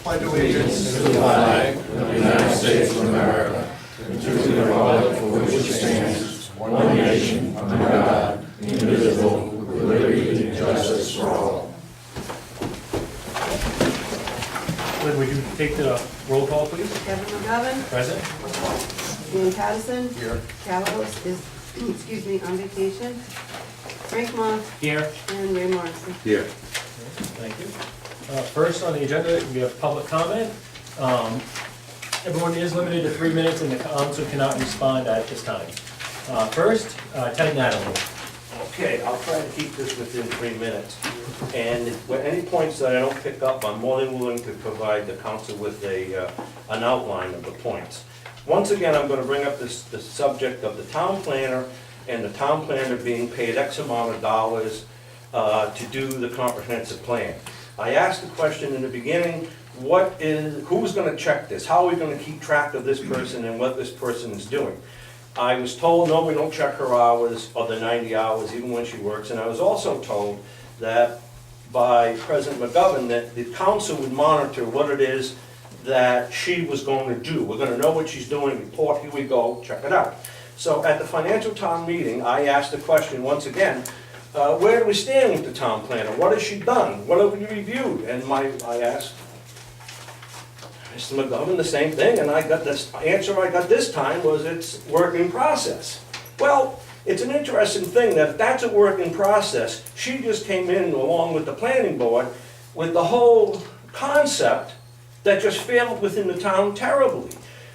pledge allegiance to the flag of the United States of America, and to the republic for which it stands, one nation, under God, indivisible, with liberty and justice for all. Lynn, would you take the roll call, please? Kevin McGovern. Present. Dan Patterson. Here. Callos is, on vacation. Frank Moss Here. and Ray Morrison. Here. Thank you. First on the agenda, we have public comment. Everyone is limited to 3 minutes and the council cannot respond at this time. First, Ted Natalie. Okay, I'll try to keep this within 3 minutes. And with any points that I don't pick up, I'm more than willing to provide the council with an outline of the points. Once again, I'm going to bring up the subject of the town planner and the town planner being paid X amount of dollars to do the comprehensive plan. I asked the question in the beginning, who's going to check this? How are we going to keep track of this person and what this person is doing? I was told, no, we don't check her hours or the 90 hours, even when she works. And I was also told that by President McGovern that the council would monitor what it is that she was going to do. We're going to know what she's doing, report, here we go, check it out. So at the financial town meeting, I asked the question once again, where do we stand with the town planner? What has she done? What have we reviewed? And I asked Mr. McGovern the same thing, and I got this answer I got this time was it's work in process. Well, it's an interesting thing that if that's a work in process, she just came in along with the planning board with the whole concept that just failed within the town terribly.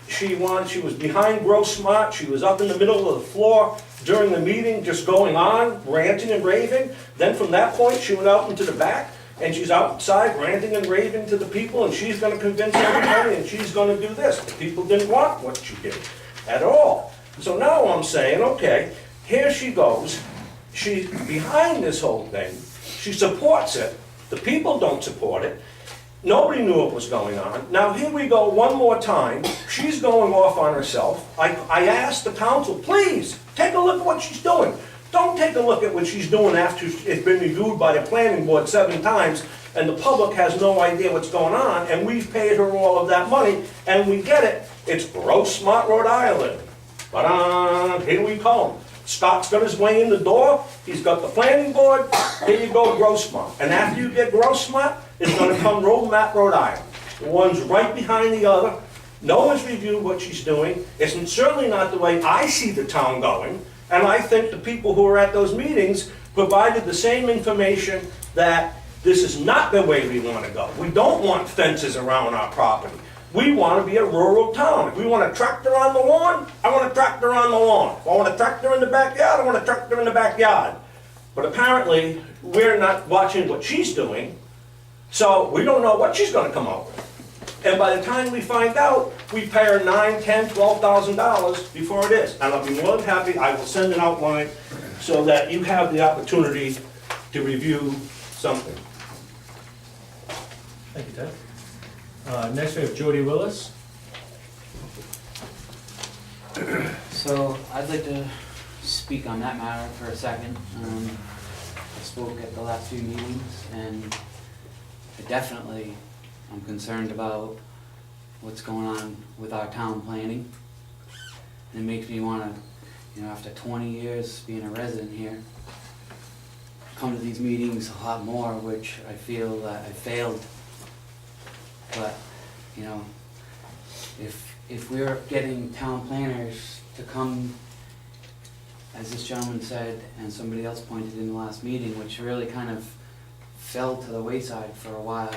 She was behind Grow Smart, she was up in the middle of the floor during the meeting, just going on, ranting and raving. Then from that point, she went out into the back, and she's outside ranting and raving to the people, and she's going to convince everybody, and she's going to do this. The people didn't want what she did at all. So now I'm saying, okay, here she goes. She's behind this whole thing. She supports it. The people don't support it. Nobody knew what was going on. Now here we go one more time. She's going off on herself. I asked the council, please, take a look at what she's doing. Don't take a look at what she's doing after it's been reviewed by the planning board 7 times and the public has no idea what's going on, and we've paid her all of that money and we get it. It's Grow Smart, Rhode Island. But here we come. Scott's got his way in the door. He's got the planning board. Here you go, Grow Smart. And after you get Grow Smart, it's going to come Roadmap, Rhode Island. The one's right behind the other. No one's reviewed what she's doing. It's certainly not the way I see the town going. And I think the people who are at those meetings provided the same information that this is not the way we want to go. We don't want fences around our property. We want to be a rural town. If we want a tractor on the lawn, I want a tractor on the lawn. If I want a tractor in the backyard, I want a tractor in the backyard. But apparently, we're not watching what she's doing, so we don't know what she's going to come up with. And by the time we find out, we pay her $9,000, $10,000, $12,000 before it is. And I'll be more than happy, I will send an outline so that you have the opportunity to review something. Thank you, Ted. Next we have Jody Willis. So I'd like to speak on that matter for a second. I spoke at the last few meetings, and I'm concerned about what's going on with our town planning. And it makes me want to, after 20 years being a resident here, come to these meetings a lot more, which I feel that I failed. But, if we're getting town planners to come, as this gentleman said, and somebody else pointed in the last meeting, which really kind of fell to the wayside for a while.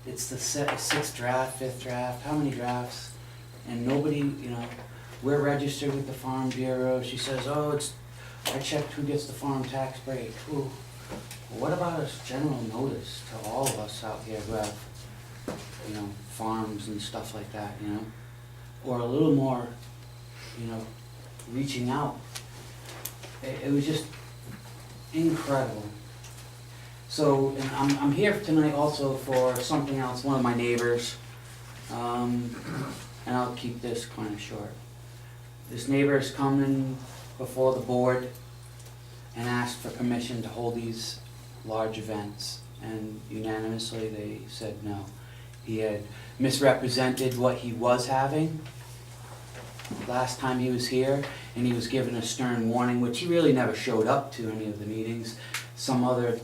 It's the 6th draft, 5th draft, how many drafts? And nobody, we're registered with the Farm Bureau. She says, I checked who gets the farm tax break. Ooh. What about a general notice to all of us out here who have, farms and stuff like that, Or a little more, reaching out. It was just incredible. So, and I'm here tonight also for something else, one of my neighbors, and I'll keep this kind of short. This neighbor is coming before the board and asked for permission to hold these large events and unanimously they said no. He had misrepresented what he was having last time he was here, and he was given a stern warning, which he really never showed up to any of the meetings. Some other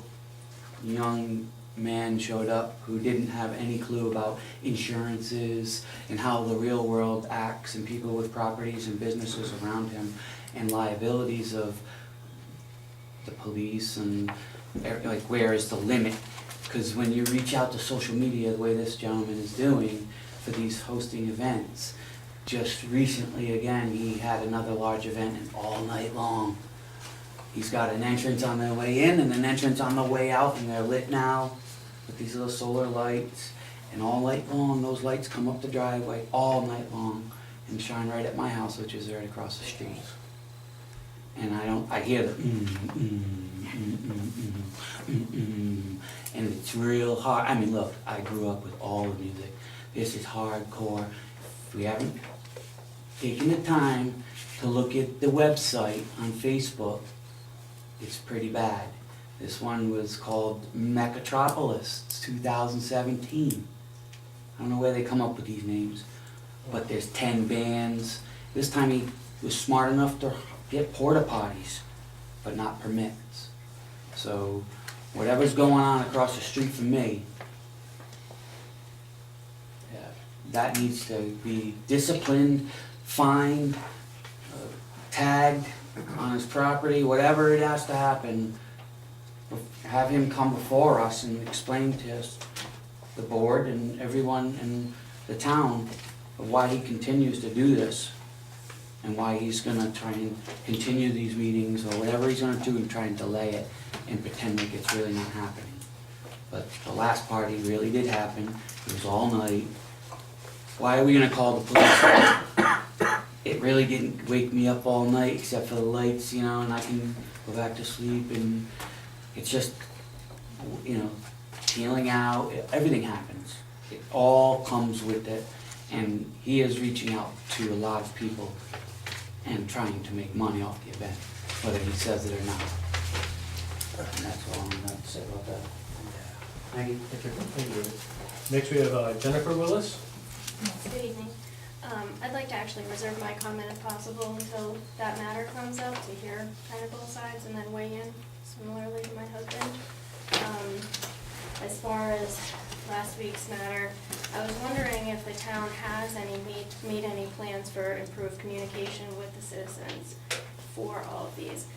young man showed up who didn't have any clue about insurances and how the real world acts, and people with properties and businesses around him, and liabilities of the police, and like, where is the limit? Because when you reach out to social media the way this gentleman is doing for these hosting events, just recently again he had another large event, and all night long he's got an entrance on the way in and an entrance on the way out, and they're lit now with these little solar lights, and all night long those lights come up the driveway all night long and shine right at my house, which is right across the street. And I hear the and it's real hard. I mean, look, I grew up with all the music. This is hardcore. If we haven't taken the time to look at the website on Facebook, it's pretty bad. This one was called Mechatropolis, it's 2017. I don't know where they come up with these names, but there's 10 bands. This time he was smart enough to get porta potties, but not permits. So whatever's going on across the street from me, that needs to be disciplined, fined, tagged on his property, whatever it has to happen. Have him come before us and explain to us, the board and everyone in the town, of why he continues to do this, and why he's gonna try and continue these meetings, or whatever he's gonna do and try and delay it and pretend like it's really not happening. But the last party really did happen. It was all night. Why are we gonna call the police? It really didn't wake me up all night except for the lights, you know, and I can go back to sleep, and it's just, you know, peeling out, everything happens. It all comes with it, and he is reaching out to a lot of people and trying to make money off the event, whether he says it or not. And that's all I'm going to say about that. Thank you. Thank you. Next we have Jennifer Willis. Yes, good evening. I'd like to actually reserve my comment if possible until that matter comes up, to hear kind of both sides and then weigh in similarly to my husband. As far as last week's matter, I was wondering if the town has made any plans for improved communication with the citizens for all of these,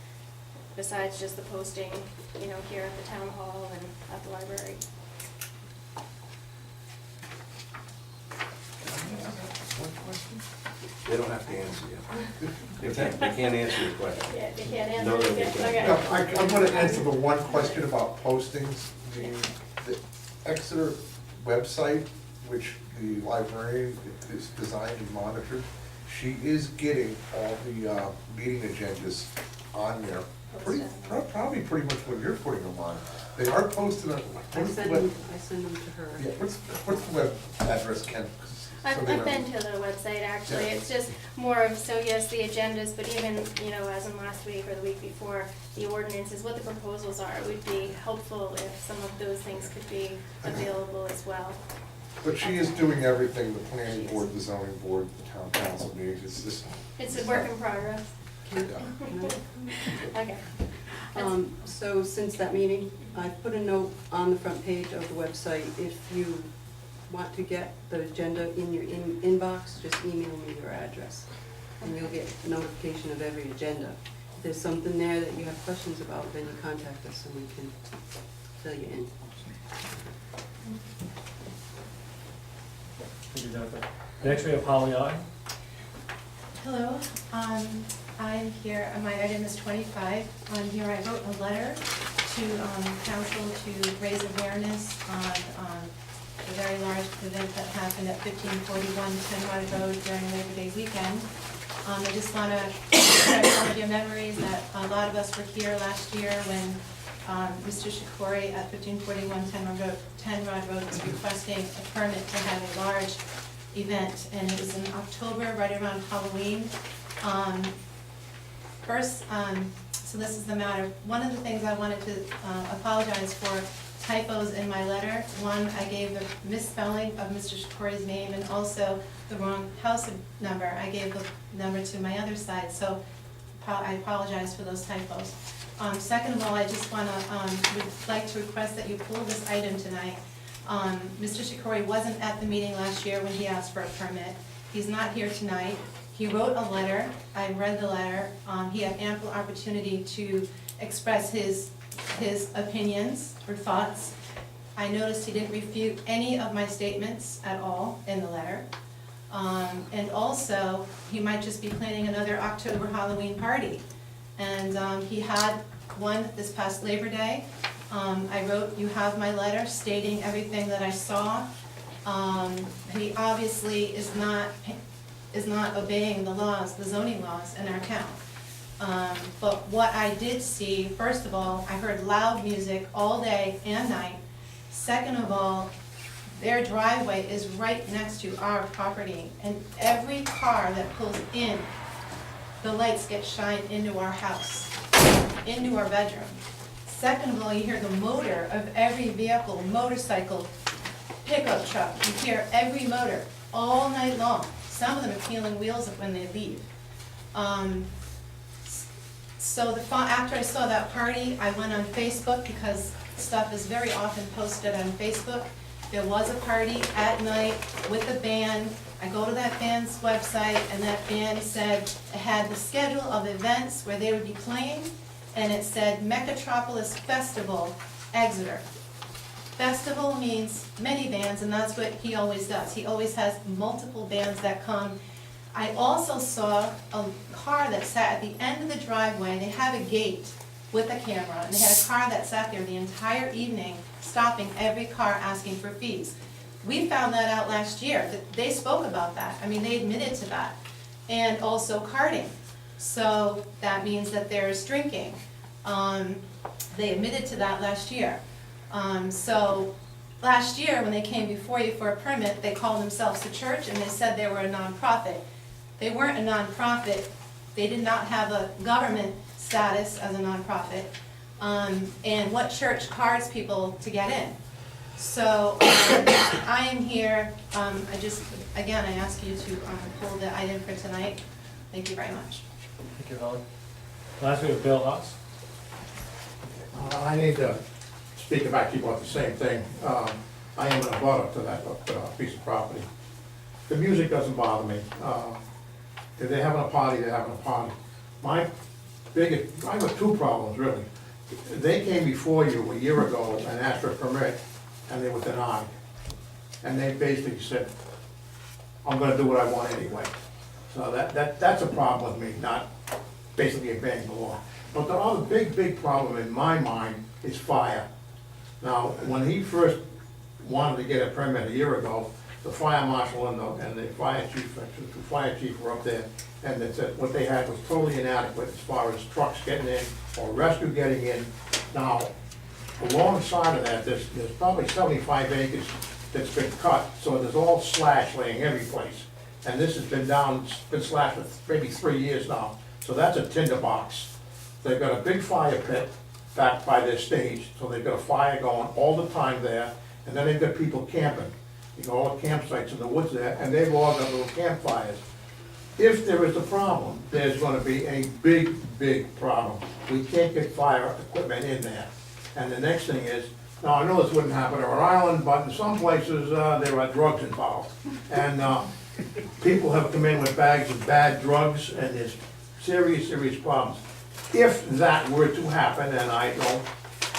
besides just the posting, you know, here at the town hall and at the library. They don't have to answer you. They can't answer your question. Yeah, they can't answer. No, they it. can't. Okay. No, I'm gonna answer the one question about postings. The Exeter website, which the librarian is designed and monitored, she is getting all the meeting agendas on there. Probably pretty much when you're putting them on. They are posted on. I send them to her. Yeah, what's the web address, Ken? I've been to the website, actually. Yeah. It's just more of, so yes, the agendas, but even, you know, as in last week or the week before, the ordinances, what the proposals are. It would be helpful if some of those things could be available as well. But she is doing everything, the planning board, the zoning board, the town council meetings, it's just. It's a work in progress. Yeah. Okay. So since that meeting, I put a note on the front page of the website. If you want to get the agenda in your inbox, just email me your address, and you'll get a notification of every agenda. If there's something there that you have questions about, then you contact us and we can fill you in. Thank you, Jennifer. Next we have Holly I. Hello, I'm here, my item is 25. On here I wrote a letter to council to raise awareness on the very large event that happened at 1541 Tenrod Road during Labor Day weekend. I just want to share some of your memories that a lot of us were here last year when Mr. Shikori at 1541 Tenrod Road was requesting a permit to have a large event, and it was in October, right around Halloween. First, so this is the matter. One of the things I wanted to apologize for typos in my letter. One, I gave the misspelling of Mr. Shakori's name and also the wrong house number. I gave the number to my other side, so I apologize for those typos. Second of all, I just wanna, would like to request that you pull this item tonight. Mr. Shakori wasn't at the meeting last year when he asked for a permit. He's not here tonight. He wrote a letter, I read the letter. He had ample opportunity to express his opinions or thoughts. I noticed he didn't refute any of my statements at all in the letter. And also, he might just be planning another October Halloween party. And he had one this past Labor Day. I wrote, you have my letter stating everything that I saw. He obviously is not obeying the laws, the zoning laws in our town. But what I did see, first of all, I heard loud music all day and night. Second of all, their driveway is right next to our property, and every car that pulls in, the lights get shined into our house, into our bedroom. Second of all, you hear the motor of every vehicle, motorcycle, pickup truck, you hear every motor all night long. Some of them are peeling wheels when they leave. So after I saw that party, I went on Facebook because stuff is very often posted on Facebook. There was a party at night with a band. I go to that band's website and that band said it had the schedule of events where they would be playing, and it said Mechatropolis Festival, Exeter. Festival means many bands, and that's what he always does. He always has multiple bands that come. I also saw a car that sat at the end of the driveway. They have a gate with a camera, and they had a car that sat there the entire evening, stopping every car asking for fees. We found that out last year. They spoke about that. I mean, they admitted to that. And also karting. So that means that there's drinking. They admitted to that last year. So last year, when they came before you for a permit, they called themselves a church and they said they were a nonprofit. They weren't a nonprofit. They did not have a government status as a nonprofit. And what church cards people to get in? So I am here, again, I ask you to pull the item for tonight. Thank you very much. Thank you, Helen. Last we have Bill Haas. I need to speak actually about the same thing. I am in a butter to that piece of property. The music doesn't bother me. If they're having a party, they're having a party. I have two problems, really. They came before you a year ago and asked for a permit, and they were denied. And they basically said, I'm gonna do what I want anyway. So that's a problem with me, not basically obeying the law. But the other big problem in my mind is fire. Now, when he first wanted to get a permit a year ago, the fire marshal and the fire chief were up there, and they said what they had was totally inadequate as far as trucks getting in or rescue getting in. Now, alongside of that, there's probably 75 acres that's been cut, so there's all slash laying every place. And this has been slashed for maybe 3 years now, so that's a tinderbox. They've got a big fire pit back by their stage, so they've got a fire going all the time there, and then they've got people camping. You know, all the campsites in the woods there, and they've all got little campfires. If there is a problem, there's gonna be a big problem. We can't get fire equipment in there. And the next thing is, now I know this wouldn't happen on our island, but in some places, there are drugs involved. And people have come in with bags of bad drugs, and there's serious problems. If that were to happen, and I don't,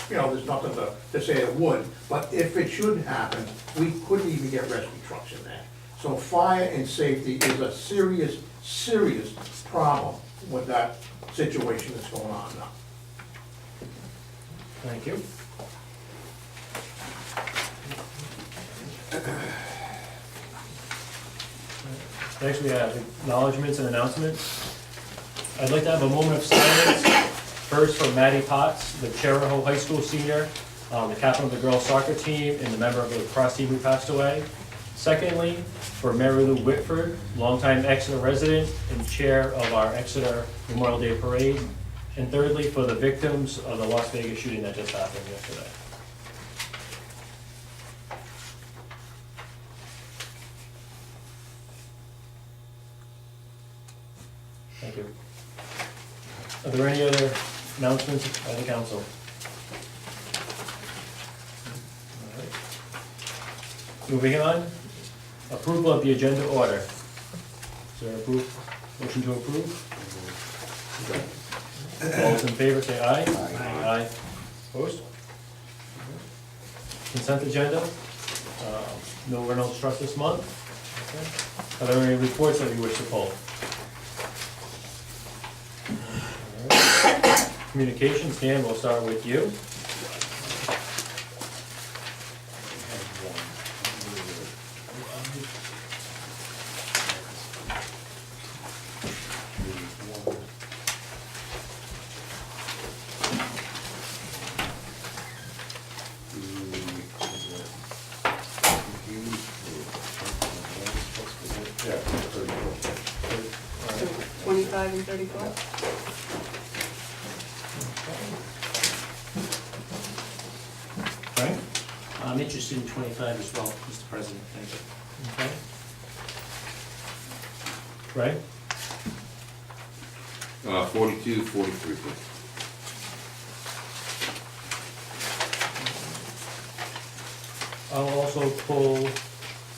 there's nothing to say it would, but if it should happen, we couldn't even get rescue trucks in there. So fire and safety is a serious problem with that situation that's going on now. Thank you. Next, we have acknowledgements and announcemements. I'd like to have a moment of silence, first for Maddie Potts, the Charahoe High School senior, the captain of the girls soccer team, and the member of the lacrosse team who passed away. Secondly, for Mary Lou Whitford, longtime Exeter resident and chair of our Exeter Memorial Day Parade. And thirdly, for the victims of the Las Vegas shooting that just happened yesterday. Thank you. Are there any other announcements by the council? All right. Moving on, approval of the agenda order. Is there motion to approve? All those in favor say aye. Aye. Aye. Opposed? Consent agenda, no Reynolds Trust this month. Okay. Are there any reports that you wish to pull? All right. Communications, Dan, we'll start with you. So 25 and 34? Frank? I'm interested in 25 as well, Mr. President, thank you. Okay. Ray? 42, 43, please. I'll also pull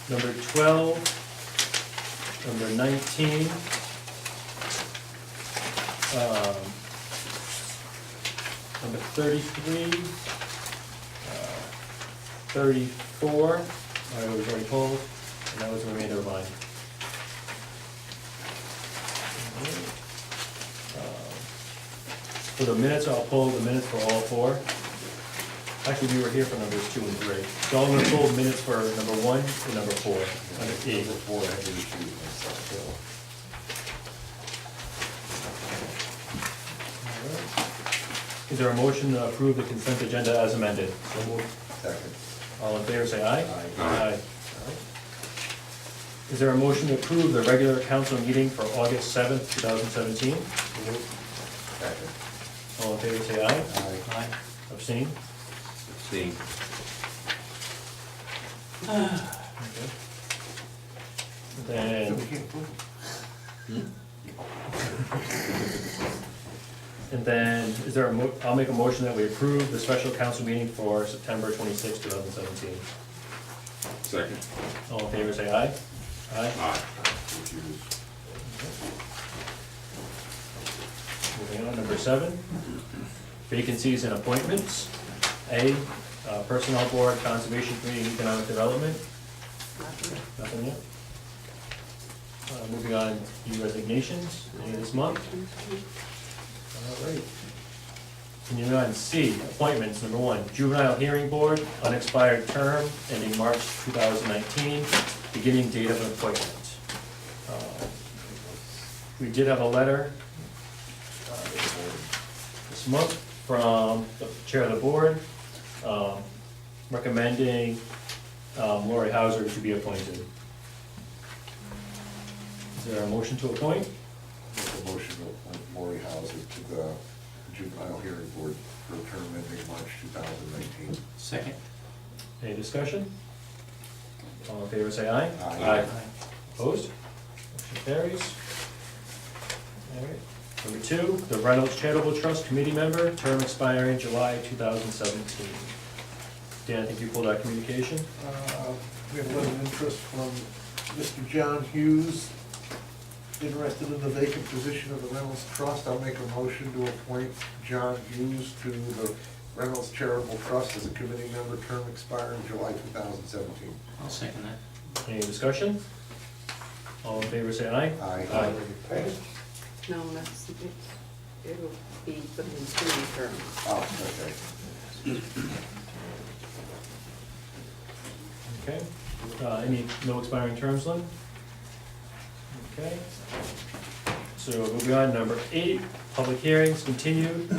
number 12, number 19, number 33, 34, I was already pulled, and that was the remainder of mine. For the minutes, I'll pull the minutes for all four. Actually, we were here for numbers 2 and 3. So I'm gonna pull minutes for number 1 and number 4, under E. Number 4, I had to recuse myself. Is there a motion to approve the consent agenda as amended? So moved. Second. All in favor, say aye. Aye. Is there a motion to approve the regular council meeting for August 7th, 2017? Second. All in favor, say aye. Aye. Abstain? Abstain. Okay. Then, We can't prove and then, is there I'll make a motion that we approve the special council meeting for September 26th, 2017. Second. All in favor, say aye. Aye. Aye. Moving on, number 7, vacancies and appointments. A, Personnel Board, Conservation Committee, and Economic Development. Nothing yet. Moving on to resignations, any this month? All right. Continuing on, C, appointments, number 1, Juvenile Hearing Board, unexpired term, ending March 2019, beginning date of appointment. We did have a letter this month from the chair of the board, recommending Lori Hauser to be appointed. Is there a motion to appoint? Make a motion to appoint Lori Hauser to the Juvenile Hearing Board for a term ending March 2019. Second? Any discussion? All in favor, say aye. Aye. Opposed? Motion carries. All right. Number 2, the Reynolds Charitable Trust Committee Member, term expiring July 2017. Dan, I think you pulled out communication? We have a letter of interest from Mr. John Hughes, interested in the vacant position of the Reynolds Trust. I'll make a motion to appoint John Hughes to the Reynolds Charitable Trust as a committee member, term expiring July 2017. I'll second that. Any discussion? All in favor, say aye. Aye. No, it'll be for the ensuing term. Oh, okay. Okay. Any, no expiring terms, Lynn? Okay. So moving on, number 8, public hearings continued.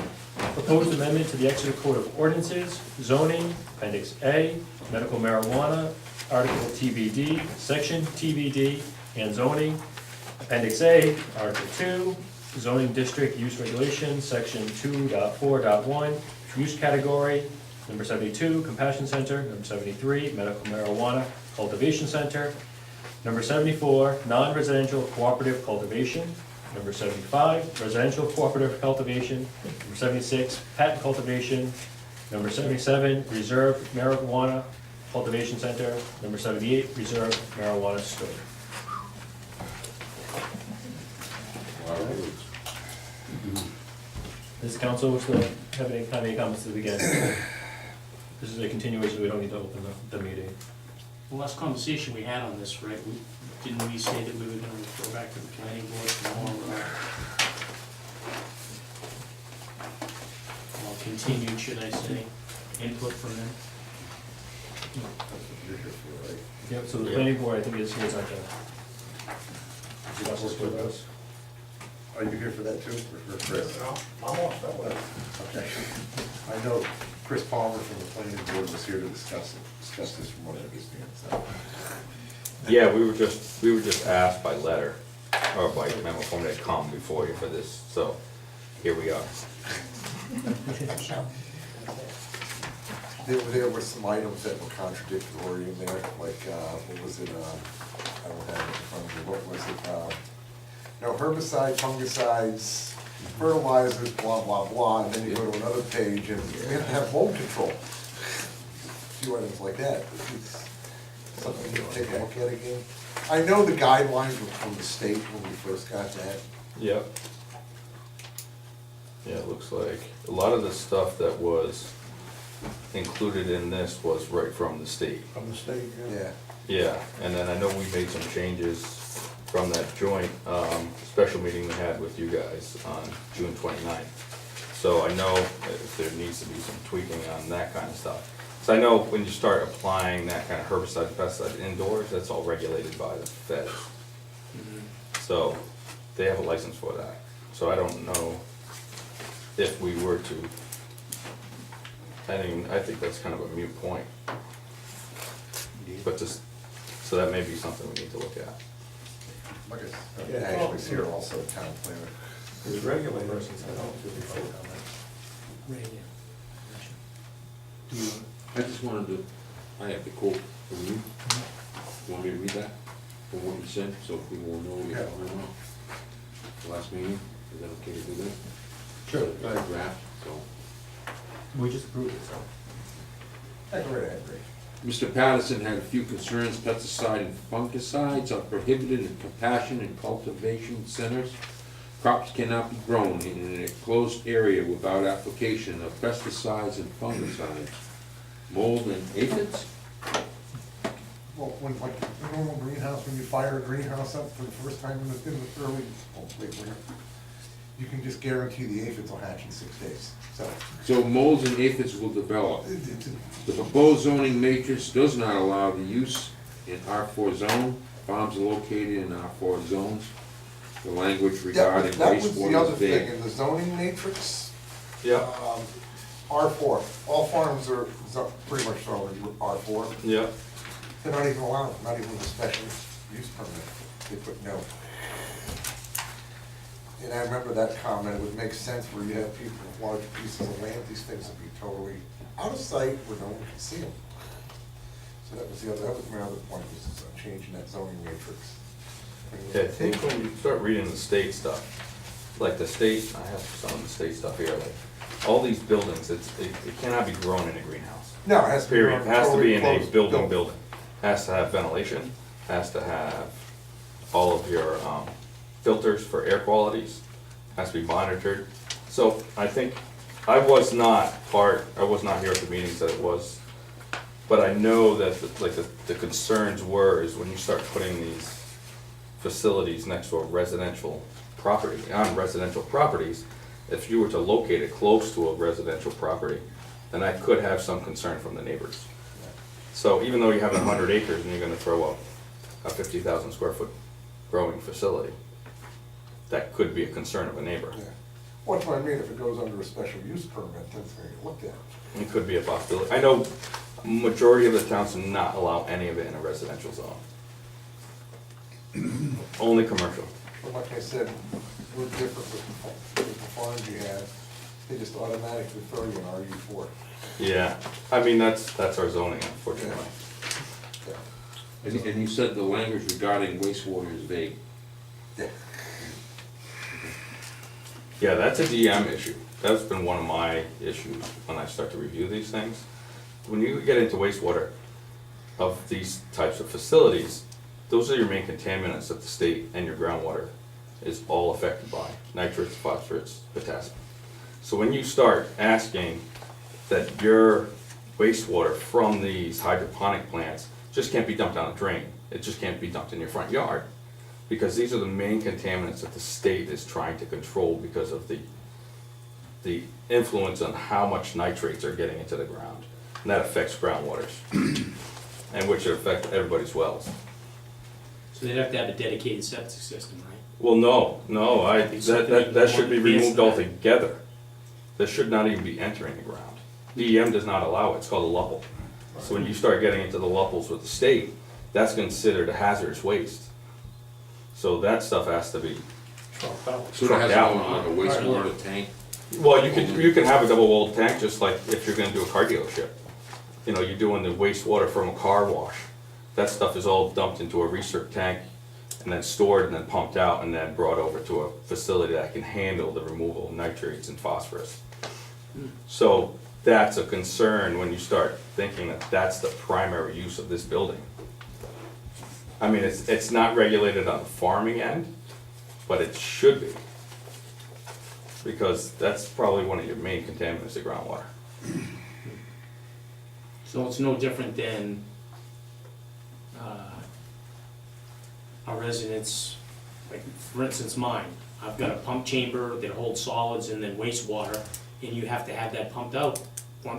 Proposed amendment to the Exeter Code of Ordinances, zoning, appendix A, medical marijuana, article TBD, section TBD, and zoning. Appendix A, article 2, zoning district use regulation, section 2.4.1, use category, number 72, compassion center, number 73, medical marijuana cultivation center, number 74, non-residential cooperative cultivation, Number 75, residential cooperative cultivation. Number 76, patent cultivation. Number 77, reserve marijuana cultivation center. Number 78, reserve marijuana store. Does the council still have any comments to begin? This is a continuation, we don't need to open the meeting. The last conversation we had on this, right, didn't we say that we were gonna refer back to the planning board for more, well, continued, should I say, input from them? Yep, so the planning board, I think, is our turn. Discuss this with us. Are you here for that too, or Chris? I'm all set with it. Okay. I know Chris Palmer from the planning board was here to discuss this from what I understand, so. Yeah, we were just asked by letter, or by memo form to come before you for this, so here we are. There were some items that were contradictory in there, like, what was it, I don't have it in front of me, what was it, herbicides, fungicides, fertilizers, blah, blah, blah, and then you go to another page and you have to have mold control. A few items like that. It's something you take a look at again. I know the guidelines were from the state when we first got that. Yep. Yeah, it looks like a lot of the stuff that was included in this was right from the state. From the state, yeah. Yeah. Yeah, and then I know we made some changes from that joint, special meeting we had with you guys on June 29th. So I know if there needs to be some tweaking on that kind of stuff. So I know when you start applying that kind of herbicide, pesticide indoors, that's all regulated by the feds. So they have a license for that. So I don't know if we were to, I think that's kind of a moot point. But just, so that may be something we need to look at. Like I said, Ashley's here also, town planner. It's regulated. Right, yeah. I just wanted to, I have the quote from you. Want me to read that from what you said, so if we will know what you're talking about? The last meeting, is that okay to do that? Sure. Got a draft, so. We just approved it, so. I agree. Mr. Patterson had a few concerns. Pesticide and fungicides are prohibited in compassion and cultivation centers. Crops cannot be grown in an enclosed area without application of pesticides and fungicides. Mold and aphids? Well, when, like, a normal greenhouse, when you fire a greenhouse up for the first time in the early, late winter, you can just guarantee the aphids will hatch in 6 days, so. So molds and aphids will develop. The proposed zoning matrix does not allow the use in R4 zone. Farms are located in R4 zones. The language regarding That was the wastewater other is thing, vague. in the zoning matrix. Yeah. R4, all farms are pretty much zoned R4. Yeah. They're not even allowed, not even with a special use permit, they put no. And I remember that comment, it would make sense where you have people with large pieces of land, these things would be totally out of sight where no one can see them. So that was my other point, was changing that zoning matrix. Yeah, I think when you start reading the state stuff, like the state, I have some of the state stuff here, like, all these buildings, it cannot be grown in a greenhouse. No, it has to be. Period, it has to be in a closed building. Has to have ventilation, has to have all of your, filters for air qualities, has to be monitored. So I think, I was not here at the meetings that it was, but I know that, the concerns were, is when you start putting these facilities next to a residential property, on residential properties, if you were to locate it close to a residential property, then I could have some concern from the neighbors. So even though you have 100 acres and you're gonna throw up a 50,000 square foot growing facility, that could be a concern of a neighbor. Yeah. What's what I mean, if it goes under a special use permit, that's gonna get looked at. It could be a possibility. I know majority of the towns do not allow any of it in a residential zone. Only commercial. But like I said, we're different with the farms you have, they just automatically throw you an RU4. Yeah, I mean, that's our zoning, unfortunately. Yeah. And you said the language regarding wastewater is vague. Yeah. Yeah, that's a DM issue. That's been one of my issues when I start to review these things. When you get into wastewater of these types of facilities, those are your main contaminants that the state and your groundwater is all affected by, nitrates, phosphorates, potassium. So when you start asking that your wastewater from these hydroponic plants just can't be dumped down a drain, it just can't be dumped in your front yard, because these are the main contaminants that the state is trying to control because of the influence on how much nitrates are getting into the ground. And that affects groundwaters, and which affect everybody's wells. So they'd have to have a dedicated septic system, right? Well, no, that should be removed altogether. That should not even be entering the ground. DEM does not allow it, it's called a LUPL. So when you start getting into the LUPLs with the state, that's considered a hazardous waste. So that stuff has to be, So it has Trucked out. a wastewater tank? well, you can have a double-walled tank, just like if you're gonna do a car dealership. You know, you're doing the wastewater from a car wash. That stuff is all dumped into a recirc tank and then stored and then pumped out and then brought over to a facility that can handle the removal of nitrates and phosphorus. So that's a concern when you start thinking that that's the primary use of this building. I mean, it's not regulated on the farming end, but it should be. Because that's probably one of your main contaminants of groundwater. So it's no different than a residence, like for instance mine. I've got a pump chamber that holds solids and then wastewater, and you have to have that pumped out.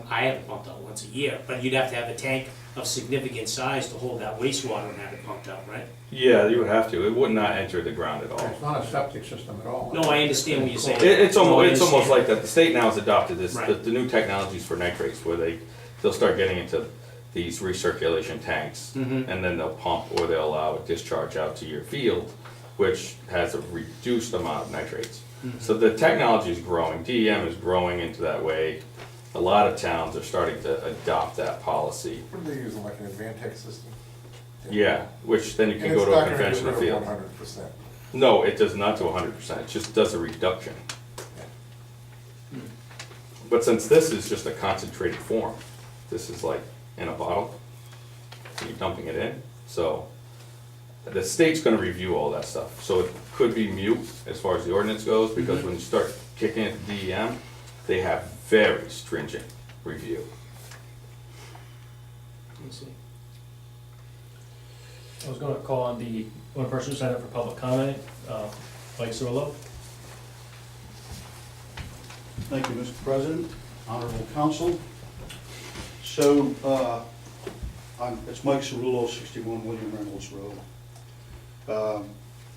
I have it pumped out once a year, but you'd have to have a tank of significant size to hold that wastewater and have it pumped out, right? Yeah, you would have to. It would not enter the ground at all. It's not a septic system at all. No, I understand what you're saying. It's No, I almost understand. like that. The state now has adopted this, Right. the new technologies for nitrates, where they'll start getting into these recirculation tanks, Mhm. and then they'll pump or they'll allow a discharge out to your field, which has a reduced amount of nitrates. So the technology is growing. DEM is growing into that way. A lot of towns are starting to adopt that policy. What are they using, like an Advantech system? Yeah, which then you can And go it's to a not gonna get conventional rid of field. 100%. No, it does not to 100%, it just does a reduction. But since this is just a concentrated form, this is like in a bottle, and you're dumping it in, so the state's gonna review all that stuff. So it could be mute as far as the ordinance goes, because when you start kicking it to DEM, they have very stringent review. Let's see. I was gonna call on the one person who signed up for public comment, Mike Cirillo. Thank you, Mr. President, Honorable Council. So, it's Mike Cerullo, 61 William Reynolds Road.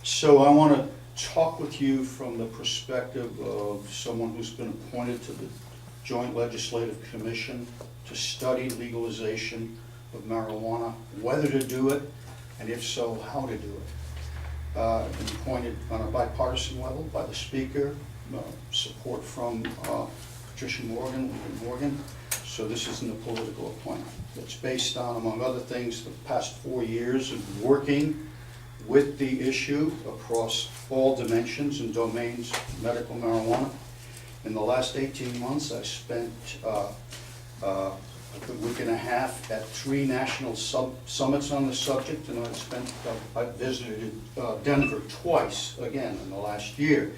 So I want to talk with you from the perspective of someone who's been appointed to the Joint Legislative Commission to study legalization of marijuana, whether to do it, and if so, how to do it. Been appointed on a bipartisan level by the Speaker, support from Patricia Morgan, Lincoln Morgan. So this isn't a political appointment. It's based on, among other things, the past 4 years of working with the issue across all dimensions and domains of medical marijuana. In the last 18 months, I spent a good week and a half at 3 national summits on the subject, and I visited Denver twice, again, in the last year,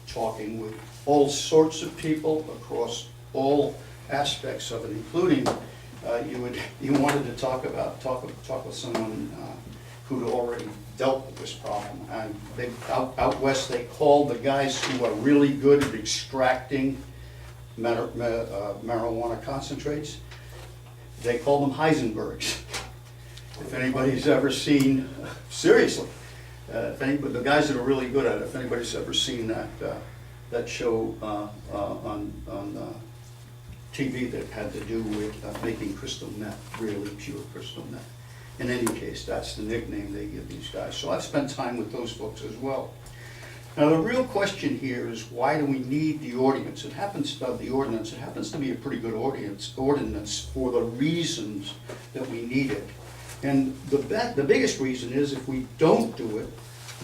talking with all sorts of people across all aspects of it, including you wanted to talk with someone who'd already dealt with this problem. And out west, they call the guys who are really good at extracting marijuana concentrates, they call them Heisenbergs. If anybody's ever seen, seriously, the guys that are really good at it, if anybody's ever seen that show on TV that had to do with making crystal meth, really pure crystal meth. In any case, that's the nickname they give these guys. So I've spent time with those folks as well. Now, the real question here is, why do we need the ordinance? It happens to be a pretty good ordinance for the reasons that we need it. And the biggest reason is, if we don't do it,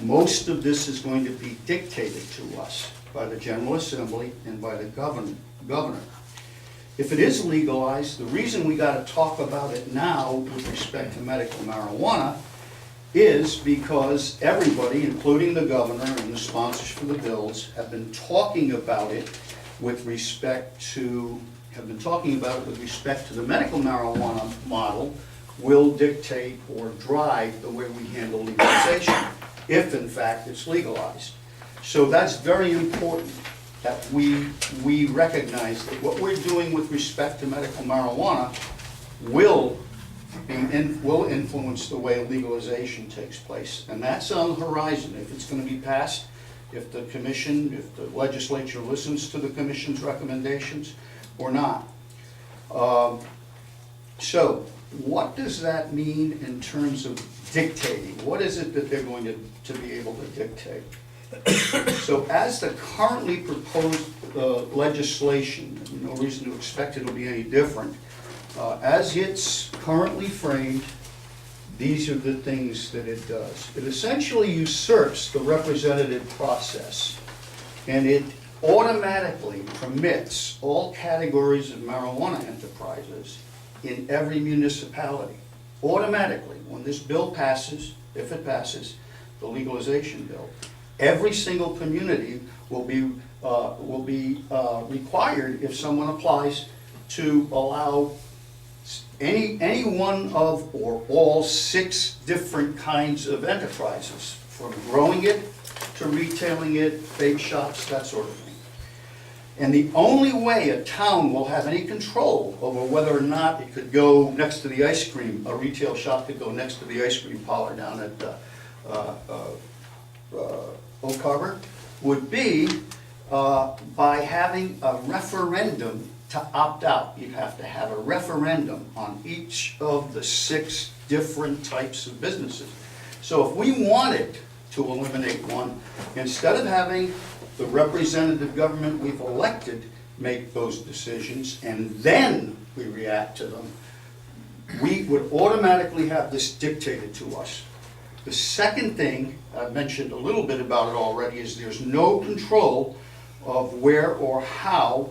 most of this is going to be dictated to us. by the General Assembly and by the governor. If it is legalized, the reason we gotta talk about it now with respect to medical marijuana is because everybody, including the governor and the sponsors for the bills, have been talking about it with respect to the medical marijuana model will dictate or drive the way we handle legalization, if in fact it's legalized. So that's very important that we recognize that what we're doing with respect to medical marijuana will influence the way legalization takes place. And that's on the horizon. If it's going to be passed, if the legislature listens to the commission's recommendations or not. So what does that mean in terms of dictating? What is it that they're going to be able to dictate? So as the currently proposed legislation, no reason to expect it'll be any different, as it's currently framed, these are the things that it does. It essentially usurps the representative process, and it automatically permits all categories of marijuana enterprises in every municipality. Automatically, when this bill passes, if it passes, the legalization bill, every single community will be required, if someone applies, to allow any one of or all 6 different kinds of enterprises, from growing it to retailing it, vape shops, that sort of thing. And the only way a town will have any control over whether or not it could go next to the ice cream, a retail shop could go next to the ice cream parlor down at Oak Harbor, would be by having a referendum to opt out. You'd have to have a referendum on each of the 6 different types of businesses. So if we wanted to eliminate one, instead of having the representative government we've elected make those decisions and then we react to them, we would automatically have this dictated to us. The second thing, I've mentioned a little bit about it already, is there's no control of where or how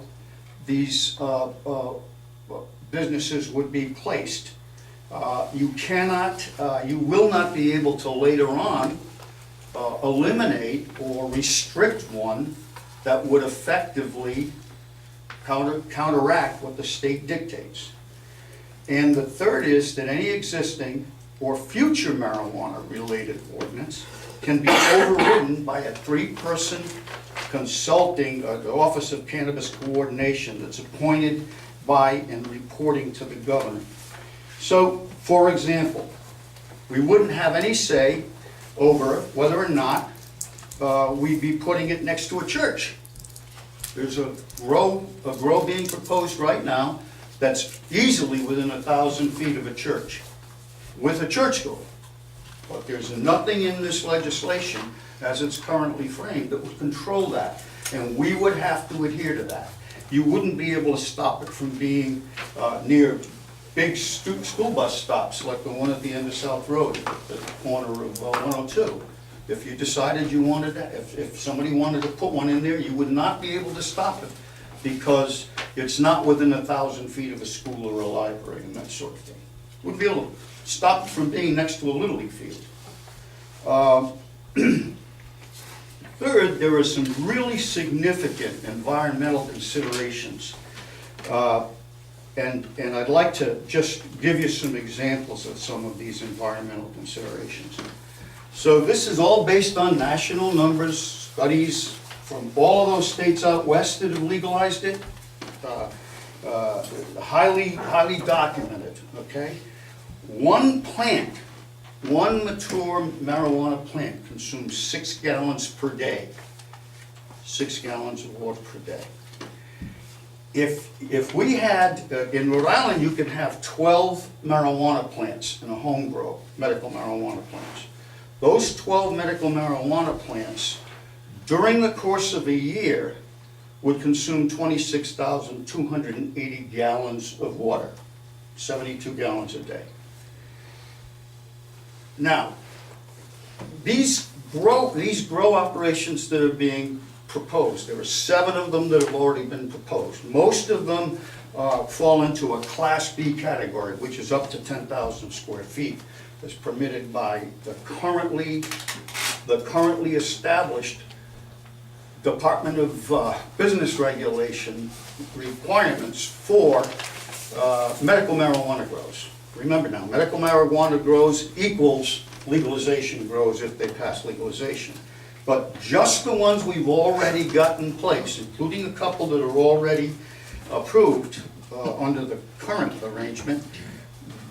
these businesses would be placed. You will not be able to later on eliminate or restrict one that would effectively counteract what the state dictates. And the third is that any existing or future marijuana-related ordinance can be overridden by a 3-person consulting, the Office of Cannabis Coordination, that's appointed by and reporting to the governor. So, for example, we wouldn't have any say over whether or not we'd be putting it next to a church. There's a grow being proposed right now that's easily within 1,000 feet of a church, with a churchgoer. But there's nothing in this legislation, as it's currently framed, that would control that. And we would have to adhere to that. You wouldn't be able to stop it from being near big school bus stops, like the one at the end of South Road, at the corner of 102. If you decided you wanted that, if somebody wanted to put one in there, you would not be able to stop it, because it's not within 1,000 feet of a school or a library and that sort of thing. Would be able to stop it from being next to a Little League field. Third, there are some really significant environmental considerations. And I'd like to just give you some examples of some of these environmental considerations. So this is all based on national numbers, studies from all of those states out west that have legalized it, highly documented, okay? One mature marijuana plant consumes 6 gallons per day. 6 gallons of water per day. If we had, in Rhode Island, you could have 12 marijuana plants in a home grow, medical marijuana plants. Those 12 medical marijuana plants, during the course of a year, would consume 26,280 gallons of water, 72 gallons a day. Now, these grow operations that are being proposed. There are 7 of them that have already been proposed. Most of them fall into a Class B category, which is up to 10,000 square feet. That's permitted by the currently established Department of Business Regulation requirements for medical marijuana grows. Remember now, medical marijuana grows equals legalization grows if they pass legalization. But just the ones we've already got in place, including a couple that are already approved under the current arrangement,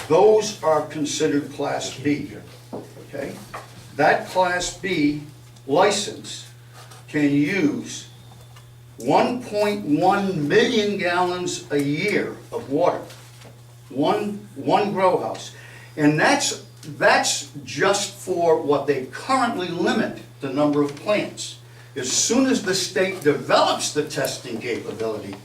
those are considered Class B, okay? That Class B license can use 1.1 million gallons a year of water, one grow house. And that's just for what they currently limit the number of plants. As soon as the state develops the testing capability,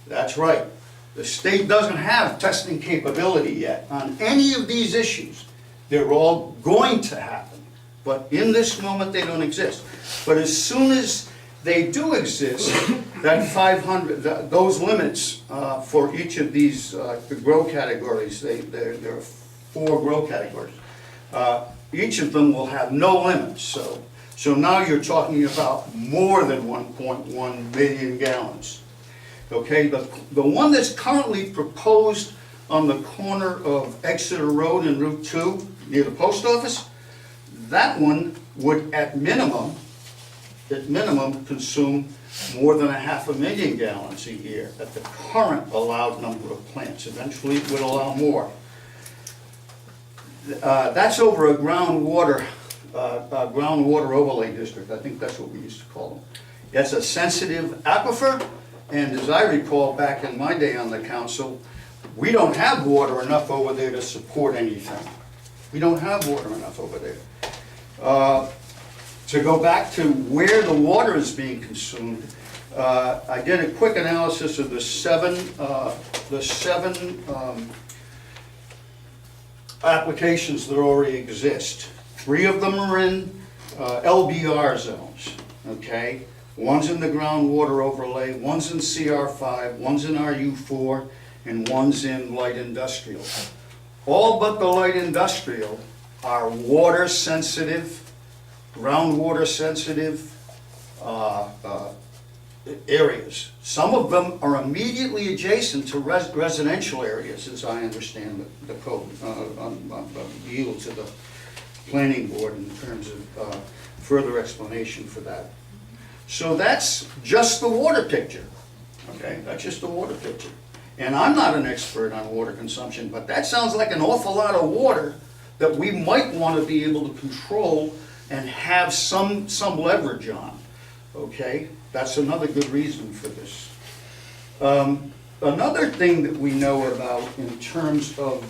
that's right, the state doesn't have testing capability yet on any of these issues. They're all going to happen, but in this moment they don't exist. But as soon as they do exist, that 500, those limits for each of these grow categories, there are 4 grow categories. Each of them will have no limits. So now you're talking about more than 1.1 million gallons. Okay, the one that's currently proposed on the corner of Exeter Road and Route 2 near the post office, that one would at minimum consume more than 500,000 gallons a year at the current allowed number of plants. Eventually it would allow more. That's over a groundwater overlay district. I think that's what we used to call them. It's a sensitive aquifer, and as I recall back in my day on the council, we don't have water enough over there to support anything. We don't have water enough over there. To go back to where the water is being consumed, I did a quick analysis of the seven applications that already exist. 3 of them are in LBR zones, okay? One's in the groundwater overlay, one's in CR5, one's in RU4, and one's in light industrial. All but the light industrial are water sensitive, groundwater sensitive areas. Some of them are immediately adjacent to residential areas, as I understand the code, yield to the planning board in terms of further explanation for that. So that's just the water picture, okay? That's just the water picture. And I'm not an expert on water consumption, but that sounds like an awful lot of water that we might want to be able to control and have some leverage on, okay? That's another good reason for this. Another thing that we know about in terms of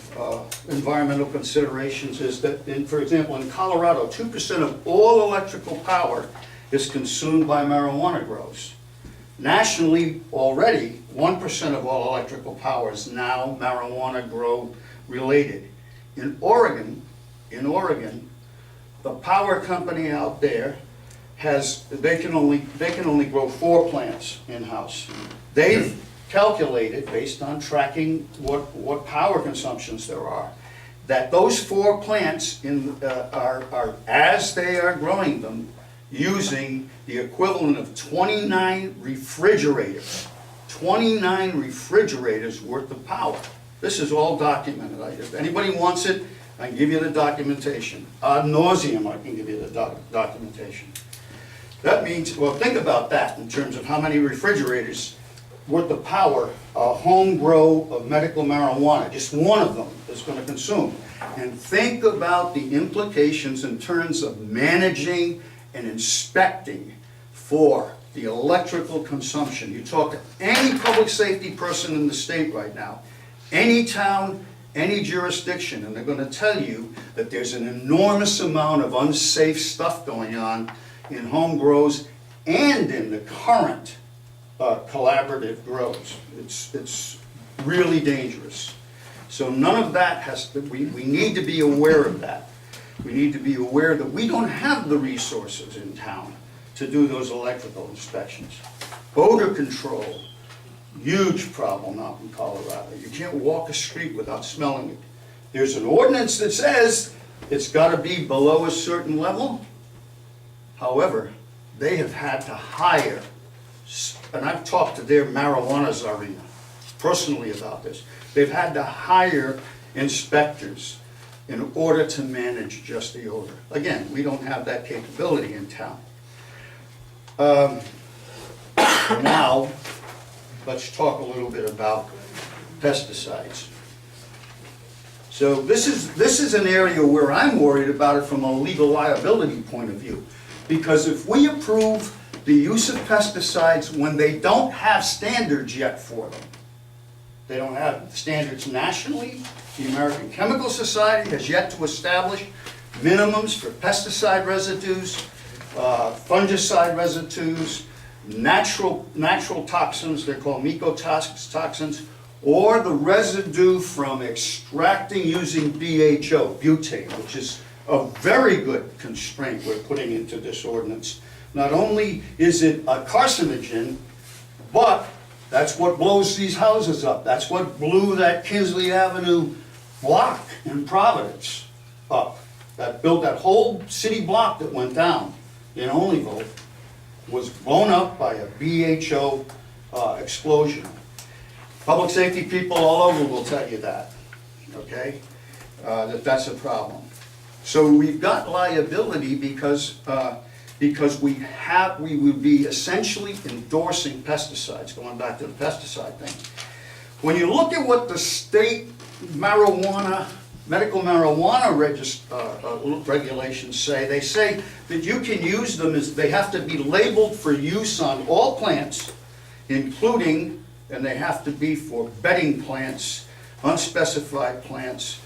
environmental considerations is that, for example, in Colorado, 2% of all electrical power is consumed by marijuana grows. Nationally, already, 1% of all electrical power is now marijuana grow related. In Oregon, the power company out there they can only grow 4 plants in-house. They've calculated, based on tracking what power consumptions there are, that those 4 plants are, as they are growing them, using the equivalent of 29 refrigerators. 29 refrigerators worth of power. This is all documented. If anybody wants it, I can give you the documentation. Ad nauseum, I can give you the documentation. That means, well, think about that in terms of how many refrigerators worth of power a home grow of medical marijuana, just one of them, is going to consume. And think about the implications in terms of managing and inspecting for the electrical consumption. You talk to any public safety person in the state right now, any town, any jurisdiction, and they're going to tell you that there's an enormous amount of unsafe stuff going on in home grows and in the current collaborative grows. It's really dangerous. So none of that has to, we need to be aware of that. We need to be aware that we don't have the resources in town to do those electrical inspections. Odor control, huge problem out in Colorado. You can't walk a street without smelling it. There's an ordinance that says it's gotta be below a certain level. However, they have had to hire, and I've talked to their marijuana czarina personally about this. They've had to hire inspectors in order to manage just the odor. Again, we don't have that capability in town. Now, let's talk a little bit about pesticides. So this is an area where I'm worried about it from a legal liability point of view. Because if we approve the use of pesticides when they don't have standards yet for them, they don't have standards nationally, the American Chemical Society has yet to establish minimums for pesticide residues, fungicide residues, natural toxins, they're called mycotoxins, or the residue from extracting using BHO, butane, which is a very good constraint we're putting into this ordinance. Not only is it a carcinogen, but that's what blows these houses up. That's what blew that Kinsley Avenue block in Providence up. That built that whole city block that went down in Olneyville was blown up by a BHO explosion. Public safety people all over will tell you that, okay? That's a problem. So we've got liability because we would be essentially endorsing pesticides, going back to the pesticide thing. When you look at what the state medical marijuana regulations say, they say that you can use them as, they have to be labeled for use on all plants, including, and they have to be for bedding plants, unspecified crops.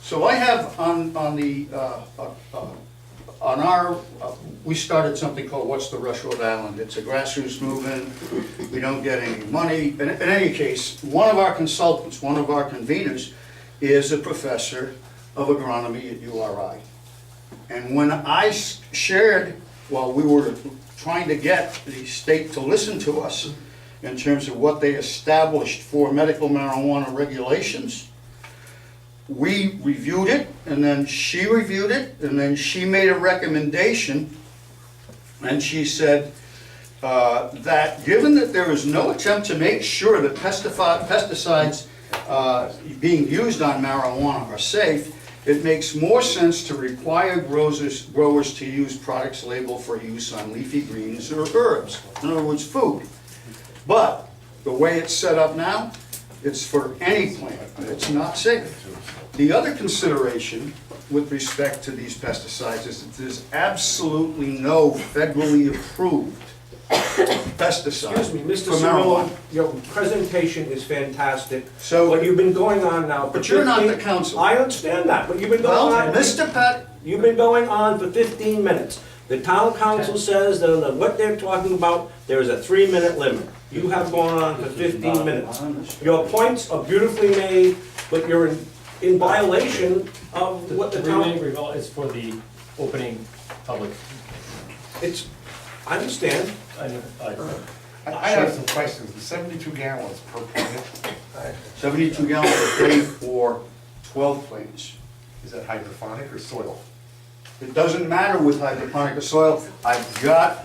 So I have we started something called What's the Rush Rhode Island? It's a grassroots movement. We don't get any money. In any case, one of our consultants, one of our conveners, is a professor of agronomy at URI. And when I shared, while we were trying to get the state to listen to us in terms of what they established for medical marijuana regulations, we reviewed it, and then she reviewed it, and then she made a recommendation, and she said that given that there is no attempt to make sure that pesticides being used on marijuana are safe, it makes more sense to require growers to use products labeled for use on leafy greens or herbs, in other words, food. But the way it's set up now, it's for any plant, it's not safe. The other consideration with respect to these pesticides is that there's absolutely no federally approved pesticide. Excuse me, Mr. for marijuana. Cirillo, your presentation is fantastic. So- But you've been going on now for But you're not the 15 council. I understand that, but you've been Well, going on. Mr. Pat, You've been going on for 15 minutes. The town council says that on what they're talking about, there is a 3-minute limit. You have gone on for 15 minutes. Your points are beautifully made, but you're in violation of what the 3-minute town... revolt is for the opening public. I understand. I have some questions. The 72 gallons per plant, 72 gallons a day for 12 plants. is that hydroponic or soil? It doesn't matter with hydroponic or soil. I've got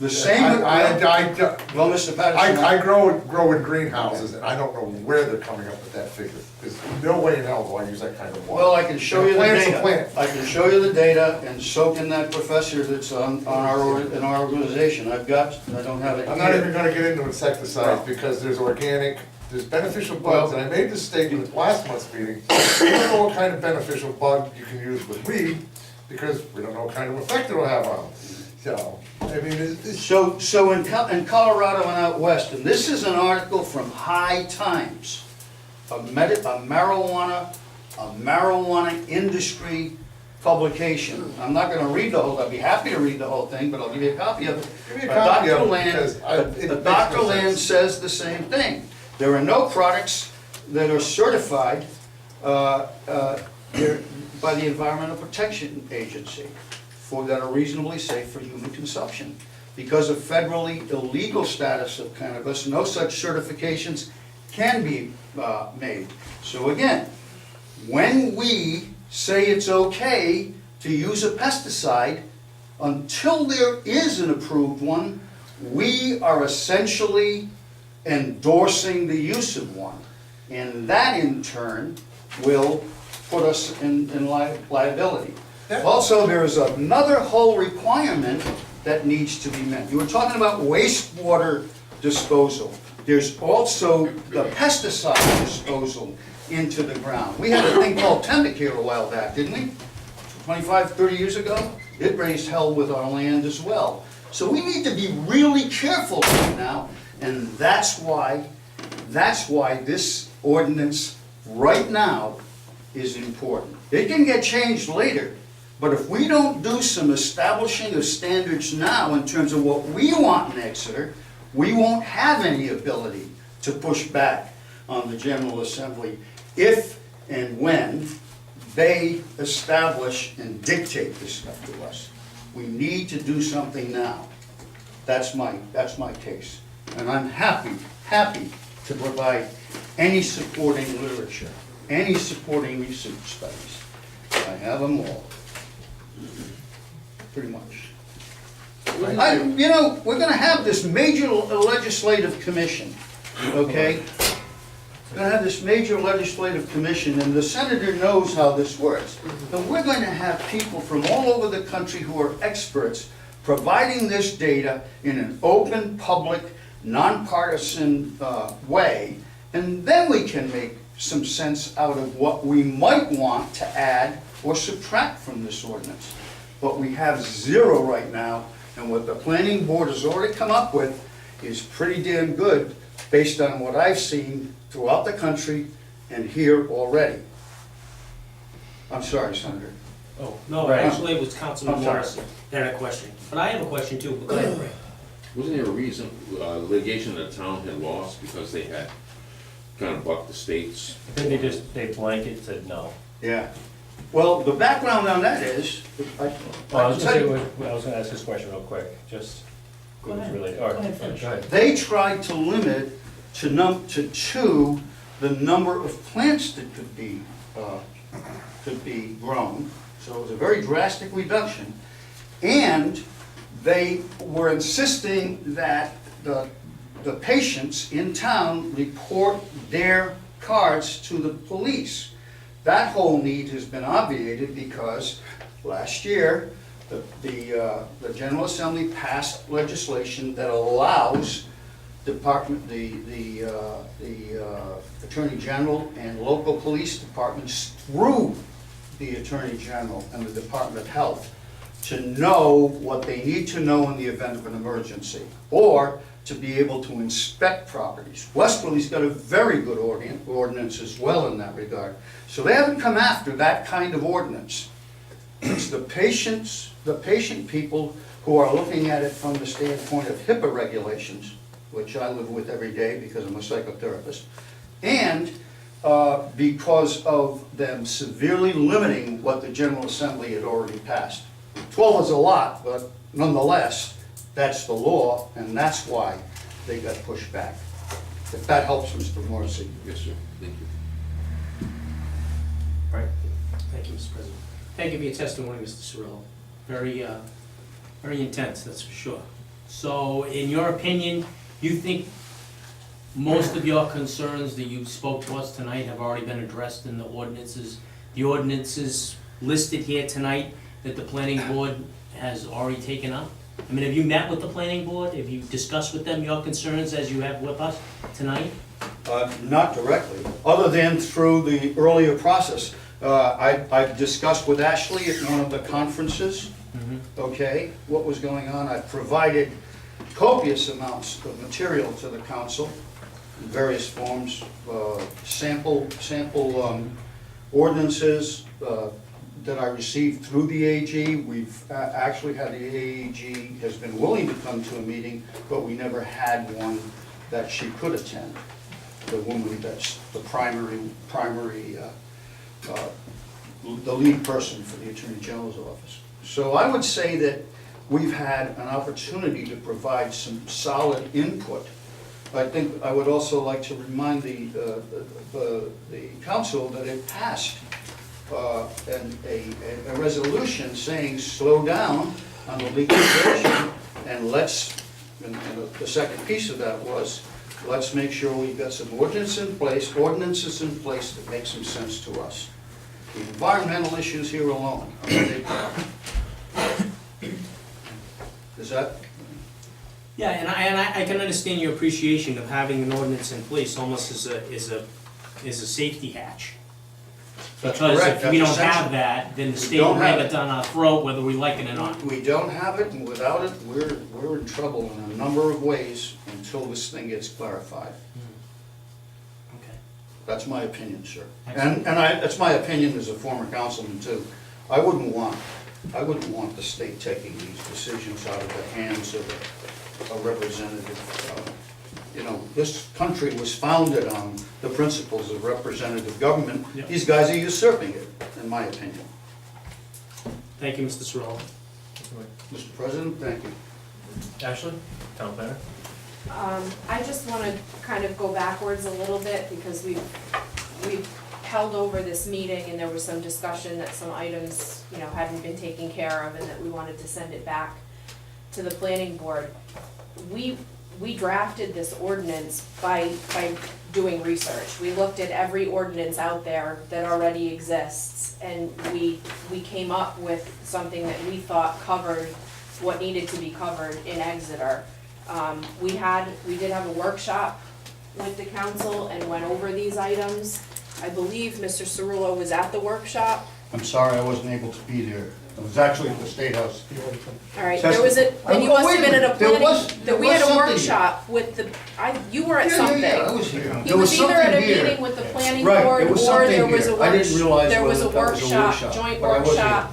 the same. Well, Mr. Patterson. I grow in greenhouses, and I don't know where they're coming up with that figure. There's no way in hell do I use that kind of water. Well, I can show you the Plant's a data. plant. I can show you the data and soak in that professor that's in our organization. I don't have it I'm not even here. gonna get into insecticides, because there's organic, there's beneficial bugs, and I made this statement at last month's meeting. We don't know what kind of beneficial bug you can use with weed, because we don't know what kind of effect it'll have on them. So, I mean, it's. So in Colorado and out west, and this is an article from High Times, a marijuana industry publication. I'm not gonna read the whole, I'd be happy to read the whole thing, but I'll give you a copy of it. Give me a copy of it, because it makes no Dr. Land sense. says the same thing. There are no products that are certified by the Environmental Protection Agency that are reasonably safe for human consumption. Because of federally illegal status of cannabis, no such certifications can be made. So again, when we say it's okay to use a pesticide, until there is an approved one, we are essentially endorsing the use of one. And that in turn will put us in liability. Also, there is another whole requirement that needs to be met. You were talking about wastewater disposal. There's also the pesticide disposal into the ground. We had a thing called Tembacare a while back, didn't we? 25, 30 years ago? It raised hell with our land as well. So we need to be really careful right now, and that's why this ordinance right now is important. It can get changed later, but if we don't do some establishing of standards now in terms of what we want in Exeter, we won't have any ability to push back on the General Assembly if and when they establish and dictate this stuff to us. We need to do something now. That's my case. And I'm happy to provide any supporting literature, any supporting research studies. I have them all, pretty much. You know, we're gonna have this major legislative commission, okay? We're gonna have this major legislative commission, and the senator knows how this works. And we're going to have people from all over the country who are experts providing this data in an open, public, nonpartisan way, and then we can make some sense out of what we might want to add or subtract from this ordinance. But we have zero right now, and what the planning board has already come up with is pretty damn good based on what I've seen throughout the country and here already. I'm sorry, Senator. Oh, no, Right. actually, it was Councilman I'm sorry. Morrison that had a question. But I have a question too, but go ahead, Ray. Wasn't there a reason, litigation that the town had lost because they had kind of bucked the states? I think they blanket said no. Yeah. Well, the background on that is, Well, I was gonna ask this question real quick, just. Go ahead. Related. Go ahead, finish. Go ahead. they tried to limit to two the number of plants that could be grown. So it was a very drastic reduction. And they were insisting that the patients in town report their cards to the police. That whole need has been obviated because last year, the General Assembly passed legislation that allows the Attorney General and local police departments through the Attorney General and the Department of Health to know what they need to know in the event of an emergency, or to be able to inspect properties. Westerly's got a very good ordinance as well in that regard. So they haven't come after that kind of ordinance. It's the patient people who are looking at it from the standpoint of HIPAA regulations, which I live with every day because I'm a psychotherapist, and because of them severely limiting what the General Assembly had already passed. 12 is a lot, but nonetheless, that's the law, and that's why they got pushed back. If that helps, Mr. Morrissey. Yes, sir, thank you. Right. Thank you, Mr. President. Thank you for your testimony, Mr. Cirillo. Very, very intense, that's for sure. So, in your opinion, you think most of your concerns that you spoke to us tonight have already been addressed in the ordinances? The ordinances listed here tonight that the planning board has already taken up? I mean, have you met with the planning board? Have you discussed with them your concerns as you have with us tonight? Not directly, other than through the earlier process. I've discussed with Ashley at one of the conferences, okay, what was going on. I provided copious amounts of material to the council in various forms, sample ordinances that I received through the AG. We've actually had the AG has been willing to come to a meeting, but we never had one that she could attend. The woman that's the the lead person for the Attorney General's office. So I would say that we've had an opportunity to provide some solid input. I think I would also like to remind the council that it passed a resolution saying slow down on the legalization, and and the second piece of that was, let's make sure we've got some ordinances in place that make some sense to us. The environmental issues here alone are a big problem. Is that? Yeah, and I can understand your appreciation of having an ordinance in place almost as a safety hatch. That's Because correct. if we That's don't have essential. that, then the We state don't will have have it. it down our throat whether we like it or not. We don't have it, and without it, we're in trouble in a number of ways until this thing gets clarified. Okay. That's my opinion, sir. Excellent. That's my opinion as a former councilman too. I wouldn't want the state taking these decisions out of the hands of a representative. You know, this country was founded on the principles of representative government. Yep. These guys are usurping it, in my opinion. Thank you, Mr. Cirillo. Mr. President, thank you. Ashley, town planner? I just want to kind of go backwards a little bit because we've held over this meeting and there was some discussion that some items, you know, hadn't been taken care of and that we wanted to send it back to the planning board. We drafted this ordinance by doing research. We looked at every ordinance out there that already exists and we came up with something that we thought covered what needed to be covered in Exeter. We did have a workshop with the council and went over these items. I believe Mr. Cirillo was at the workshop. I'm sorry I wasn't able to be there. I was actually at the State House. All right, there was a, then you Oh, must wait have been a at a minute. There planning, was that we had a something here. workshop with the, you were at Yeah, something. I was here. He There was either at a something here. meeting with the planning Right, board, there was or something there was a here. I didn't realize there was whether a that was a workshop, joint but I was here. workshop,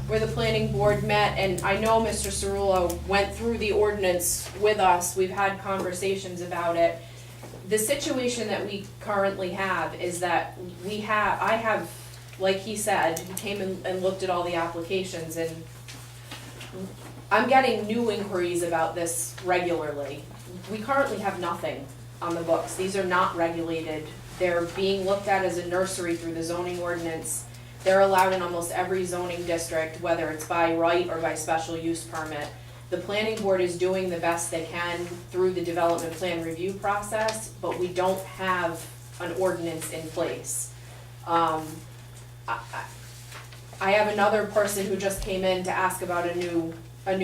where the planning board met, and I know Mr. Cirillo went through the ordinance with us, we've had conversations about it. The situation that we currently have is that I have, like he said, he came and looked at all the applications, and I'm getting new inquiries about this regularly. We currently have nothing on the books. These are not regulated. They're being looked at as a nursery through the zoning ordinance. They're allowed in almost every zoning district, whether it's by right or by special use permit. The planning board is doing the best they can through the development plan review process, but we don't have an ordinance in place. I have another person who just came in to ask about a new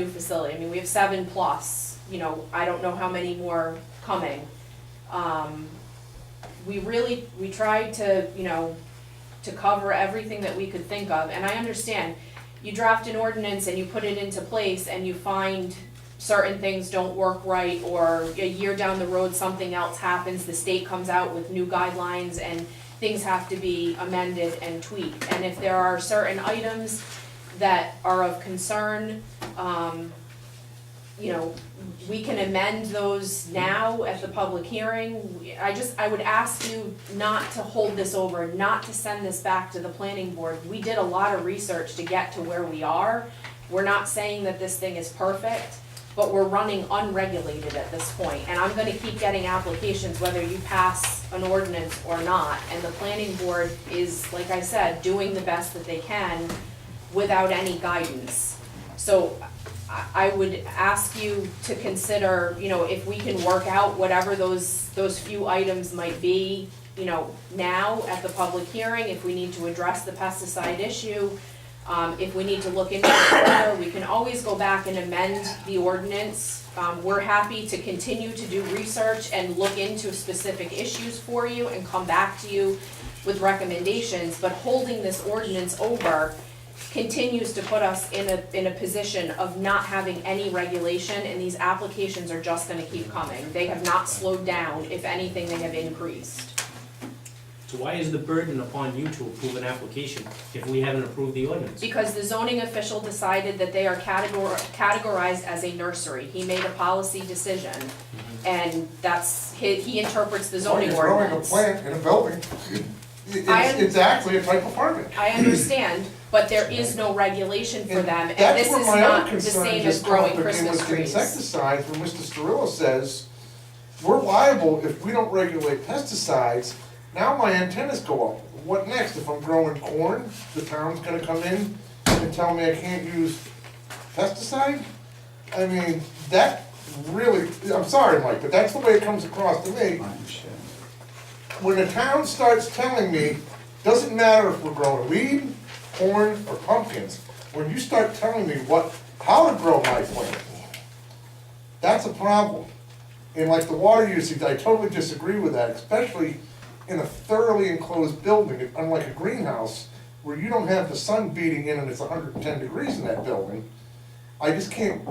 facility. I mean, we have 7+, you know, I don't know how many more coming. We tried to, you know, to cover everything that we could think of, and I understand, you draft an ordinance and you put it into place and you find certain things don't work right, or a year down the road, something else happens, the state comes out with new guidelines and things have to be amended and tweaked. And if there are certain items that are of concern, you know, we can amend those now at the public hearing. I would ask you not to hold this over, not to send this back to the planning board. We did a lot of research to get to where we are. We're not saying that this thing is perfect, but we're running unregulated at this point. And I'm gonna keep getting applications whether you pass an ordinance or not. And the planning board is, like I said, doing the best that they can without any guidance. So I would ask you to consider, you know, if we can work out whatever those few items might be, you know, now at the public hearing, if we need to address the pesticide issue, if we need to look into it further, we can always go back and amend the ordinance. We're happy to continue to do research and look into specific issues for you and come back to you with recommendations, but holding this ordinance over continues to put us in a position of not having any regulation, and these applications are just gonna keep coming. They have not slowed down, if anything, they have increased. So why is the burden upon you to approve an application if we haven't approved the ordinance? Because the zoning official decided that they are categorized as a nursery. He made a policy decision, and he interprets the zoning When you're growing a ordinance. plant in a building, I- it's actually a type of farming. I understand, but there is no regulation for them, and That's this where is my not other the concern same as just come up growing again Christmas with the trees. insecticides, where Mr. Starillo says, we're liable if we don't regulate pesticides. Now my antennas go up. What next? If I'm growing corn, the town's gonna come in and tell me I can't use pesticide? I mean, that really, I'm sorry, Mike, but that's the way it comes across to me. I understand. When the town starts telling me, doesn't matter if we're growing weed, corn, or pumpkins, when you start telling me how to grow my plant, that's a problem. And like the water usage, I totally disagree with that, especially in a thoroughly enclosed building, unlike a greenhouse, where you don't have the sun beating in and it's 110 degrees in that building. I just can't,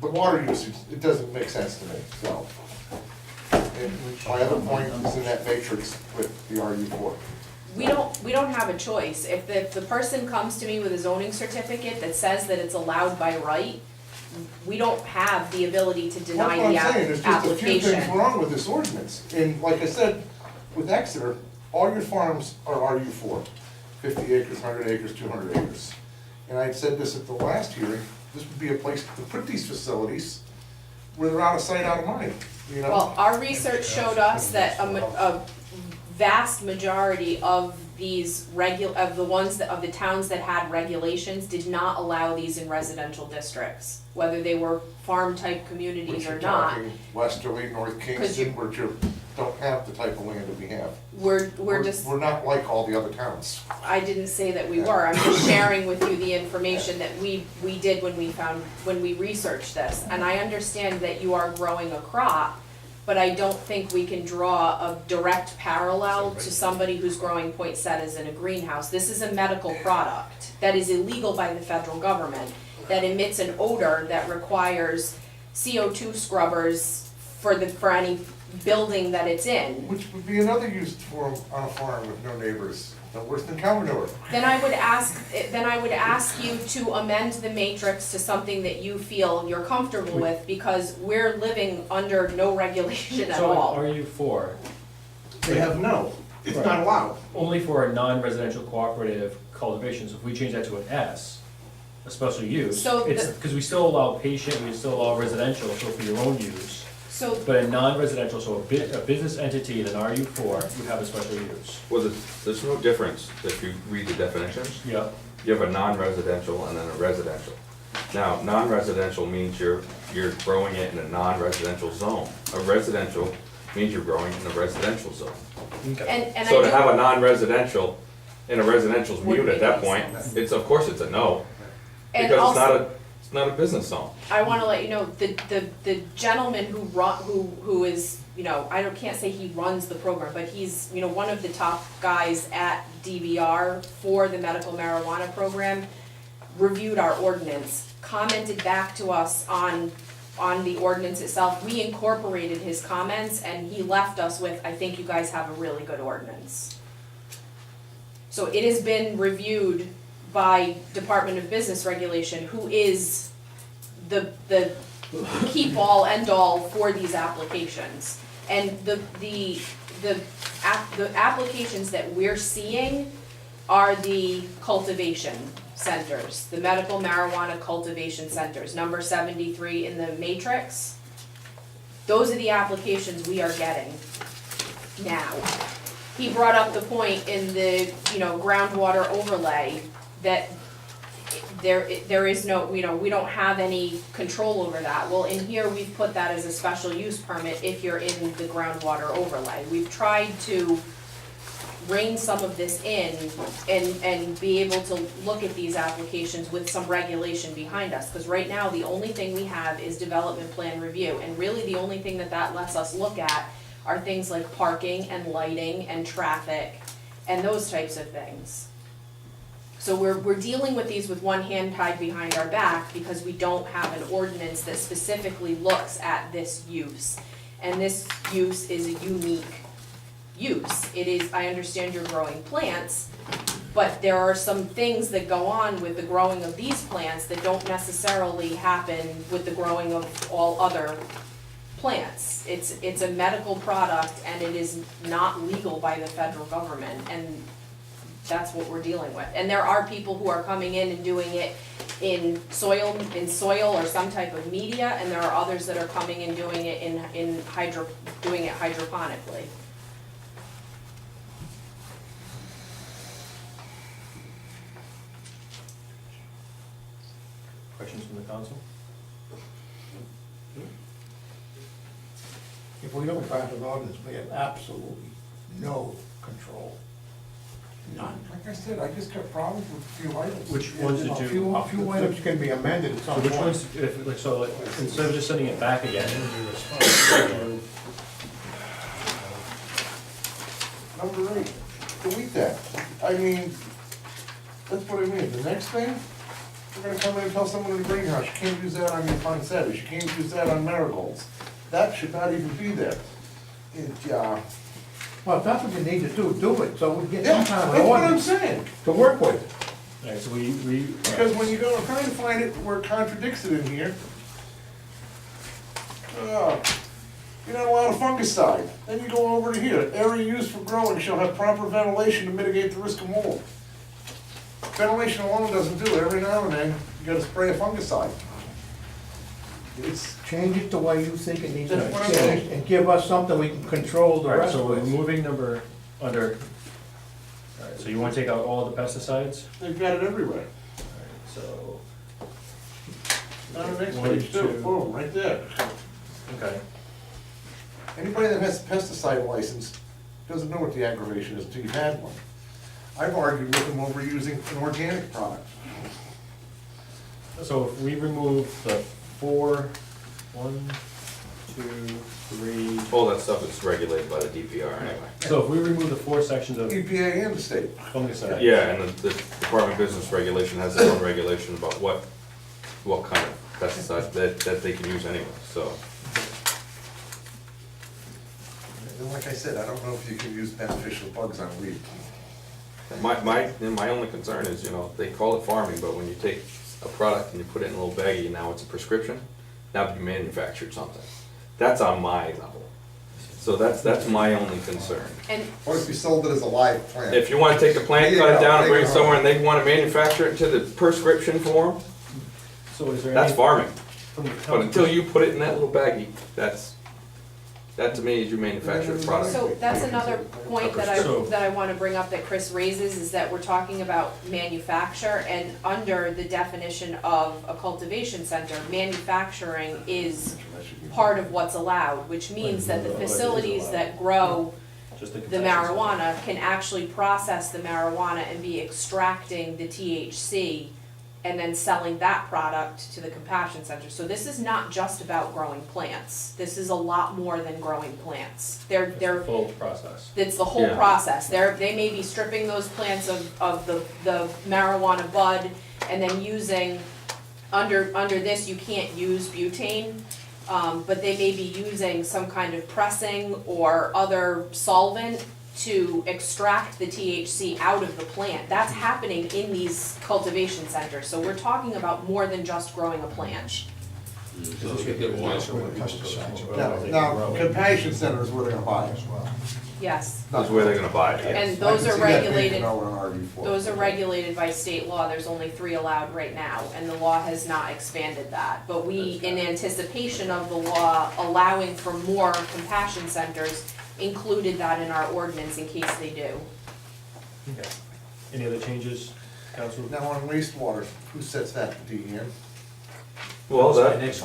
the water usage, it doesn't make sense to me, so. And my other point is in that matrix with the RU4. We don't have a choice. If the person comes to me with a zoning certificate that says that it's allowed by right, we don't have the ability to deny the That's what I'm saying, there's just a few things application. wrong with this ordinance. And like I said, with Exeter, all your farms are RU4, 50 acres, 100 acres, 200 acres. And I said this at the last hearing, this would be a place to put these facilities where they're out of sight, out of mind, you know? Well, our research showed us that a vast majority of these of the towns that had regulations did not allow these in residential districts, whether they were farm-type communities Which or you're not. talking Westerly, North Kingston, where you don't have the type of land that we have. We're not like all the other towns. I didn't say that we were, I'm just sharing with you the information that we did when we researched this. And I understand that you are growing a crop, but I don't think we can draw a direct parallel to somebody who's growing poinsettias in a greenhouse. This is a medical product that is illegal by the federal government, that emits an odor that requires CO2 scrubbers for any building that it's in. Which would be another use for on a farm with no neighbors, no worse than cow manure. Then I would ask you to amend the matrix to something that you feel you're comfortable with, because we're living under no regulation at So all. are you for, They have no, it's not allowed. only for a non-residential cooperative cultivation, so if we change that to an S, a special use, So it's, the- because we still allow patient, we still allow residential, so for your own use. So, But a non-residential, so a business entity in an RU4 would have a special use. Well, there's no difference if you read the definitions. Yeah. You have a non-residential and then a residential. Now, non-residential means you're growing it in a non-residential zone. A residential means you're growing in a residential zone. and So I to do, have a non-residential in a residential's Would mute at make that point, sense. of course it's a no. and Because also, it's not a business zone. I wanna let you know, the gentleman who is, can't say he runs the program, but he's, one of the top guys at DBR for the medical marijuana program, reviewed our ordinance, commented back to us on the ordinance itself. We incorporated his comments, and he left us with, I think you guys have a really good ordinance. So it has been reviewed by Department of Business Regulation, who is the keep-all, end-all for these applications. And the applications that we're seeing are the cultivation centers, the medical marijuana cultivation centers, number 73 in the matrix. Those are the applications we are getting now. He brought up the point in the, groundwater overlay that there is no, we don't have any control over that. Well, in here, we've put that as a special use permit if you're in the groundwater overlay. We've tried to rein some of this in and be able to look at these applications with some regulation behind us. Because right now, the only thing we have is development plan review. And really, the only thing that lets us look at are things like parking and lighting and traffic and those types of things. So we're dealing with these with one hand tied behind our back because we don't have an ordinance that specifically looks at this use. And this use is a unique use. It is, I understand you're growing plants, but there are some things that go on with the growing of these plants that don't necessarily happen with the growing of all other plants. It's a medical product and it is not legal by the federal government. And that's what we're dealing with. And there are people who are coming in and doing it in soil or some type of media, and there are others that are coming and doing it doing it hydroponically. Questions from the council? If we don't pass an ordinance, we have absolutely no control. None. Like I said, I just got problems with a few items. Which ones did you? A few items can be amended at So some which point. ones, instead of just sending it back again? Number 8, delete that. I mean, that's what I mean. The next thing, we're gonna come in and tell someone in the greenhouse, you can't use that on your poinsettias, you can't use that on marigolds. That should not even be there. Well, if that's what you need to do it, so we get Yeah, some kind of that's an what I'm ordinance saying. to work with. Alright, so we. Because when you go and try to find it where it contradicts it in here, you're not allowed a fungicide. Then you go over to here, area used for growing shall have proper ventilation to mitigate the risk of mold. Ventilation alone doesn't do it. Every now and then, you gotta spray a fungicide. It's, Change it the way you think it needs to That's what I'm be saying. changed, and give us something we can control the Alright, rest so we're with. removing alright, so you wanna take out all the pesticides? they've got it everywhere. Alright, so, On the next One, page too, two. boom, right there. okay. Anybody that has a pesticide license doesn't know what the aggravation is until you've had one. I've argued with them over using an organic product. So if we remove the 4, 1, 2, 3. All that stuff is regulated by the DPR anyway. So if we remove the 4 sections of EPA and the state. fungicide. Yeah, and the Department of Business Regulation has their own regulation about what kind of pesticides that they can use anyway, so. And like I said, I don't know if you can use beneficial bugs on weed. My only concern is, they call it farming, but when you take a product and you put it in a little baggie, and now it's a prescription, now you manufactured something. That's on my level. So that's my only concern. And Or if you sold it as a live plant. If you wanna take the plant, There you cut it go, down and bring it there you go. somewhere, and they wanna manufacture it to the prescription form, So is there that's any farming. from the But council? until you put it in that little baggie, that to me is your manufactured product. so that's another point So- that I wanna bring up that Chris raises, is that we're talking about manufacture, and under the definition of a cultivation center, manufacturing is part of what's allowed, which means that the facilities that grow Just the the confections. marijuana can actually process the marijuana and be extracting the THC and then selling that product to the compassion center. So this is not just about growing plants. This is a lot more than growing plants. It's the full process. It's the whole Yeah. process. They may be stripping those plants of the marijuana bud and then using, under this, you can't use butane, but they may be using some kind of pressing or other solvent to extract the THC out of the plant. That's happening in these cultivation centers, so we're talking about more than just growing a plant. Now, compassion center is where they're gonna buy it. Yes, That's where they're gonna buy it, yeah. and those I are can see that being regulated, no in an RV4. those are regulated by state law, there's only 3 allowed right now, and the law has not expanded that. But we, in anticipation of the law allowing for more compassion centers, included that in our ordinance in case they do. Okay. Any other changes, council? Now, on wastewater, who sets that, DEM? Well, So, that's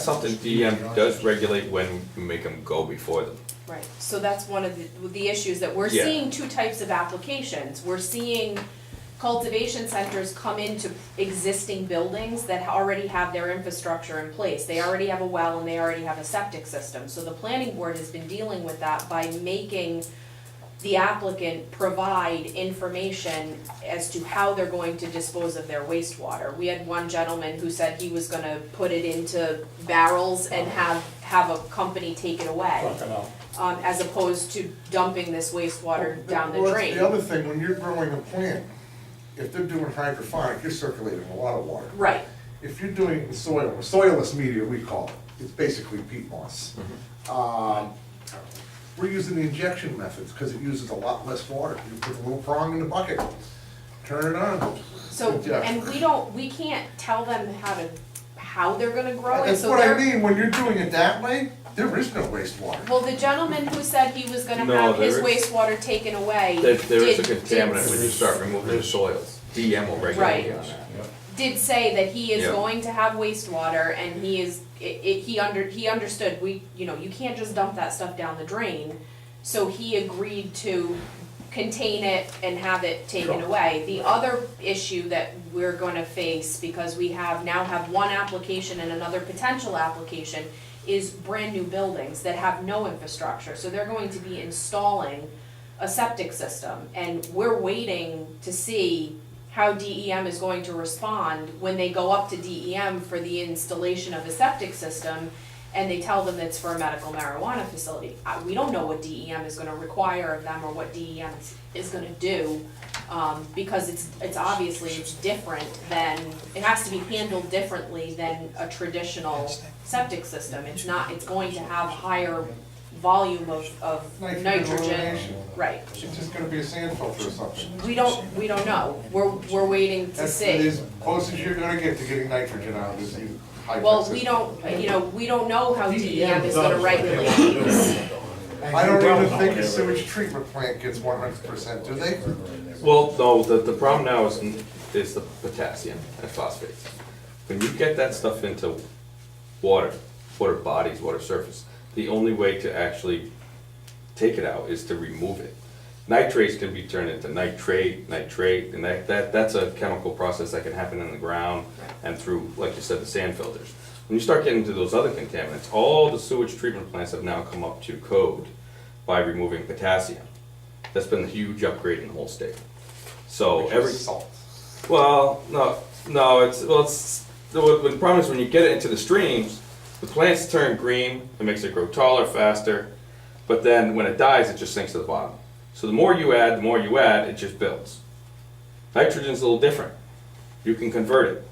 something DEM does regulate when you make them go before them. right, so that's one of the issues, that we're Yeah. seeing 2 types of applications. We're seeing cultivation centers come into existing buildings that already have their infrastructure in place. They already have a well and they already have a septic system. So the planning board has been dealing with that by making the applicant provide information as to how they're going to dispose of their wastewater. We had one gentleman who said he was gonna put it into barrels and have a company take it away, as opposed to dumping this wastewater down the Well, drain. that's the other thing, when you're growing a plant, if they're doing hydroponic, you're circulating a lot of water. Right, If you're doing soilless media, we call it, it's basically peat moss. we're using the injection methods, because it uses a lot less water. You put a little prong in the bucket, turn it on. So, Yeah. and we can't tell them how they're gonna grow it, That's so what I they're. mean, when you're doing it that way, there is no wastewater. Well, the gentleman who said he was gonna No, have his there is- wastewater taken away. There is a did- contaminant when you start removing the soils. DEM will regulate you on that. Did say that he is Yeah. going to have wastewater and he understood, you can't just dump that stuff down the drain. So he agreed to contain it and have it taken Sure. away. The other issue that we're gonna face, because we now have one application and another potential application, is brand new buildings that have no infrastructure. So they're going to be installing a septic system, and we're waiting to see how DEM is going to respond when they go up to DEM for the installation of a septic system, and they tell them it's for a medical marijuana facility. We don't know what DEM is gonna require of them or what DEM is gonna do, because it's obviously, it's different than, it has to be handled differently than a traditional septic system. It's going to have higher volume of nitrogen, elimination. right. It's just gonna be a sand filter or something. We don't know, we're waiting to That's see. as close as you're gonna get to getting nitrogen out of this new high-tech Well, system. we don't know how DEM is gonna regulate these. I don't even think a sewage treatment plant gets 100%, do they? Well, no, the problem now is the potassium and phosphates. When you get that stuff into water bodies, water surface, the only way to actually take it out is to remove it. Nitrates can be turned into nitrate, and that's a chemical process that can happen in the ground and through, like you said, the sand filters. When you start getting into those other contaminants, all the sewage treatment plants have now come up to code by removing potassium. That's been a huge upgrade in the whole state. So Which is every, salt. well, the problem is when you get it into the streams, the plants turn green, it makes it grow taller, faster, but then when it dies, it just sinks to the bottom. So the more you add, it just builds. Nitrogen's a little different. You can convert it.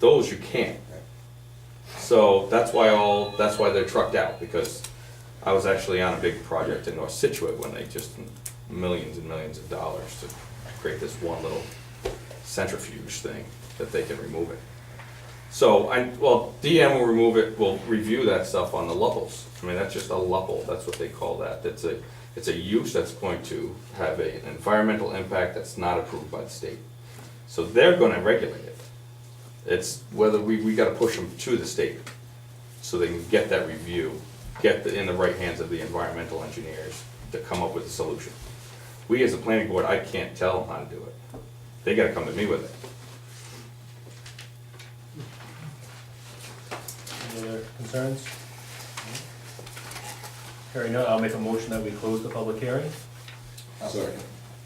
Those you can't. So that's why they're trucked out, because I was actually on a big project in North Situate when they just millions and millions of dollars to create this one little centrifuge thing that they can remove it. So DEM will remove it, will review that stuff on the levels. I mean, that's just a level, that's what they call that. It's a use that's going to have an environmental impact that's not approved by the state. So they're gonna regulate it. It's whether we gotta push them to the state so they can get that review, in the right hands of the environmental engineers to come up with a solution. We as a planning board, I can't tell them how to do it. They gotta come to me with it. Any other concerns? Hearing none, I'll make a motion that we close the public hearing. Second.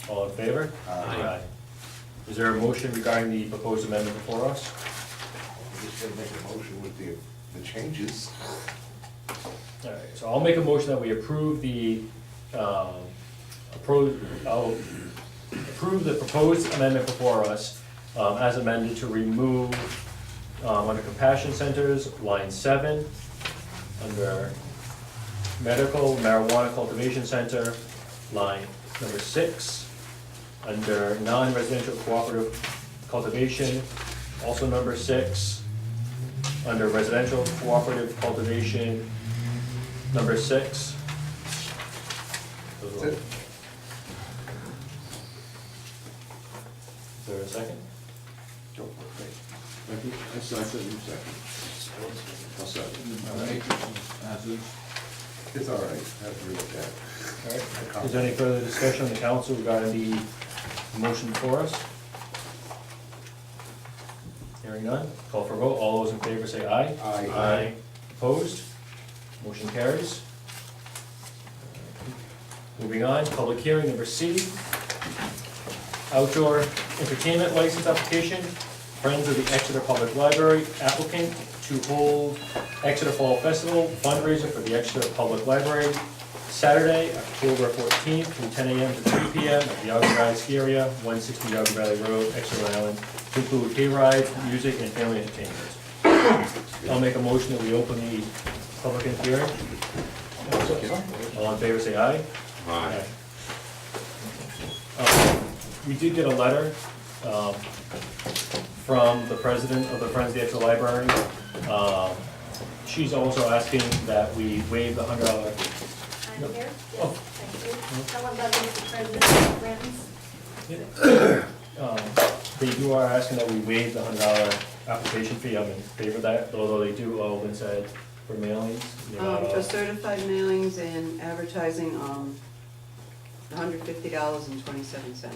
All in favor? Aye. Is there a motion regarding the proposed amendment before us? I'm just gonna make a motion with the changes. All right, so I'll make a motion that we approve I'll approve the proposed amendment before us, as amended to remove, under compassion centers, line 7, under medical marijuana cultivation center, line number 6, under non-residential cooperative cultivation, also number 6, under residential cooperative cultivation, number 6. That's it. Is there a second? Go for it. Thank you. I second, you second. I'll second. All right. It's all right, have to look at it. All right. Is there any further discussion on the council regarding the motion before us? Hearing none, call for vote. All those in favor say aye. Aye. Opposed? Motion carries. Moving on, public hearing number C. Outdoor entertainment license application. Friends of the Exeter Public Library applicant to hold Exeter Fall Festival fundraiser for the Exeter Public Library, Saturday, October 14th, from 10 a.m. to 3 p.m. at the Yager Valley Ski Area, 160 Yager Valley Road, Exeter, Rhode Island, to include hay rides, music, and family entertainment. I'll make a motion that we open the public hearing. All in favor, say aye. Aye. We did get a letter from the president of the Friends of the Exeter Library. She's also asking that we waive the $100. I'm here. Oh. Yes, thank you. Someone about Mr. President of Friends. They are asking that we waive the $100 application fee. I'm in favor of that, although they do owe, when said, for mailings. the amount For of- certified mailings and advertising, $150.27.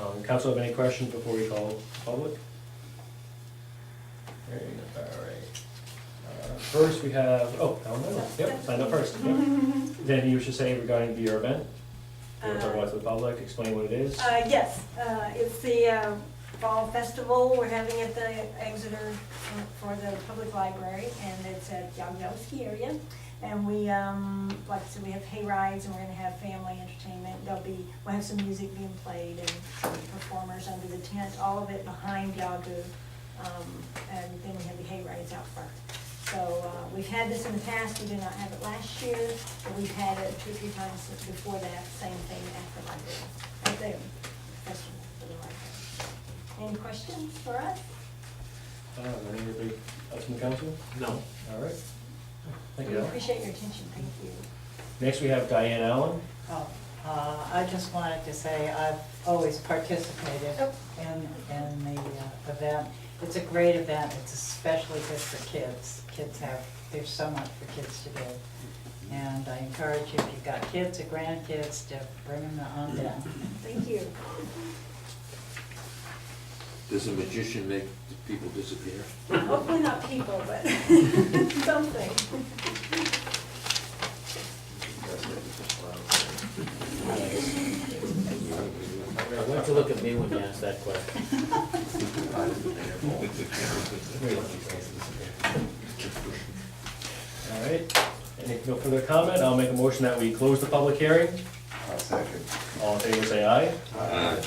All right. Council have any questions before we call public? All right. First, we have, yep, signed up first. Yep. Then you should say regarding your event. You want to talk about it to the public, explain what it is? Yes, it's the fall festival we're having at the Exeter for the public library, and it's at Yagowski area. And we, like I said, we have hay rides, and we're gonna have family entertainment. We'll have some music being played and some performers under the tent, all of it behind Yagu. And then we have the hay rides out front. So, we've had this in the past, we did not have it last year, but we've had it 2 or 3 times before that, same thing at the library, at the festival for the library. Any questions for us? Anybody else from the council? No. All right. Thank We you. appreciate your attention, thank you. Next, we have Diane Allen. I just wanted to say I've always participated Oh. in the event. It's a great event, it's especially good for kids. There's so much for kids to do. And I encourage you, if you've got kids or grandkids, to bring them on down. Thank you. Does a magician make the people disappear? Hopefully not people, but something. I want you to look at me when you ask that question. All right. Any no further comment? I'll make a motion that we close the public hearing. Second. All in favor, say aye. Aye.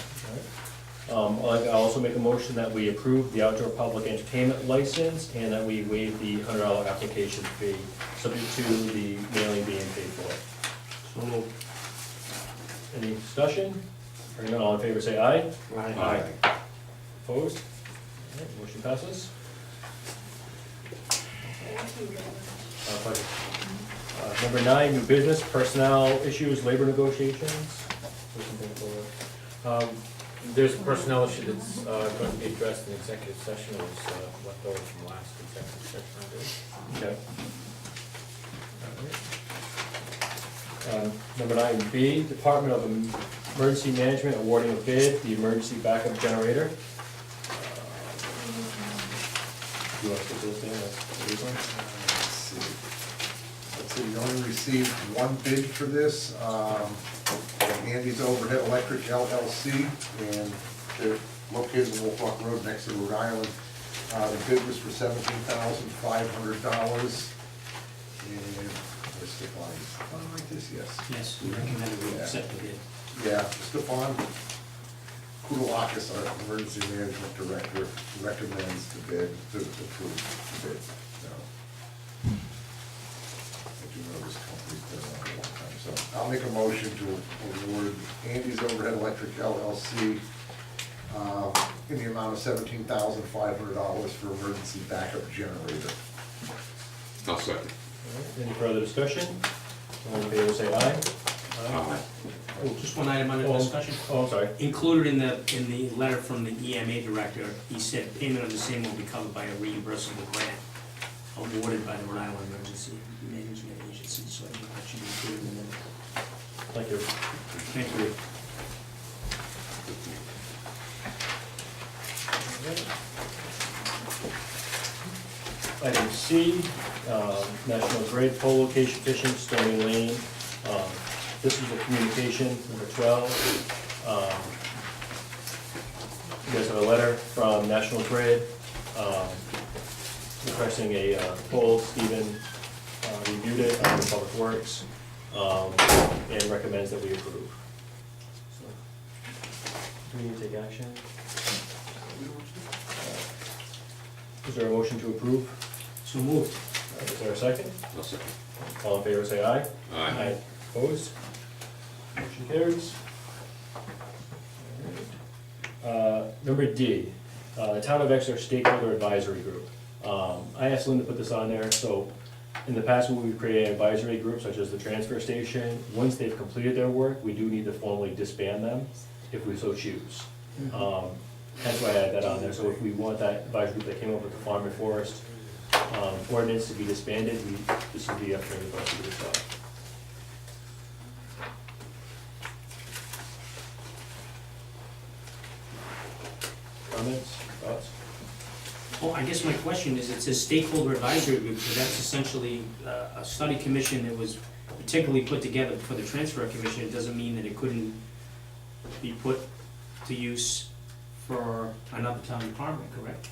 I'll also make a motion that we approve the outdoor public entertainment license and that we waive the $100 application fee, subject to the mailing being paid for. So moved. Any discussion? Hearing none, all in favor, say aye. Aye. Opposed? All right, motion passes. Thank you. Pleasure. Number 9, new business, personnel issues, labor negotiations. There's a personnel issue that's going to be addressed in executive session. It was left over from last executive session, I believe. Okay. Number 9B, Department of Emergency Management awarding a bid, the emergency backup generator. Do you want to put this in as these ones? Let's see, we only received one bid for this, Andy's Overhead Electric LLC, and they're located in Wolf Rock Road next to Rhode Island. The bid was for $17,500, and where's Stefan? Stefan like this, yes. Yes, we recommend we accept the bid. Yeah, Stefan Kudalakis, our Emergency Management Director, recommends the bid, to approve the bid, so. I do know this company's been around a long time, so I'll make a motion to award Andy's Overhead Electric LLC in the amount of $17,500 for emergency backup generator. I'll second. All right, any further discussion? All in favor, say aye. Aye. Oh, just one item under discussion. Oh, I'm sorry. Included in the letter from the EMA director, he said payment of the same will be covered by a reimbursable grant awarded by the Rhode Island Emergency Management Agency, so I think that should be included in the. Thank you. Thank you. Item C, National Grid pole location fishing, Stony Lane. This is a communication, number 12. You guys have a letter from National Grid requesting a pole. Stephen reviewed it on Public Works and recommends that we approve. So, do we need to take action? Is there a motion to approve? So moved. Is there a second? I'll second. All in favor, say aye. Aye. Opposed? Motion carries. Number D, the Town of Exeter Stakeholder Advisory Group. I asked Lynn to put this on there, so in the past, when we've created an advisory group, such as the transfer station, once they've completed their work, we do need to formally disband them, if we so choose. That's why I added that on there, so if we want that advisory group that came up with the farm and forest ordinance to be disbanded, this would be up for the us to do so. Comments, thoughts? Well, I guess my question is, it says stakeholder advisory group, so that's essentially a study commission that was particularly put together for the transfer commission. It doesn't mean that it couldn't be put to use for another town department, correct?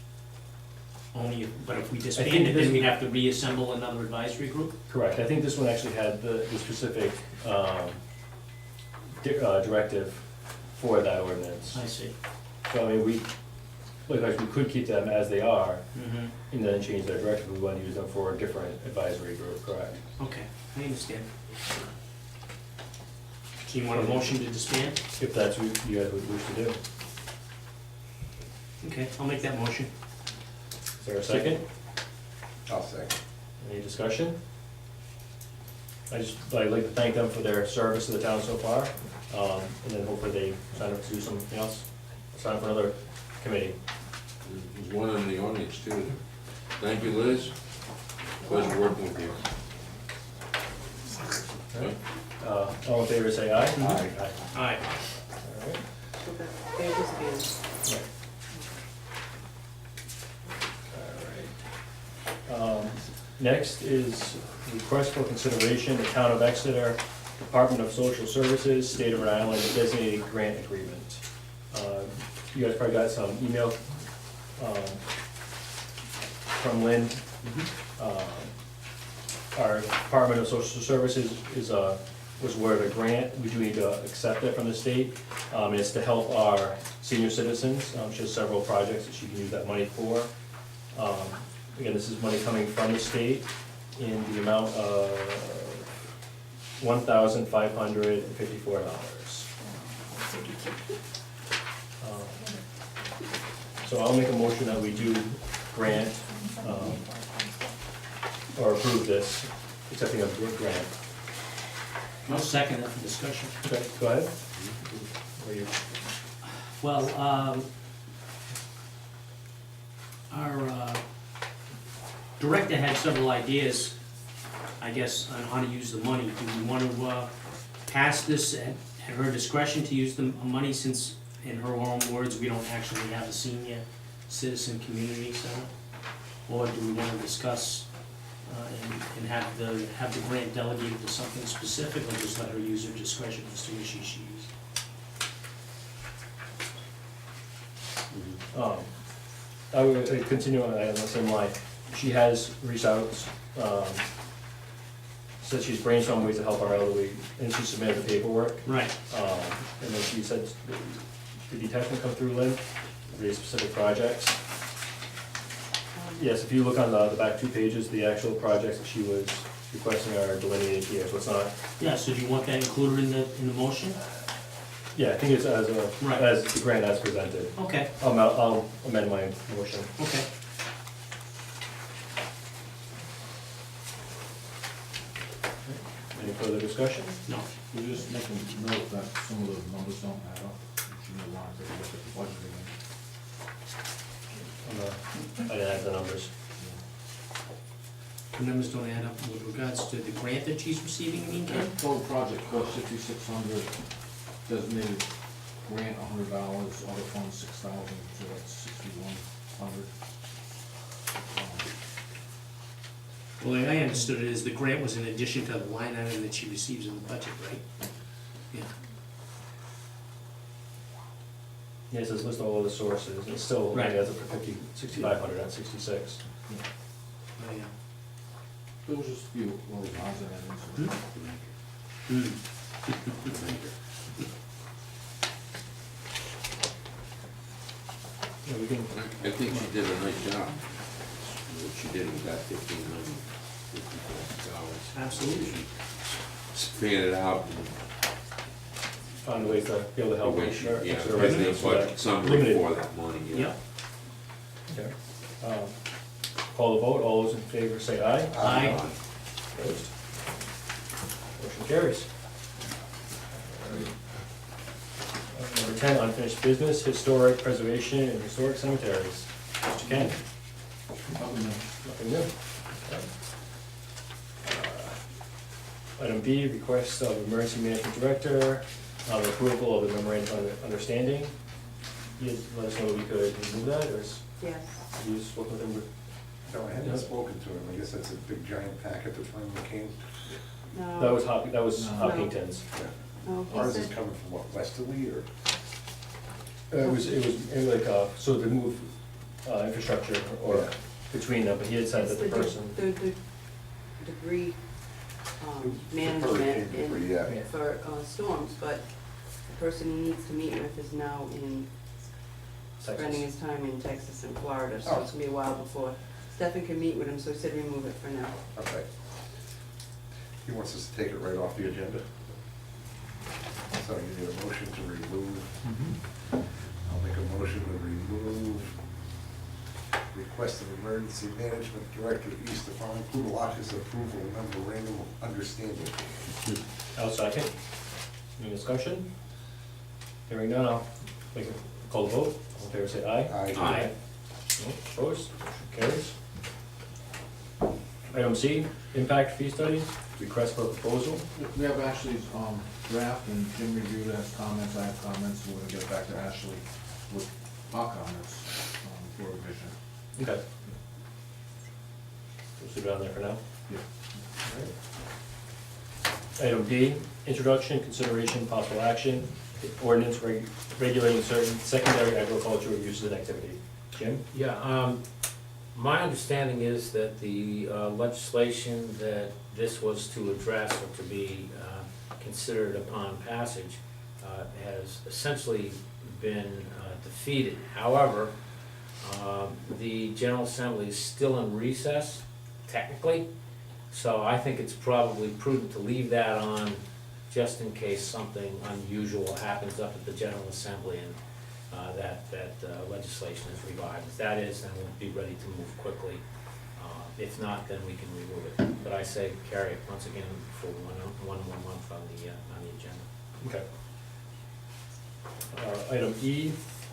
Only, but if we disband it, then we'd have to reassemble another advisory group? Correct, I think this one actually had the specific directive for that ordinance. I see. So, I mean, we could keep them as they are, Mm-hmm. and then change their directive if we want to use them for a different advisory group, correct? Okay, I understand. So you want a motion to disband? If that's what you guys would wish to do. Okay, I'll make that motion. Is there a second? I'll second. Any discussion? I'd like to thank them for their service to the town so far, and then hopefully they sign up to do something else, sign up for another committee. There's one in the audience too. Thank you, Liz. Pleasure working with you. Okay. All in favor, say aye. Aye. Aye. All right. So that, they're disbanded. All right. Next is request for consideration, the Town of Exeter Department of Social Services, State of Rhode Island designated grant agreement. You guys probably got some email from Lynn. Our Department of Social Services was awarded a grant. We do need to accept it from the state. It's to help our senior citizens. She has several projects that she can use that money for. Again, this is money coming from the state in the amount of $1,554. So I'll make a motion that we do grant, or approve this, accepting of the grant. I'll second that for discussion. Okay, go ahead. Or you- Well, our director had several ideas, I guess, on how to use the money. Do we want to pass this at her discretion to use the money, since, in her own words, we don't actually have a senior citizen community center? Or do we want to discuss and have the grant delegated to something specific, or just let her use her discretion as to what she should use? I would continue on the same line. She has reached out, said she's brainstorming ways to help our elderly, and she submitted the paperwork. Right. And then she said, the detachment come through, Lynn, the specific projects. Yes, if you look on the back 2 pages, the actual projects that she was requesting are delineated here, so it's not, Yeah, so do you want that included in the motion? yeah, I think it's as Right. as the grant as presented. Okay, I'll amend my motion. okay. Any further discussion? No. We're just making note that some of those numbers don't add up. You may want to take a look at the budget again. I didn't add the numbers. The numbers don't add up with regards to the grant that she's receiving, you mean, Ken? Total project cost $6,600, designated grant $100, other funds $6,000, so that's $6,100. Well, the way I understood it is the grant was in addition to the line item that she receives in the budget, right? Yeah. Yeah, it says list all of the sources, it's still, Right. that's up for 6,500, not 66. Oh, yeah. There was just a few little odds and ends. Yeah, we can, I think she did a nice job. what she did with that 1,554 hours. Absolutely. Span it out and Found a way to be able to help the way our she, extra yeah, residents who are budget summary limited. for that money, yeah. Yep. Okay. Call the vote, all those in favor say aye. Aye. Opposed? Motion carries. Number 10, unfinished business, historic preservation and historic cemeteries. Mr. Ken? Nothing new. Okay. Item B, request of emergency management director, approval of the memorandum of understanding. You just let us know that we could remove that, or is Yes. you spoke with him? No, I haven't spoken to him, I guess that's a big giant packet that finally came. No. That was No. Hopkinton's. No, he Ours is said, coming from what, westerly or? It was like, so to move infrastructure or Yeah. between them, but he had said it's that the person. the debris Hurricane management debris, yeah. Yeah. for storms, but the person he needs to meet with is now in, spending Texas. his time in Texas and Florida, so Oh. it's gonna be a while before Stefan can meet with him, so he said remove it for now. Okay. He wants us to take it right off the agenda. So you need a motion to remove. I'll make a motion to remove request of emergency management director East upon Pudalaka's approval memorandum of understanding. I'll second. Any discussion? Hearing none, I'll make a call the vote. All in favor say aye. Aye. No, opposed? Motion carries. Item C, impact fee study, request for proposal. We have Ashley's draft, and Jim reviewed it, has comments, I have comments, we're gonna get back to Ashley with our comments for revision. Okay. We'll leave it on there for now. Yeah. Item D, introduction, consideration, possible action, ordinance regulating certain secondary agricultural uses and activity. Jim? Yeah, my understanding is that the legislation that this was to address or to be considered upon passage has essentially been defeated. However, the General Assembly is still in recess, technically, so I think it's probably prudent to leave that on just in case something unusual happens up at the General Assembly and that legislation is revived. If that is, then we'll be ready to move quickly. If not, then we can remove it. But I say carry it once again for one more month on the agenda. Okay. Item E,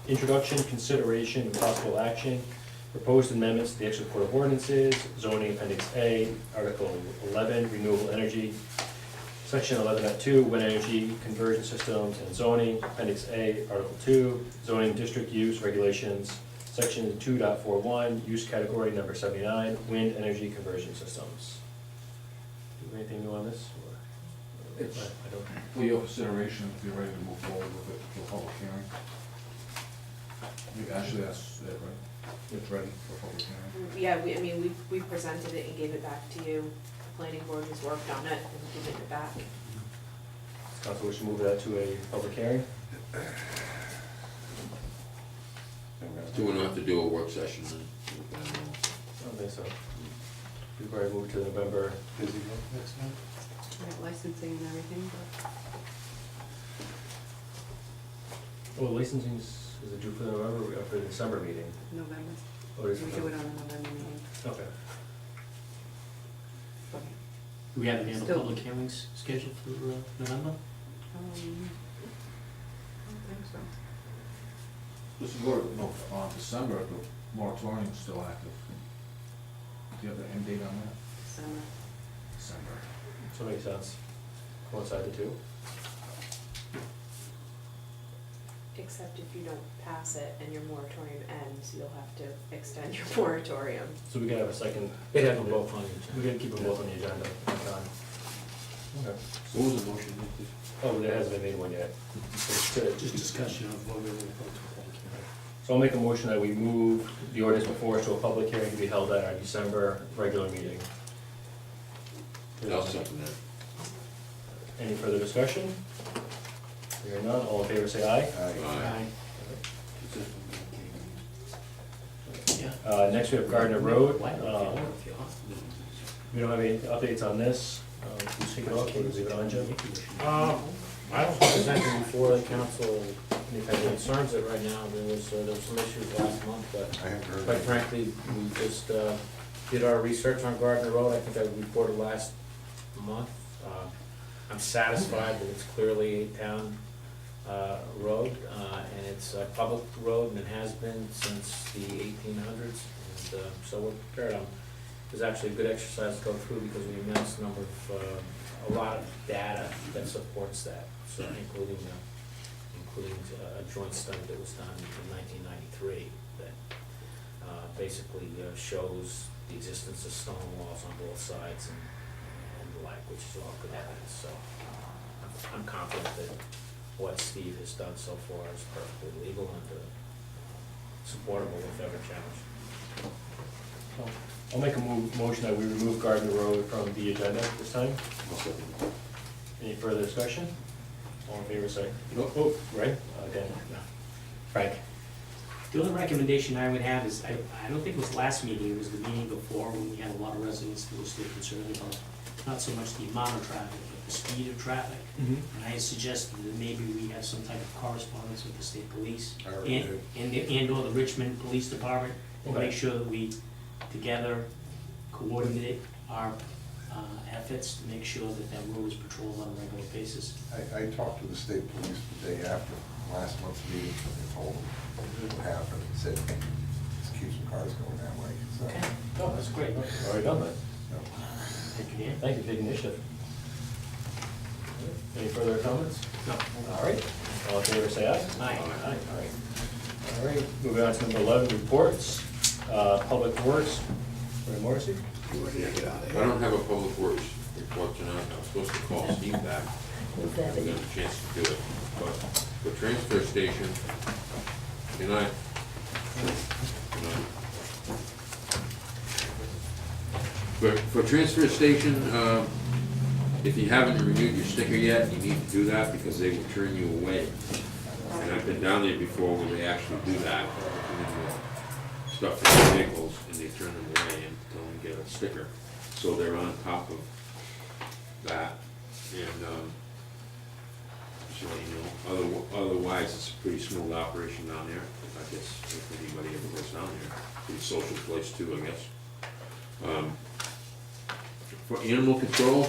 introduction, consideration, and possible action, proposed amendments to the Exeter Code of Ordinances, zoning appendix A, article 11, renewable energy, section 11.2, wind energy conversion systems and zoning, appendix A, article 2, zoning district use regulations, section 2.41, use category number 79, wind energy conversion systems. Do you have anything new on this? or- It's- I don't. For your consideration, if you're ready to move forward with it for public hearing. Actually, that's it, right? It's ready for public hearing. Yeah, we presented it and gave it back to you. The planning board has worked on it and given it back. Council wish to move that to a public hearing? Do we not have to do a work session then? I don't think so. We probably move to November. Busy month next month? We have licensing and everything, but Oh, licensing is it due for the November, or for the December meeting? November, Oh, we it is do it November. on the November meeting. Okay. Okay. Do we have any other Still- public hearings scheduled for November? I don't think so. This is where, no, on December, the moratorium's still active. Do you have the end date on that? Summer. December. So it makes sense. Coincide the two. Except if you don't pass it and your moratorium ends, you'll have to extend your moratorium. So we can have a second. They'd have them both on the We agenda. can keep them both on the agenda at one time. Okay. What was the motion? Oh, there hasn't been made one yet. Just discussion of what we're going to go to a public hearing. So I'll make a motion that we move the ordinance before us to a public hearing to be held at our December regular meeting. I'll second that. Any further discussion? Hearing none, all in favor say aye. Aye. Aye. Yeah. Next, we have Gardner Road. We don't have any updates on this. Can you take it off or leave it on, Jim? I don't think there's anything before the council, any kind of concerns that right now, there was some issues last month, but I haven't heard. quite frankly, we just did our research on Gardner Road, I think I reported last month. I'm satisfied that it's clearly a town road, and it's a public road, and it has been since the 1800s, and so we're prepared. It was actually a good exercise to go through because we amassed a number of, a lot of data that supports that, so including a joint study that was done in 1993 that basically shows the existence of stone walls on both sides and the like, which is all good evidence. So I'm confident that what Steve has done so far is perfectly legal and supportable if ever challenged. I'll make a motion that we remove Gardner Road from the agenda this time. Any further discussion? All in favor, say. Oh, right? Okay. Frank? The only recommendation I would have is, I don't think it was last meeting, it was the meeting before, when we had a lot of residents that were still concerned about not so much the amount of traffic, but the speed of traffic. Mm-hmm. And I had suggested that maybe we have some type of correspondence with the state police I already did. and or the Richmond Police Department, to Okay. make sure that we together coordinate our efforts to make sure that that road is patrolled on a regular basis. I talked to the state police the day after last month's meeting, and told them what happened, and said, just keep some cars going that way, so. Okay. Oh, that's great. Already done that. No. Thank you, Dan. Thank you for taking initiative. Any further comments? No. All right. All in favor, say aye. Aye. Aye, all right. All right, moving on to number 11, reports. Public Works, Ray Morrissey. I don't have a public works report tonight. I was supposed to call Steve back. Haven't got a chance to do it. But the transfer station, for transfer station, if you haven't renewed your sticker yet, you need to do that because they will turn you away. And I've been down there before where they actually do that. Stuff in their vehicles and they turn them away until they get a sticker. So they're on top of that. And, so, you know, otherwise it's a pretty smooth operation down there. I guess if anybody ever goes down there, pretty social place too, I guess. For animal control,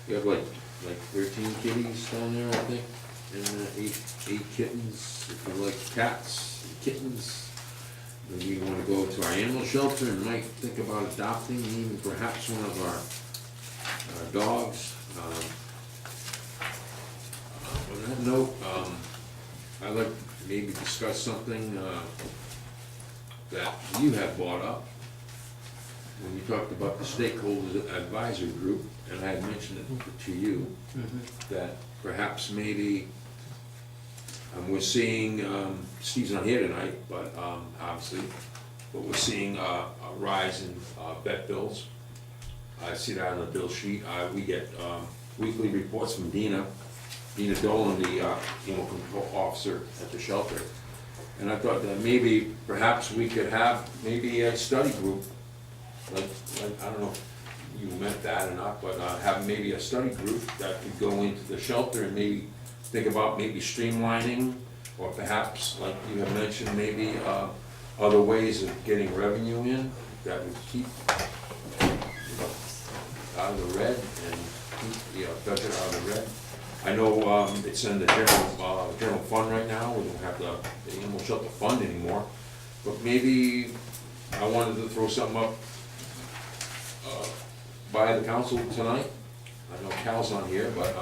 we have like 13 kitties down there, I think, and eight kittens. If you like cats and kittens, then we want to go to our animal shelter and might think about adopting even perhaps one of our dogs. On that note, I'd like to maybe discuss something that you had brought up when you talked about the stakeholders advisory group, and I had mentioned it to you, that perhaps maybe, we're seeing, Steve's not here tonight, but obviously, but we're seeing a rise in vet bills. I see that on the bill sheet. We get weekly reports from Dina Dolan, the animal control officer at the shelter. And I thought that maybe, perhaps we could have maybe a study group, like I don't know if you meant that or not, but have maybe a study group that could go into the shelter and maybe think about maybe streamlining, or perhaps, like you have mentioned, maybe other ways of getting revenue in that would keep out of the red and keep the budget out of the red. I know it's in the general fund right now. We don't have the animal shelter fund anymore, but maybe I wanted to throw something up by the council tonight. I know Cal's on here, but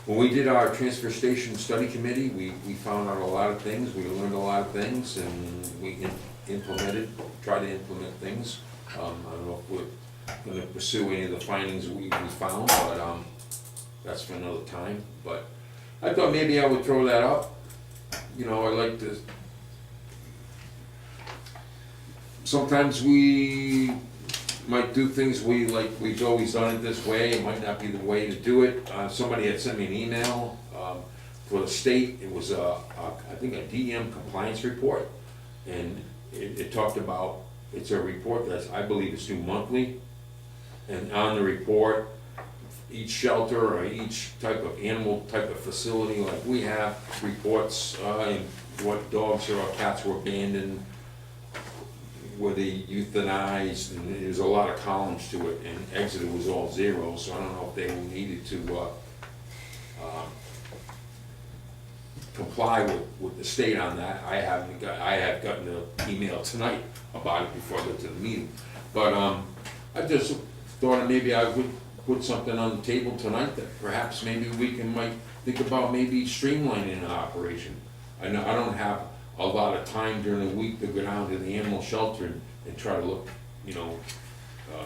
when we did our transfer station study committee, we found out a lot of things, we learned a lot of things, and we tried to implement things. I don't know if we're gonna pursue any of the findings we found, but that's for another time. But I thought maybe I would throw that up. You know, I like to, sometimes we might do things we've always done it this way. It might not be the way to do it. Somebody had sent me an email for the state, it was I think a DM compliance report, and it talked about, it's a report that's, I believe it's due monthly, and on the report, each shelter or each type of animal, type of facility like we have, reports and what dogs or cats were abandoned, were they euthanized, and there's a lot of columns to it, and Exeter was all zero, so I don't know if they needed to comply with the state on that. I have gotten an email tonight about it before I went to the meeting. But I just thought maybe I would put something on the table tonight that perhaps maybe we might think about maybe streamlining the operation. I know I don't have a lot of time during the week to go down to the animal shelter and try to look,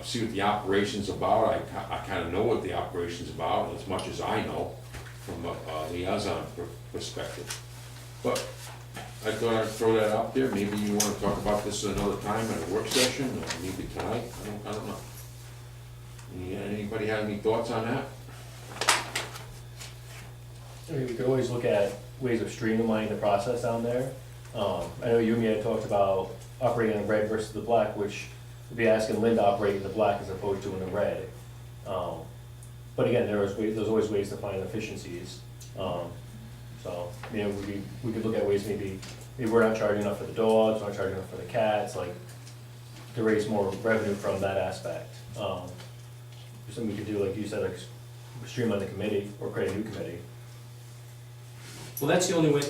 see what the operation's about. I kind of know what the operation's about, as much as I know from a liaison perspective. But I thought I'd throw that out there. Maybe you want to talk about this another time at a work session, or maybe tonight. I don't know. Anybody have any thoughts on that? I mean, we could always look at ways of streamlining the process down there. I know you and me had talked about operating in the red versus the black, which would be asking Lynn to operate in the black as opposed to in the red. But again, there's always ways to find efficiencies. So, we could look at ways, maybe we're not charging enough for the dogs, we're not charging enough for the cats, like, to raise more revenue from that aspect. Something we could do, like you said, like streamline the committee or create a new committee. Well, that's the only way,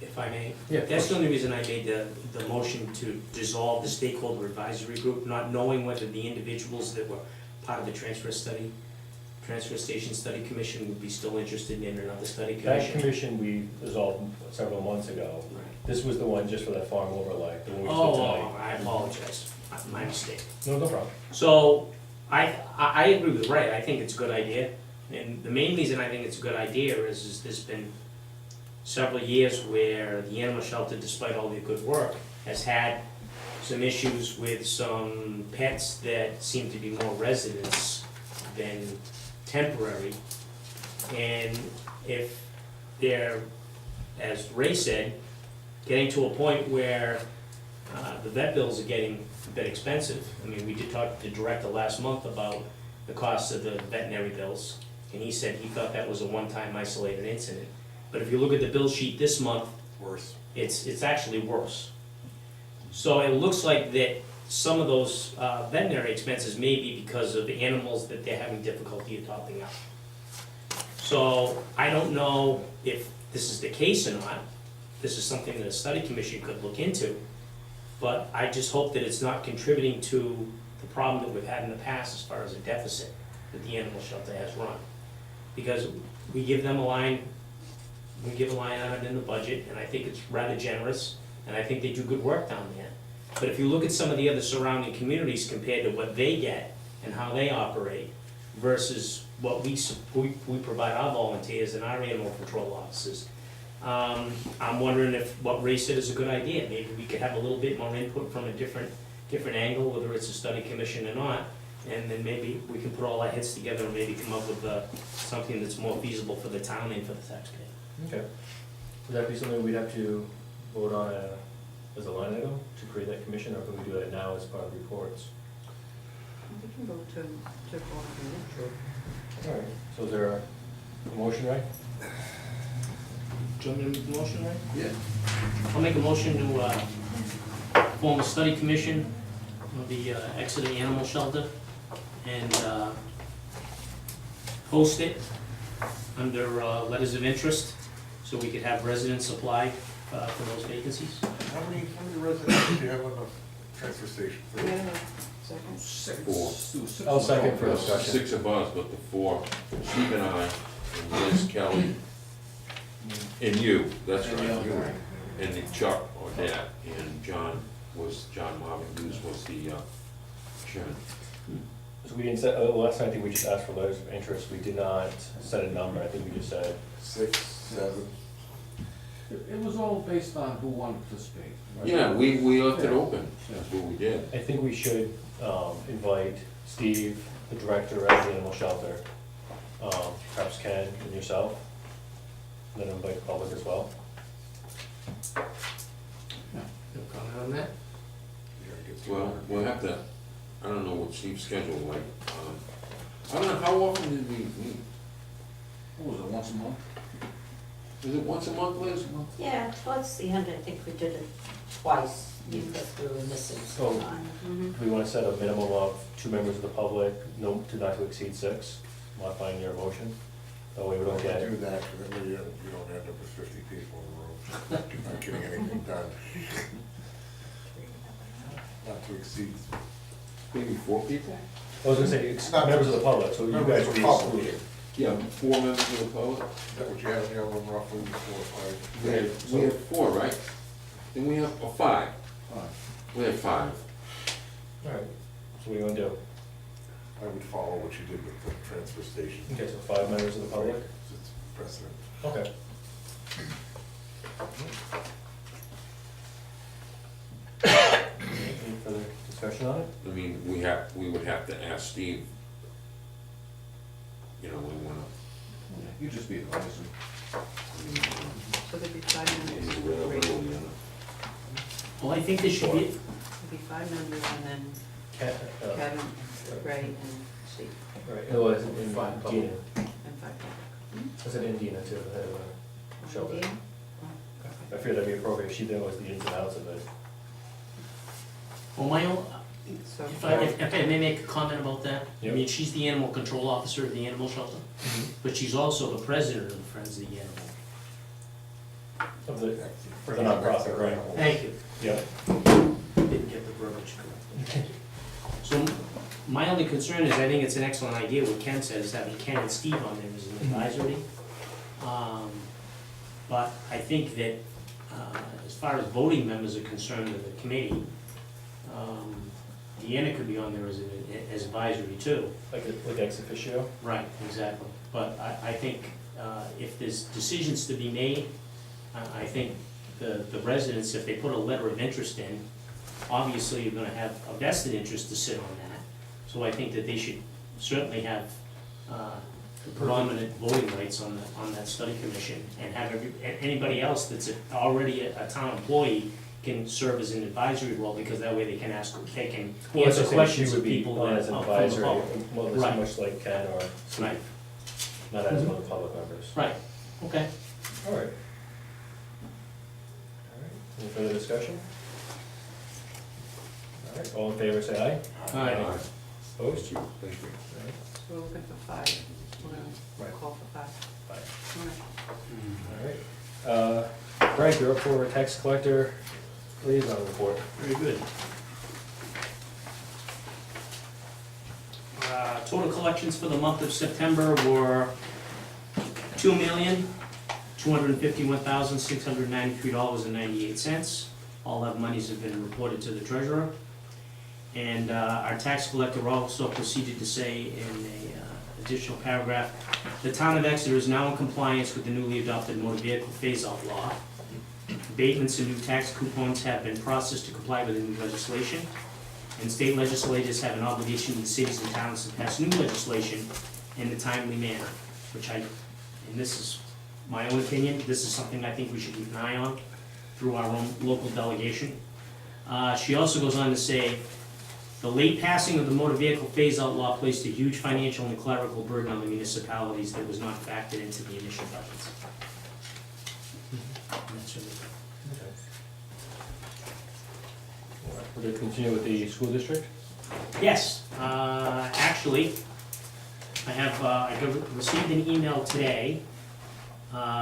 if I may. Yeah, of That's course. the only reason I made the motion to dissolve the stakeholder advisory group, not knowing whether the individuals that were part of the transfer station study commission would be still interested in another study That commission. commission we dissolved several months ago. Right. This was the one just for that farm overlay, the one we just did Oh, tonight. I apologize, my mistake. No problem. So, I agree with Ray, I think it's a good idea. And the main reason I think it's a good idea is there's been several years where the animal shelter, despite all the good work, has had some issues with some pets that seem to be more residents than temporary. And if they're, as Ray said, getting to a point where the vet bills are getting a bit expensive. I mean, we did talk to the director last month about the cost of the veterinary bills, and he said he thought that was a one-time isolated incident. But if you look at the bill sheet this month, Worse. it's actually worse. So it looks like that some of those veterinary expenses may be because of the animals that they're having difficulty adopting out. So I don't know if this is the case or not. This is something that a study commission could look into. But I just hope that it's not contributing to the problem that we've had in the past as far as a deficit that the animal shelter has run. Because we give them a line on it in the budget, and I think it's rather generous, and I think they do good work down there. But if you look at some of the other surrounding communities compared to what they get and how they operate versus what we provide our volunteers and our animal control officers, I'm wondering if what Ray said is a good idea. Maybe we could have a little bit more input from a different angle, whether it's a study commission or not, and then maybe we can put all our heads together and maybe come up with something that's more feasible for the town and for the taxpayer. Okay. Would that be something we'd have to vote on as a line item to create that commission, or can we do that now as part of reports? We can go to coordinator. Sure. All right, so is there a motion, right? Do you want me to make the motion, right? Yeah. I'll make a motion to form a study commission of the Exeter Animal Shelter and post it under letters of interest, so we could have residents apply for those vacancies. How many residents do you have on the transfer station? Second. Four. I'll second for discussion. 6 of us, but the 4, Steve and I, and Liz Kelly, and you, that's right, you, and then Chuck Ornette, and John Marvin Hughes was the chairman. So we didn't set, last time I think we just asked for letters of interest, we did not set a number, I think we just said 6, 7. It was all based on who wanted to participate. right? Yeah, we left it open, that's what we did. I think we should invite Steve, the director of the animal shelter, perhaps Ken and yourself. and then invite the public as well. No comment on that? Well, we'll have to, I don't know what Steve's schedule like. I don't know, how often did we meet? What was it, once a month? Is it once a month, Liz? Yeah, towards the end, I think we did it twice, because we were missing So- some time. Mhm. Do we want to set a minimum of 2 members of the public, no, to not to exceed 6, modifying your motion? That way we don't get, Do that, because then you don't end up with 50 people in the room, not getting anything done. Not to exceed. Maybe 4 people? I was gonna say, it's Not- members of the public, so you Members guys of would the be public. excluded. Yeah, 4 members of the public? Is that what you have in the other one, roughly 4 or 5? We have 4, right? Then we have, 5. We have 5. Alright, so what do you want to do? I would follow what you did with the transfer station. Okay, so 5 members of the public? It's precedent. Okay. Any further discussion on it? I mean, we would have to ask Steve, you know, we wanna, Yeah, you just be advising. I mean, So there'd be 5 he's members. available, Great. you know. Well, I think there should be, There'd be 5 members and then Kevin, Ray, and Steve, Right, it was in Dina, and 5 public. I said in Dina too, the head of the shelter. Dean? I figured that'd be appropriate, she knows the ins and outs of it. well, my own, So, if I may make a comment about that, I Yep. mean, she's the animal control officer of the animal shelter, but she's also the president of the Friends of the Animal. Of the nonprofit, right? Thank you. Yeah. Didn't get the verbiage correct. So my only concern is, I think it's an excellent idea, what Ken said, is having Ken and Steve on there as an advisory. But I think that, as far as voting members are concerned of the committee, Deanna could be on there as advisory too. Like ex officio? Right, exactly. But I think if there's decisions to be made, I think the residents, if they put a letter of interest in, obviously you're gonna have a vested interest to sit on that. So I think that they should certainly have predominant voting rights on that study commission, and have anybody else that's already a town employee can serve as an advisory role, because that way they can answer questions of people Well, that as an from the advisory, public. well, Right. as much like Ken or Steve, Right, not as one of the public members. right, okay. All right. All right, any further discussion? All right, all in favor, say aye. Aye. Opposed? Thank you. All right, so we're looking for 5. We're gonna Right. call for 5. fine. All right. All right. Frank, you're up for a tax collector liaison report. Very good. Total collections for the month of September were $2,251,693.98. All of monies have been reported to the treasurer. And our tax collector also proceeded to say in a additional paragraph, the town of Exeter is now in compliance with the newly adopted motor vehicle phase-out law. Abatements and new tax coupons have been processed to comply with the new legislation, and state legislators have an obligation to the cities and towns to pass new legislation in a timely manner, which and this is my own opinion, this is something I think we should keep an eye on through our own local delegation. She also goes on to say, the late passing of the motor vehicle phase-out law placed a huge financial and clerical burden on the municipalities that was not factored into the initial budgets. That's really- We're gonna continue with the school district? Yes, actually, I received an email today,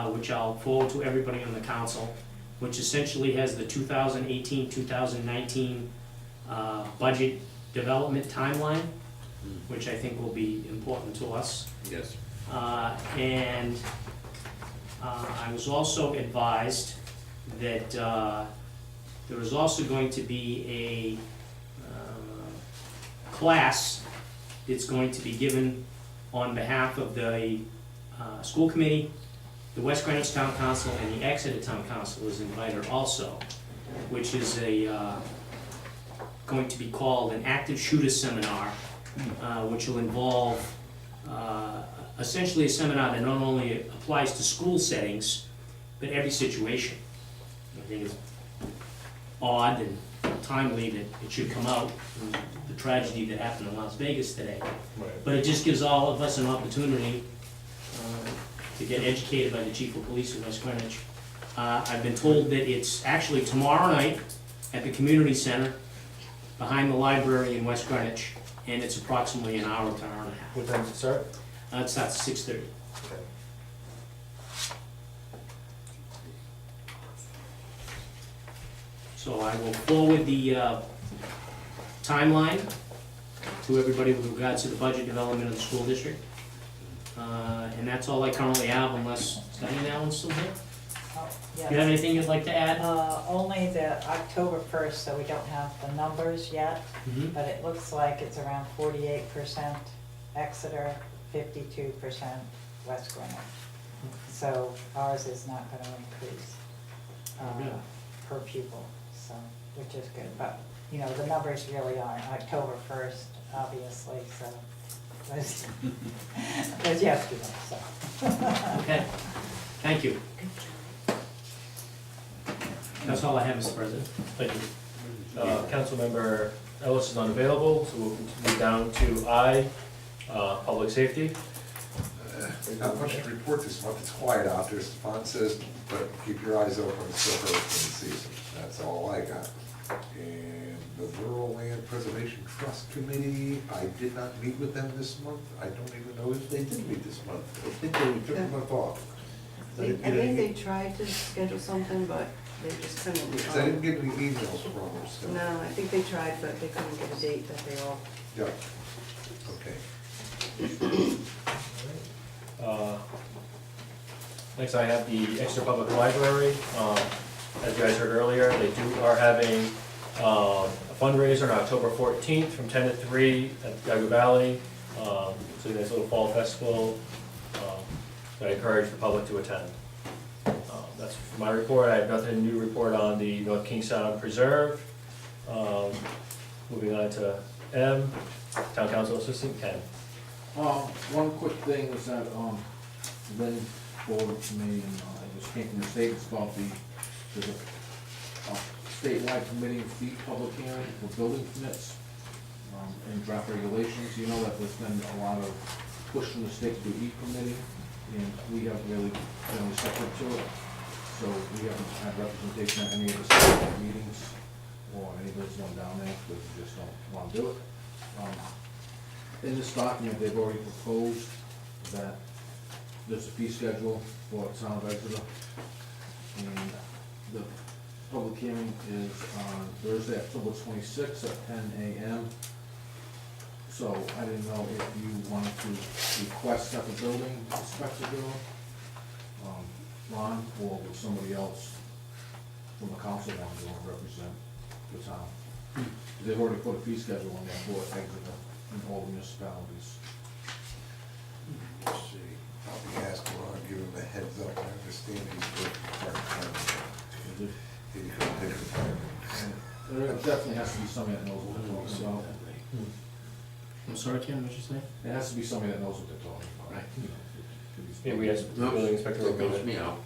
which I'll forward to everybody on the council, which essentially has the 2018-2019 budget development timeline, which I think will be important to us. Yes. And I was also advised that there is also going to be a class that's going to be given on behalf of the school committee, the West Greenwich Town Council, and the Exeter Town Council is invited also, which is going to be called an active shooter seminar, which will involve essentially a seminar that not only applies to school settings, but every situation. I think it's odd and timely that it should come out, the tragedy that happened in Las Vegas today. But it just gives all of us an opportunity to get educated by the chief of police of West Greenwich. I've been told that it's actually tomorrow night at the community center behind the library in West Greenwich, and it's approximately an hour to an hour and a half. What time does it start? It starts at 6:30. Okay. So I will forward the timeline to everybody with regards to the budget development of the school district. And that's all I currently have, unless Diane Allen's still here. Oh, Do you have anything you'd like to add? Only the October 1st, so we don't have the numbers yet, Mhm. but it looks like it's around 48% Exeter, 52% West Greenwich. So ours is not gonna increase Yeah. per pupil, so, which is good. But, you know, the numbers really aren't October 1st, obviously, so. It was yesterday, so. Okay, thank you. That's all I have, Mr. President. Thank you. Councilmember Ellis is unavailable, so we'll continue down to I, public safety. Not much to report this month, it's quiet out there, Stefan says, but keep your eyes open, it's still hurricane season, that's all I got. And the Rural Land Preservation Trust Committee, I did not meet with them this month, I don't even know if they did meet this month, I think they took a month off. I think they tried to schedule something, but they just couldn't. Because I didn't get any emails from them, so. No, I think they tried, but they couldn't get a date that they all. Yeah, okay. Next I have the Exeter Public Library. As you guys heard earlier, they are having a fundraiser on October 14th from 10 to 3 at Yago Valley. So there's a little fall festival. I encourage the public to attend. That's my report. I have nothing new to report on the North Kingstown Preserve. Moving on to M, Town Council Assistant Ken. One quick thing is that, Lynn forwarded to me, and I just came from the state, it's about there's a statewide permitting fee public hearing for building permits, and draft regulations. You know that there's been a lot of push from the state to do e-permitting, and we haven't really been receptive to it. So we haven't had representation at any of the state meetings, or any of those going down there, because we just don't want to do it. In this document, they've already proposed that there's a fee schedule for the town of Exeter. And the public hearing is on Thursday, October 26th at 10 a.m. So I didn't know if you wanted to request that the building inspector go, Ron, or would somebody else from the council want to go and represent the town? They've already put a fee schedule on there for Exeter and all municipalities. Let's see, I'll be asking Ron, give him a heads up, I understand he's working part-time. He couldn't take retirement. There definitely has to be somebody that knows what they're talking about. I'm sorry, Ken, what'd you say? There has to be somebody that knows what they're talking about. Right. You know, it could be- Yeah, we asked the building inspector. That goes me out.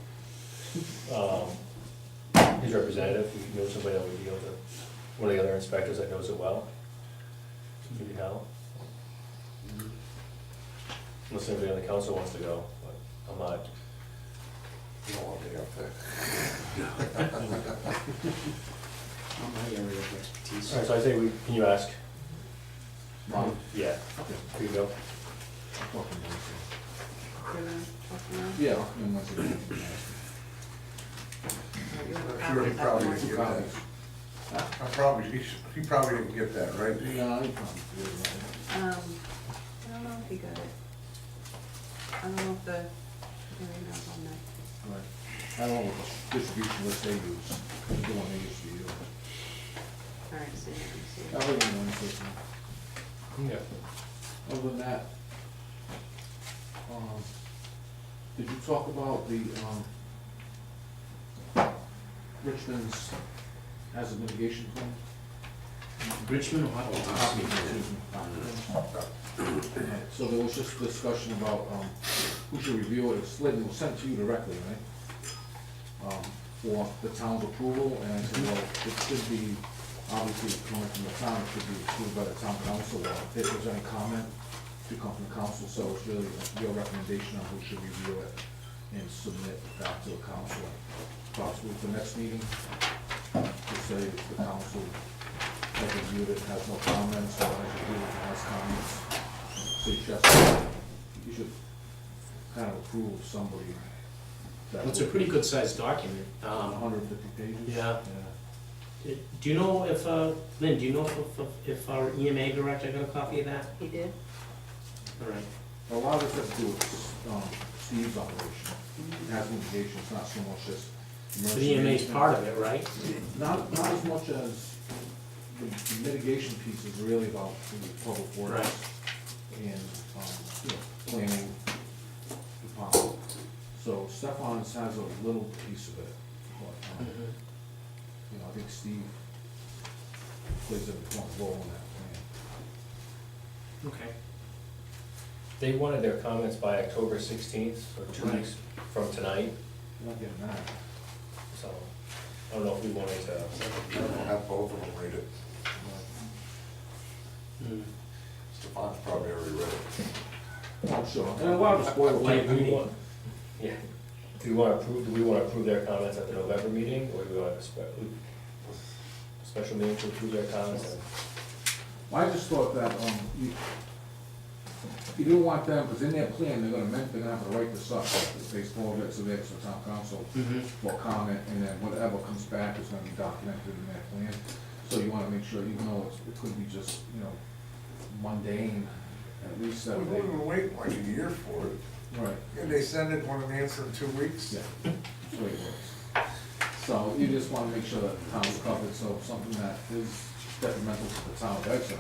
His representative, if you know somebody that would be able to, one of the other inspectors that knows it well. Maybe Hal. Unless anybody on the council wants to go, but I'm not. You don't want me up there. Not my area of expertise. Alright, so I say can you ask? Ron? Yeah, here you go. Fucking You're gonna talk now? Yeah, and once again, You have a I'm sure he copy of that probably one? didn't get that. He probably didn't get that, right? yeah, he probably did, I don't know if he got it. I don't know if the, hearing is on that. right. I don't know what the distribution list they use, the one they used to use. All right, see, let me see. I'll let you know in a second. Yeah. Other than that, did you talk about the, Richmond's hazard mitigation plan? Richmond, or how So there was just discussion about, who should review it, it's Lynn, it was sent to you directly, right? For the town's approval, and I said, well, it should be, obviously, coming from the town, it should be approved by the town council, or if there's any comment, to come from the council, so it's really your recommendation on who should review it and submit that to the council. Possibly for the next meeting, to say if the council has reviewed it, has no comments, or has reviewed it, has comments. So you should kind of approve somebody that. It's a pretty good sized document. 150 pages. Yeah. Do you know if, Lynn, do you know if our EMA director got a copy of that? He did? All right. A lot of it has to do with Steve's operation. It has implications, not so much as. So the EMA is part of it, right? Not as much as the mitigation piece is really about the public works Right. and, planning department. So Stefan's has a little piece of it, but, I think Steve plays an important role in that plan. Okay. They wanted their comments by October 16th, or 2 Right. weeks from tonight, You're not getting that. so I don't know if we wanted to. We'll have both of them read it. Stefan's probably already read it. I'm sure. And a lot of spoiled Do land, I we mean, want, yeah, do we want to approve their comments at the November meeting, or do we want a special meeting to approve their comments? I just thought that, you didn't want them, because in their plan, they're gonna have to write this up, they suppose it's to the town council for comment, and then whatever comes back is gonna be documented in their plan. So you wanna make sure, even though it could be just, mundane, at least We that wouldn't even wait like a year for it. Right. And they send it, want an answer in 2 weeks? Yeah, that's the way it works. So you just wanna make sure that the town's covered, so something that is detrimental to the town of Exeter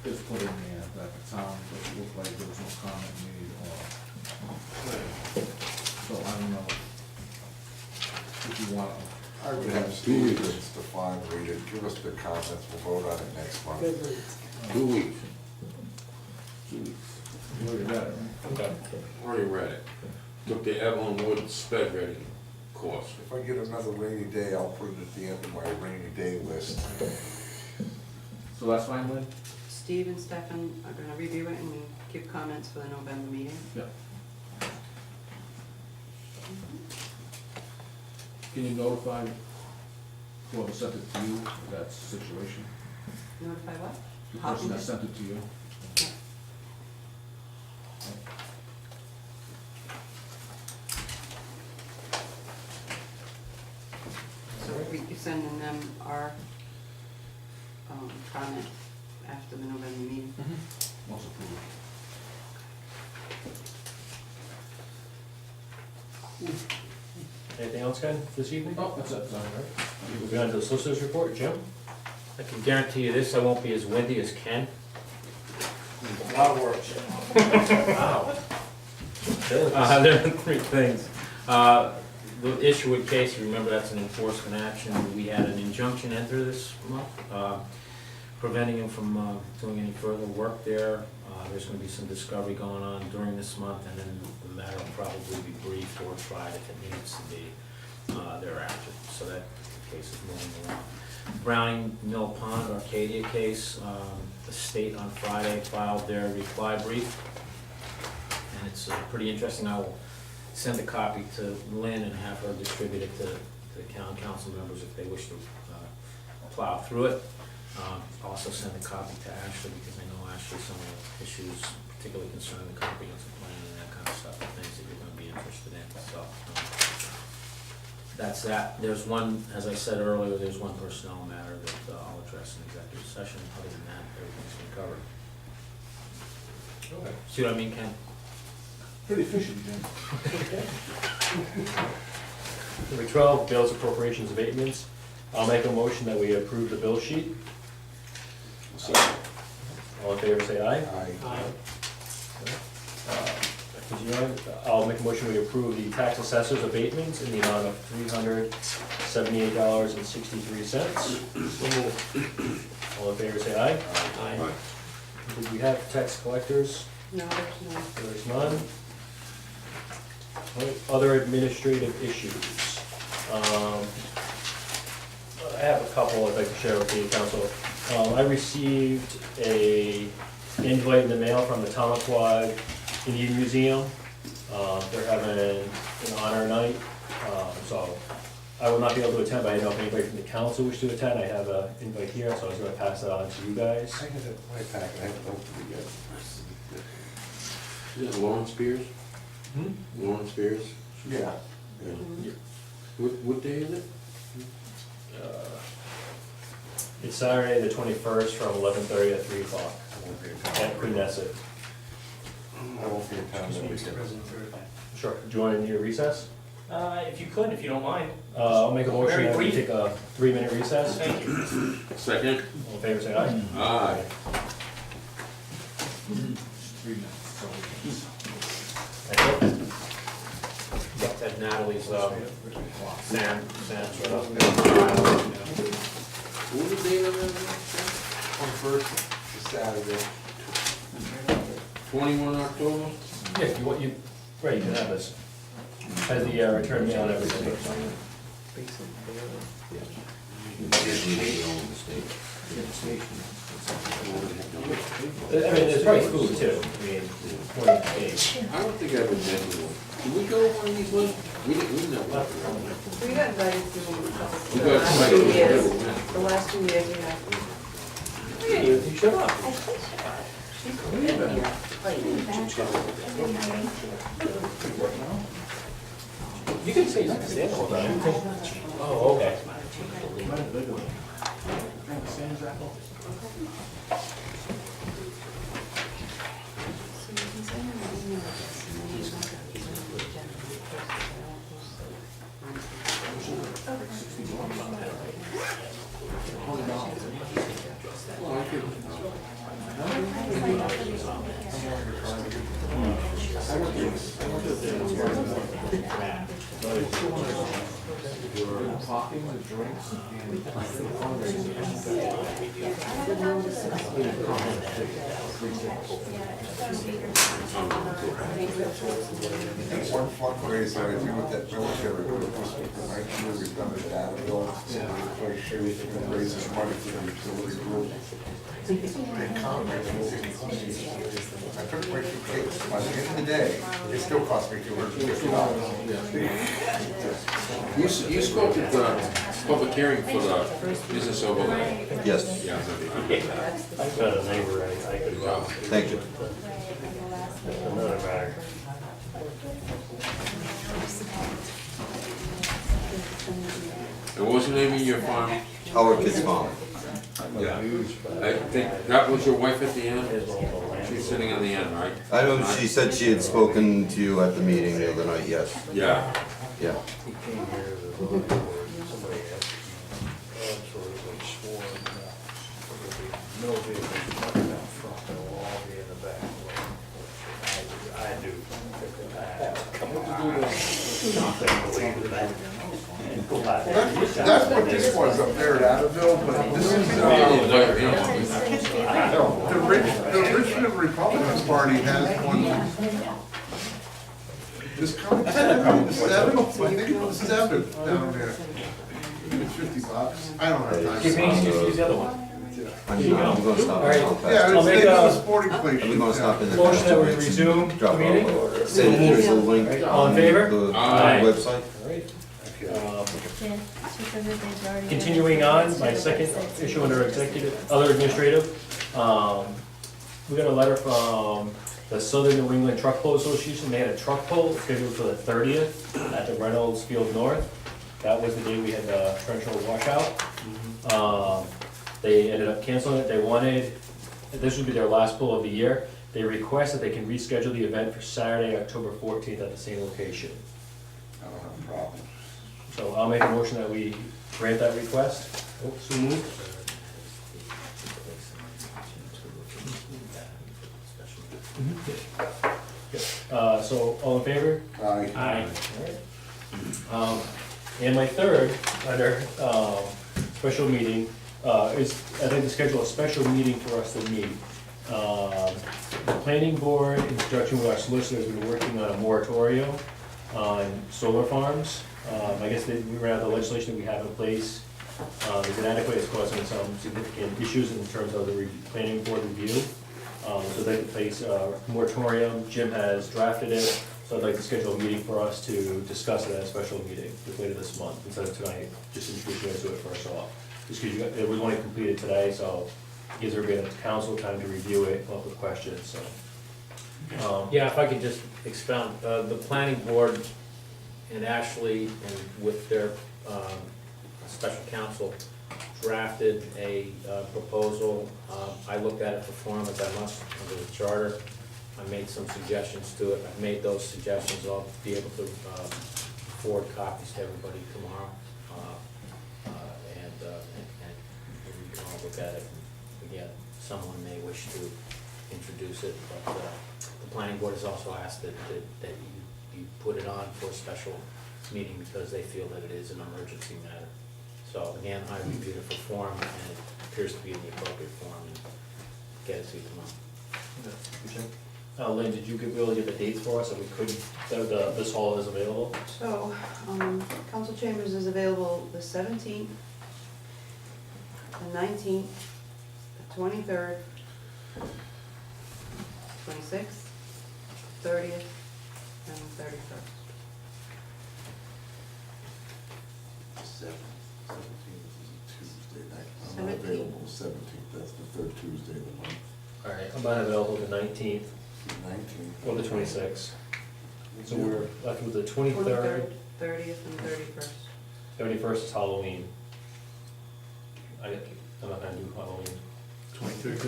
is put in there, that the town doesn't look like there was no comment made, or, so I don't know if you want to. I would have Steve and Stefan read it, give us the comments, we'll vote on it next month. 2 weeks. 2 weeks. You already read it, right? Okay. Already read it. Took the Evelyn Wood sped reading course. If I get another rainy day, I'll put it at the end of my rainy day list. So that's fine, Lynn? Steve and Stefan are gonna review it and give comments for the November meeting. Yeah. Can you notify whoever sent it to you, of that situation? Notify what? The person that sent it to you? Yeah. So you're sending them our comment after the November meeting? Once approved. Anything else, Ken, this evening? Oh, that's it, sorry. Moving on to the solicitor's report, Jim? I can guarantee you this, I won't be as windy as Ken. A lot of work. Wow. There are 3 things. The issue with Casey, remember that's an enforcement action. We had an injunction enter this month, preventing him from doing any further work there. There's gonna be some discovery going on during this month, and then the matter will probably be briefed or tried if it needs to be thereafter. So that case is moving along. Browning Mill Pond Arcadia case, the state on Friday filed their reply brief, and it's pretty interesting. I will send a copy to Lynn and have her distribute it to the town council members if they wish to plow through it. Also send a copy to Ashley, because I know Ashley, some of the issues particularly concerning the comprehensive plan and that kind of stuff, are things that you're gonna be interested in, so. That's that. There's one, as I said earlier, there's one personnel matter that I'll address in executive session. Other than that, everything's been covered. Okay. See what I mean, Ken? Pretty efficient, Jim. Number 12, bills, appropriations, abatements. I'll make a motion that we approve the bill sheet. All in favor, say aye. Aye. Uh, Continuing, I'll make a motion we approve the tax assessor's abatements in the amount of $378.63. All in favor, say aye. Aye. Did we have tax collectors? No, there's no. There's none. All right, other administrative issues. I have a couple I'd like to share with the council. I received a invite in the mail from the Tamaqua Indian Museum. They're having an honor night, so I will not be able to attend, but I didn't know if anybody from the council wished to attend. I have an invite here, so I was gonna pass that on to you guys. I had it in my packet, I haven't opened it yet. Is it Lauren Spears? Hmm? Lauren Spears? Yeah. Yeah. What day is it? It's Saturday, the 21st, from 11:30 to 3 o'clock at Queenesset. I won't be in town that weekend. Sure. Do you want to need a recess? If you could, if you don't mind. I'll make a motion Very that we brief. take a 3-minute recess. Thank you. Second? All in favor, say aye. Aye. 3 minutes, so. That's it. That Natalie's, Sam's right up. What was the date of that? 21st, is Saturday. 21 October? Yeah, you want, right, you can have this. Has the return mail and everything. I mean, there's probably food too. I mean, according to Dave. I don't think I've been to one. Did we go to one of these ones? We didn't have one. We got invited to them We the got last invited 2 to years. one. The last 2 years we have. Yeah, you showed up. You can say stand the whole time. Oh, okay. Talking, the drinks, and One fundraiser I do with that military group was, I'm sure we've done it at Adamville. I sure we can raise some money for the utility group. I couldn't wait for cakes. By the end of the day, it still cost me $250. You spoke at the public hearing for the business overlay. Yes, Yeah. I've got a neighbor I could, thank you. another matter. And what's the name of your farm? Howard Kids Farm. Yeah. I think that was your wife at the end? She's sitting on the end, right? I know she said she had spoken to you at the meeting the other night, yes. Yeah. Yeah. he came here to the voting board, and somebody absolutely swore that there would be no vehicles parked out front, they'll all be in the back. I do. Come on. That's what this was up there at Adamville, but this is, the Richmond Republican Party has one. This coming Saturday, the 7th, I think it was the 7th down there. It's $50. I don't have time. Give me, use the other one. I'm gonna stop. All right. Yeah, I'll it's, make they do a the sporting place. I'm gonna stop in the. motion that we resume the Drop meeting. off. Say that there's a link All in on favor? the Aye. website. All right. Continuing on, my second issue under executive, other administrative, we got a letter from the Southern New England Truck Pull Association. They had a truck pull scheduled for the 30th at the Reynolds Field North. That was the day we had the torrential washout. They ended up canceling it. They wanted, this would be their last pull of the year. They request that they can reschedule the event for Saturday, October 14th at the same location. I don't have a problem. So I'll make a motion that we grant that request. So moved. So, all in favor? Aye. Aye. Alright. And my third, under, special meeting, is, I'd like to schedule a special meeting for us to meet. The planning board, in conjunction with our solicitors, we've been working on a moratorium on solar farms. I guess we ran out the legislation that we have in place. Is inadequate, it's causing some significant issues in terms of the planning board review. So they can place a moratorium, Jim has drafted it, so I'd like to schedule a meeting for us to discuss it at a special meeting later this month, instead of tonight, just introduce you guys to it first off. Just because it was only completed today, so it gives everybody at the council time to review it, come up with questions, so. Yeah, if I could just expound, the planning board and Ashley and with their special counsel drafted a proposal. I looked at it for form as I must under the charter. I made some suggestions to it. I've made those suggestions. I'll be able to forward copies to everybody tomorrow. And we can all look at it. Again, someone may wish to introduce it, but the planning board has also asked that you put it on for a special meeting because they feel that it is an emergency matter. So again, I reviewed it for form and it appears to be in the appropriate form and get it to you tomorrow. Lynn, did you be able to get the dates for us, so we could, this hall is available? So, council chambers is available the 17th, the 19th, the 23rd, 26th, 30th, and the 31st. 17th is a Tuesday night. I'm 17th. available 17th, that's the third Tuesday of the month. Alright, I'm not available the 19th 19th. or the 26th. So we're left with the 23rd, 30th, and 31st. 31st is Halloween. I'm not gonna do Halloween. 23rd.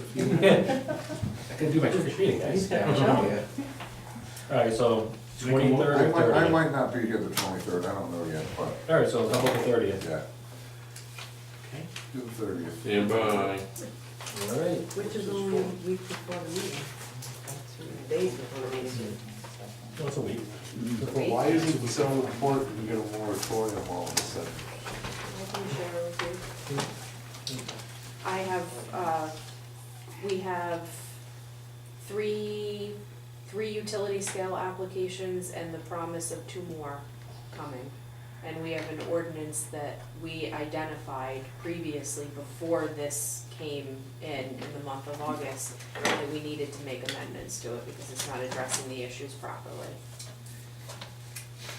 I can do my trick or treating, guys. Yeah. Alright, so I 23rd or might, I 30th? might not be here the 23rd, I don't know yet, but, Alright, so how about the 30th? yeah. Do the 30th. Stand by. Alright. Which is only a week before the meeting. 2 days before the meeting. Once a week. Why is it so important to get a moratorium all of a sudden? I can share with you. I have, we have three utility scale applications and the promise of 2 more coming. And we have an ordinance that we identified previously before this came in the month of August, that we needed to make amendments to it because it's not addressing the issues properly.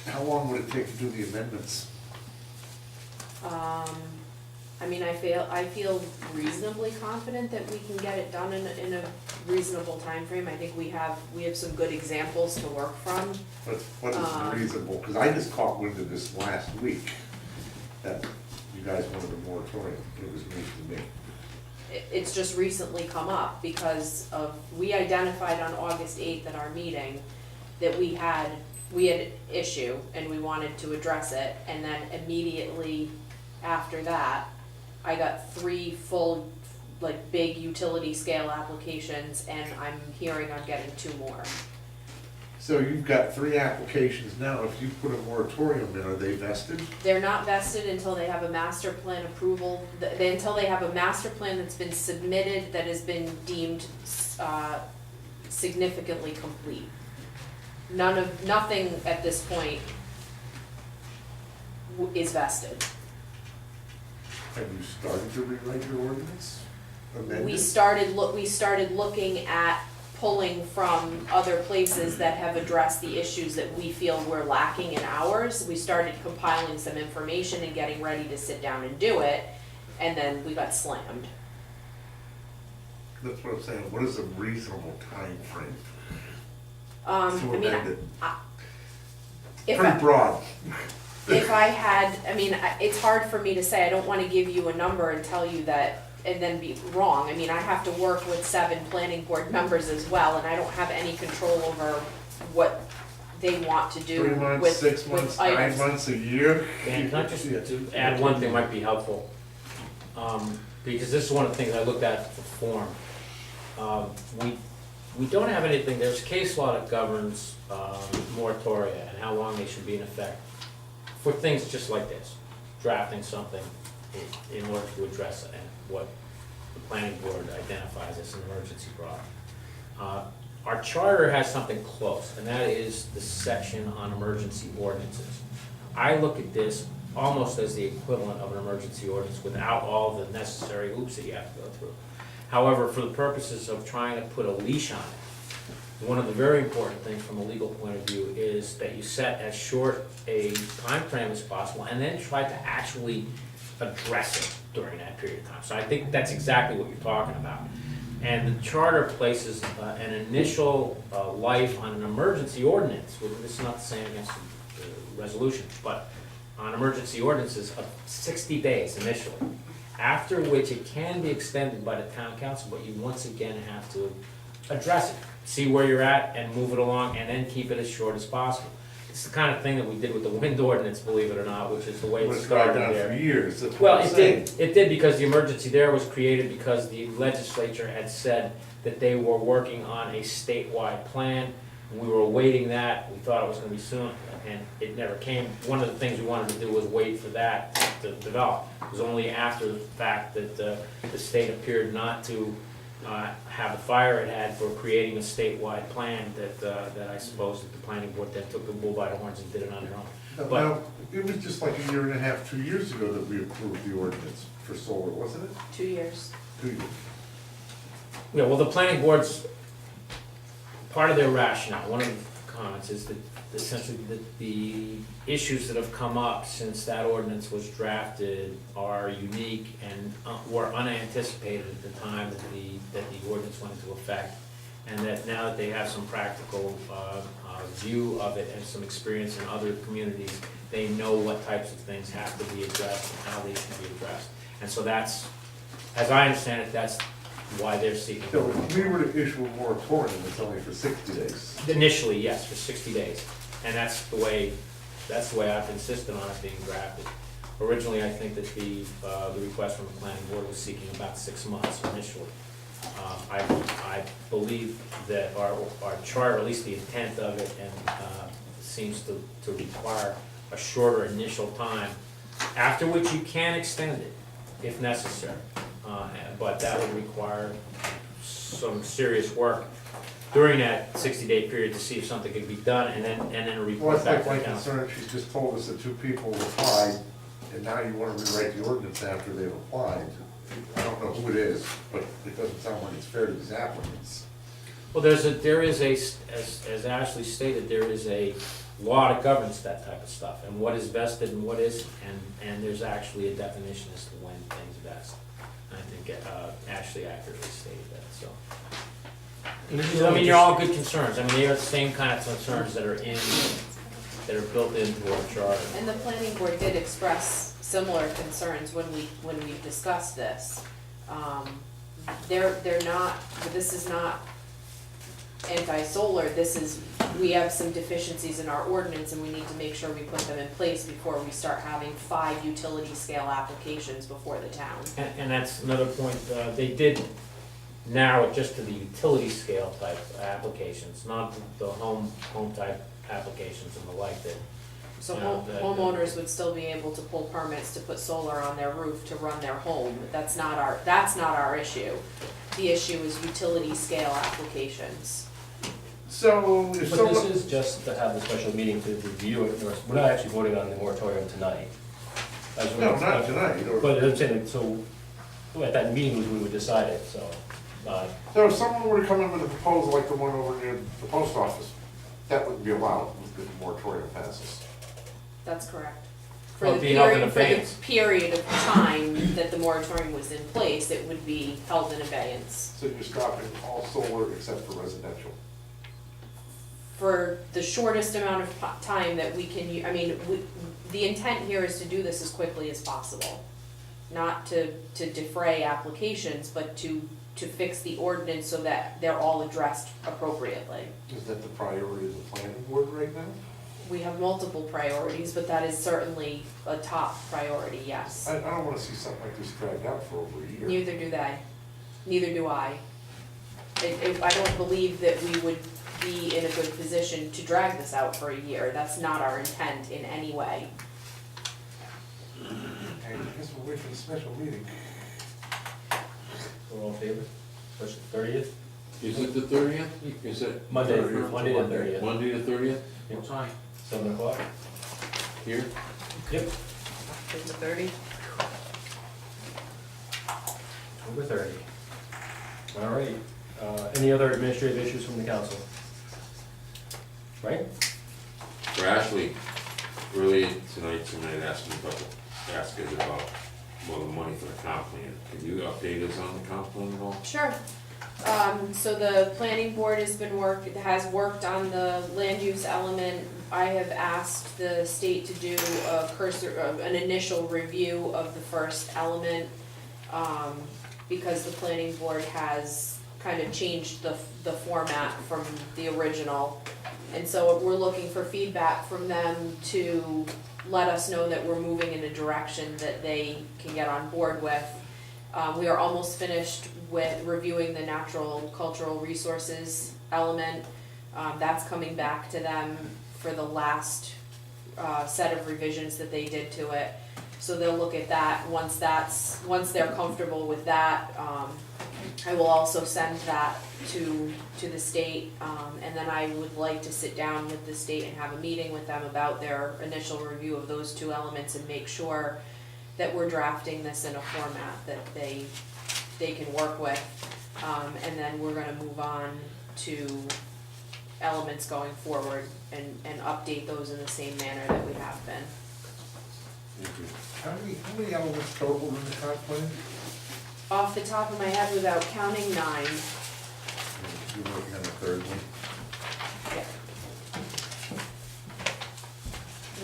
How long would it take to do the amendments? I mean, I feel reasonably confident that we can get it done in a reasonable time frame. I think we have some good examples to work from. What is reasonable? Because I just caught wind of this last week, that you guys wanted a moratorium. It was news to me. It's just recently come up because we identified on August 8th at our meeting that we had issue and we wanted to address it, and then immediately after that, I got 3 full, like, big utility scale applications, and I'm hearing on getting 2 more. So you've got 3 applications now. If you put a moratorium in, are they vested? They're not vested until they have a master plan approval, until they have a master plan that's been submitted, that has been deemed significantly complete. Nothing at this point is vested. Have you started to rewrite your ordinance? Amend We it? started looking at pulling from other places that have addressed the issues that we feel we're lacking in ours. We started compiling some information and getting ready to sit down and do it, and then we got slammed. That's what I'm saying. What is a reasonable time frame to I amend mean, it? if Pretty broad. if I had, I mean, it's hard for me to say, I don't wanna give you a number and tell you that, and then be wrong. I mean, I have to work with 7 planning board members as well, and I don't have any control over what they want to do 3 months, with 6 months, 9 items. months, a year? And not just to add one thing might be helpful, because this is one of the things I looked at for form. we don't have anything, there's case law that governs moratoria and how long they should be in effect for things just like this, drafting something in order to address what the planning board identifies as an emergency problem. Our charter has something close, and that is the section on emergency ordinances. I look at this almost as the equivalent of an emergency ordinance without all the necessary hoops that you have to go through. However, for the purposes of trying to put a leash on it, one of the very important things from a legal point of view is that you set as short a time frame as possible and then try to actually address it during that period of time. So I think that's exactly what you're talking about. And the charter places an initial life on an emergency ordinance, this is not the same against the resolution, but on emergency ordinances of 60 days initially, after which it can be extended by the town council, but you once again have to address it, see where you're at and move it along, and then keep it as short as possible. It's the kind of thing that we did with the wind ordinance, believe it or not, which is the way it started there. For years, that's Well, what I'm it saying. did because the emergency there was created because the legislature had said that they were working on a statewide plan. And we were awaiting that, we thought it was gonna be soon, and it never came. One of the things we wanted to do was wait for that to develop. It was only after the fact that the state appeared not to have the fire it had for creating a statewide plan that I suppose that the planning board then took the bull by the horns and did it on their own. But Now, it was just like a year and a half, 2 years ago that we approved the ordinance for solar, wasn't it? 2 years. 2 years. yeah, well, the planning board's, part of their rationale, one of the comments is that essentially the issues that have come up since that ordinance was drafted are unique and were unanticipated at the time that the ordinance went into effect. And that now that they have some practical view of it and some experience in other communities, they know what types of things have to be addressed and how they should be addressed. And so that's, as I understand it, that's why they're seeking. So if we were to issue a moratorium, it's only for 60 days. Initially, yes, for 60 days. And that's the way I've insisted on it being drafted. Originally, I think that the request from the planning board was seeking about 6 months initially. I believe that our charter, at least the intent of it, and seems to require a shorter initial time, after which you can extend it if necessary. But that would require some serious work during that 60-day period to see if something could be done, and then a Well, report it's back like to the my council. concern, she's just told us that 2 people applied, and now you want to rewrite the ordinance after they've applied. I don't know who it is, but it doesn't sound like it's fair to these applicants. Well, there is a, as Ashley stated, there is a law that governs that type of stuff, and what is vested and what isn't, and there's actually a definition as to when things vest. And I think Ashley accurately stated that, so. I mean, they're all good concerns, I mean, they are the same kind of concerns that are built into our charter. And the planning board did express similar concerns when we discussed this. They're not, this is not anti-solar, this is, we have some deficiencies in our ordinance and we need to make sure we put them in place before we start having 5 utility scale applications before the town. And that's another point, they did narrow it just to the utility scale type applications, not the home type applications and the like that. So you know, that- homeowners would still be able to pull permits to put solar on their roof to run their home, but that's not our issue. The issue is utility scale applications. So, if But someone... this is just to have the special meeting to review it, we're not actually voting on the moratorium tonight. No, not tonight. But I'm saying, so, at that meeting, we would decide it, so. So if someone were to come in with a proposal like the one over near the post office, that wouldn't be allowed if the moratorium passes. That's correct. Well, For the it'd be held in period, for the abeyance. period of time that the moratorium was in place, it would be held in abeyance. So you're stopping all solar except for residential. For the shortest amount of time that we can, the intent here is to do this as quickly as possible. Not to defray applications, but to fix the ordinance so that they're all addressed appropriately. Is that the priority of the planning board right now? We have multiple priorities, but that is certainly a top priority, yes. I don't wanna see something like this dragged out for over a year. Neither do they. Neither do I. I don't believe that we would be in a good position to drag this out for a year. That's not our intent in any way. Okay, I guess we'll wait for the special meeting. We're all in favor? Special 30th? Is it the 30th? Is it? Monday the 30th. Monday the 30th? What time? 7 o'clock? Here? Yep. October 30. October 30. All right. Any other administrative issues from the council? Right? For Ashley, earlier tonight, somebody asked us about, well, the money for the comp plan. Can you update us on the comp plan at all? Sure. So the planning board has worked on the land use element. I have asked the state to do an initial review of the first element, because the planning board has kind of changed the format from the original. And so we're looking for feedback from them to let us know that we're moving in a direction that they can get on board with. We are almost finished with reviewing the natural cultural resources element. That's coming back to them for the last set of revisions that they did to it. So they'll look at that. Once they're comfortable with that, I will also send that to the state, and then I would like to sit down with the state and have a meeting with them about their initial review of those two elements and make sure that we're drafting this in a format that they can work with. And then we're gonna move on to elements going forward and update those in the same manner that we have been. How many elements total in the comp plan? Off the top of my head, without counting, 9. You're working on the third one? Yeah.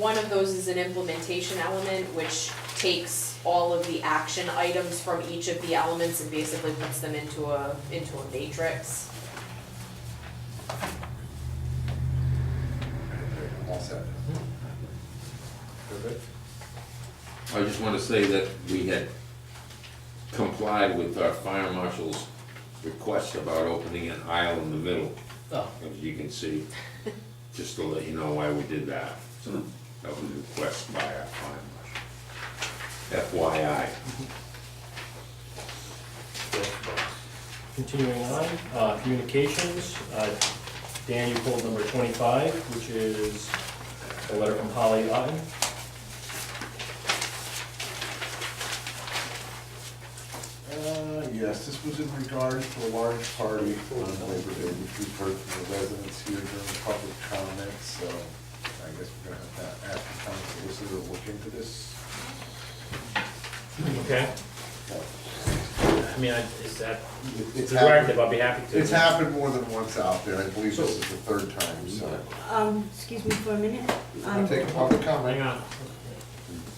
One of those is an implementation element, which takes all of the action items from each of the elements and basically puts them into a matrix. All set. Perfect. I just want to say that we had complied with our fire marshal's request about opening an aisle in the middle, Oh. as you can see, just to let you know why we did that. So that was a request by our fire marshal. FYI. Continuing on, communications, Dan, you pulled number 25, which is a letter from Holly Otten. Yes, this was in regards to a large party on Labor Day, which we've heard from the residents here during public comments, so I guess we're gonna have to ask the town solicitor to look into this. Okay. I mean, is that, It's directive, I'll be happy to. It's happened more than once out there, I believe this is the third time, so. Excuse me for a minute. I'll take a public comment. Hang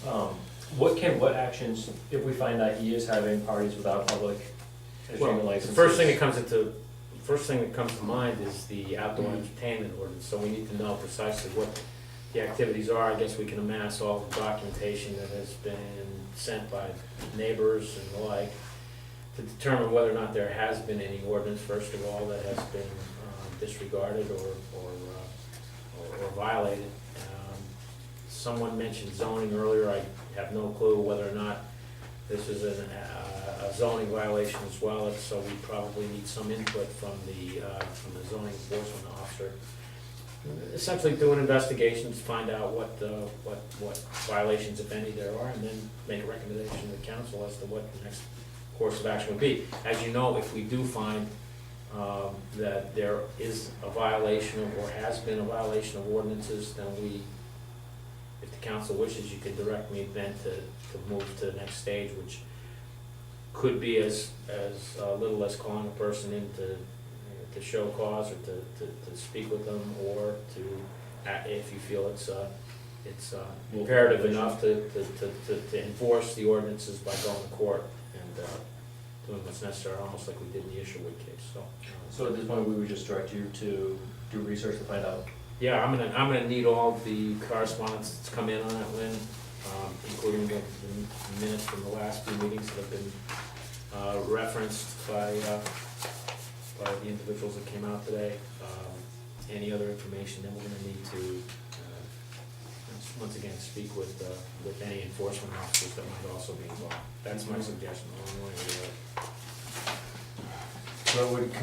on. What actions, if we find that he is having parties without public Well, entertainment the licenses? first thing that comes to mind is the outdoor entertainment ordinance, so we need to know precisely what the activities are. I guess we can amass all the documentation that has been sent by neighbors and the like to determine whether or not there has been any ordinance, first of all, that has been disregarded or violated. Someone mentioned zoning earlier. I have no clue whether or not this is a zoning violation as well, so we probably need some input from the zoning enforcement officer. Essentially do an investigation to find out what violations, if any, there are, and then make a recommendation to the council as to what the next course of action would be. As you know, if we do find that there is a violation or has been a violation of ordinances, then if the council wishes, you could direct me then to move to the next stage, which could be as little as calling a person in to show cause or to speak with them, or to, if you feel it's imperative enough to enforce the ordinances by going to court and doing what's necessary, almost like we did in the Isherwood case, so. So at this point, we would just direct you to do research to find out. Yeah, I'm gonna need all the correspondence that's come in on it, Lynn, including the minutes from the last few meetings that have been referenced by by the individuals that came out today. Any other information, then we're gonna need to, once again, speak with any enforcement officers that might also be involved. That's my suggestion, along the way. So it would be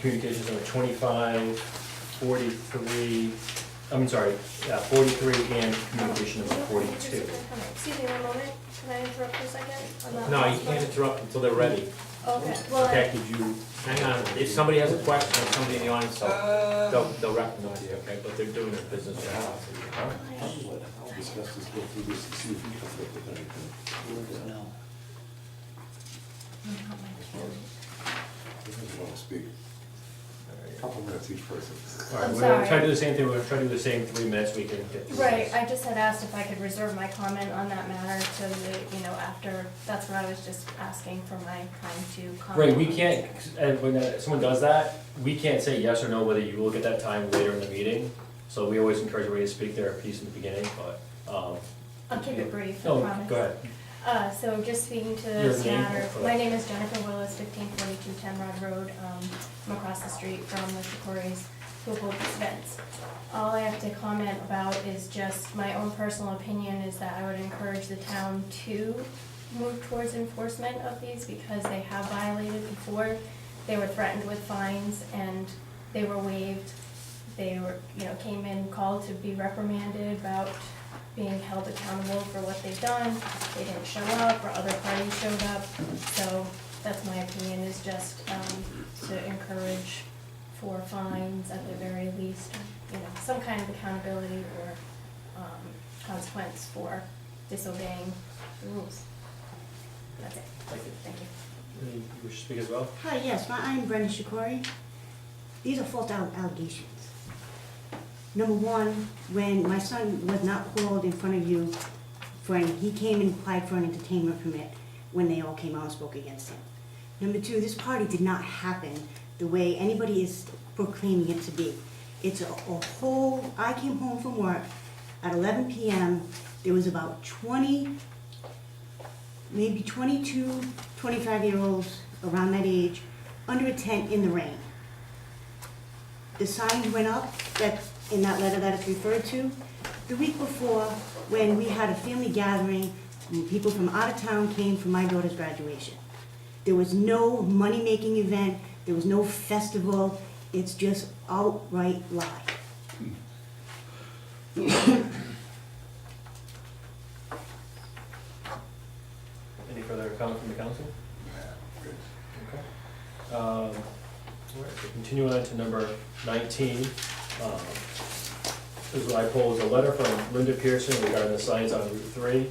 communications number 25, 43, 43 and communication number 42. Excuse me one moment, can I interrupt for a second? on that No, you last can't one? interrupt until they're ready. Okay, well, Okay, could you, hang on, if somebody has a question, or somebody in the audience, they'll recognize you, okay, but they're doing their business now. I'll discuss this, go through this and see if we can come up with anything. Who want to speak? Couple minutes each person. All right, I'm we're gonna try sorry. to do the same thing, we're gonna try to do the same 3 minutes we can get through right, this. I just had asked if I could reserve my comment on that matter to the, after, that's what I was just asking for my time to comment. Right, we on. can't, and when someone does that, we can't say yes or no whether you will get that time later in the meeting. So we always encourage everybody to speak their piece in the beginning, but, I'll keep it brief, I oh, promise. go ahead. So just speaking to Your this name? matter, my name is Jennifer Willis, 1542 Ten Rod Road. I'm across the street from Mr. Corey's who holds events. All I have to comment about is just my own personal opinion is that I would encourage the town to move towards enforcement of these because they have violated before. They were threatened with fines and they were waived. They were, came in, called to be reprimanded about being held accountable for what they've done. They didn't show up, or other parties showed up. So that's my opinion, is just to encourage for fines at the very least, some kind of accountability or consequence for disobeying the rules. That's it. Thank you. Thank you. You wish to speak as well? Hi, yes, I'm Brenda Shikori. These are false allegations. Number one, when my son was not called in front of you he came and applied for an entertainment permit when they all came out and spoke against him. Number two, this party did not happen the way anybody is proclaiming it to be. It's a whole, I came home from work at 11 p.m. There was about 20, maybe 22, 25-year-olds around that age under a tent in the rain. The signs went up in that letter that it's referred to. The week before, when we had a family gathering, people from out of town came for my daughter's graduation. There was no money-making event, there was no festival, it's just outright lie. Any further comment from the council? Okay. All right, so continuing on to number 19. This is what I pulled, is a letter from Linda Pearson regarding the signs on Route 3.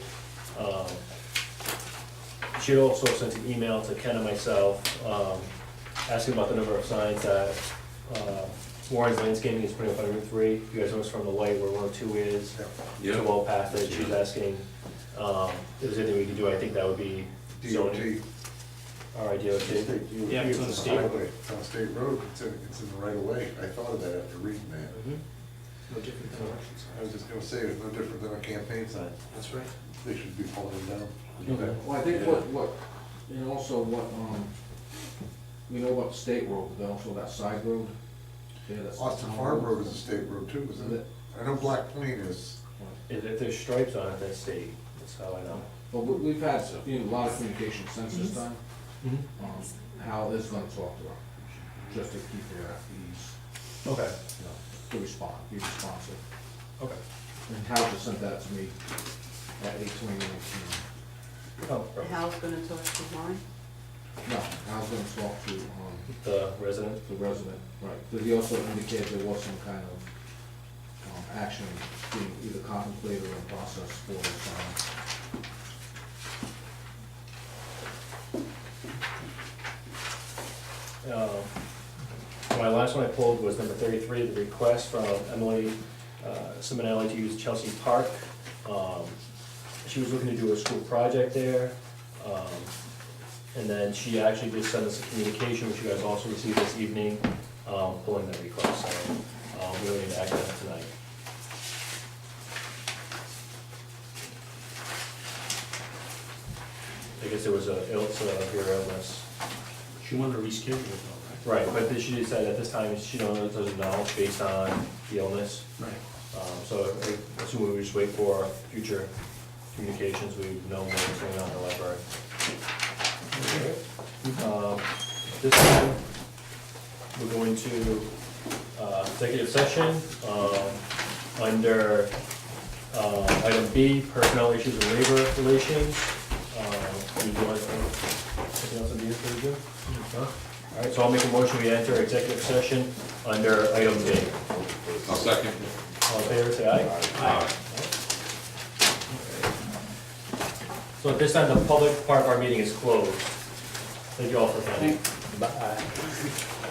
She had also sent an email to Ken and myself, asking about the number of signs that Warren's Landscaping is putting up on Route 3. You guys noticed from the light where 102 is, Yeah. to well past it. She's asking if there's anything we can do. I think that would be zoning. All right, DOT. Yeah, it's on the state. It's on a state road, it's in the right of way. I thought of that after reading that. No different than elections. I was just gonna say, it's no different than a campaign sign. That's right. They should be pulling them down. Okay. Well, I think and also we know about the state road, but also that side road. Yeah, that's. Austin Farm Road is a state road too, isn't it? I know Black Plain is. If there's stripes on it, that's state. That's how I know. Well, we've had a lot of communication since this time. Hal is gonna talk to her, just to keep her at ease, Okay. to respond, be responsive. Okay. And Hal just sent that to me at 8:20. Oh, perfect. Hal's gonna talk to Warren? No, Hal's gonna talk to, The resident? the resident, right, because he also indicated there was some kind of, action being either contemplated or in process for the sign. My last one I pulled was number 33, the request from Emily Simonelli to use Chelsea Park. She was looking to do a school project there. And then she actually just sent us a communication, which you guys also received this evening, pulling that request. So we don't need to act on it tonight. I guess it was a severe illness. She wanted to reschedule it though, Right, but she said at this time, she doesn't know based on the illness. Right. So I assume we just wait for future communications, we know what's going on in the library. This time, we're going to executive session, under item B, personnel issues and labor relations. Do you want anything else on B for you? No? All right, so I'll make a motion, we enter executive session under item B. I'll second. All in favor, say aye. Aye. So at this time, the public part of our meeting is closed. Thank you all for coming. Bye.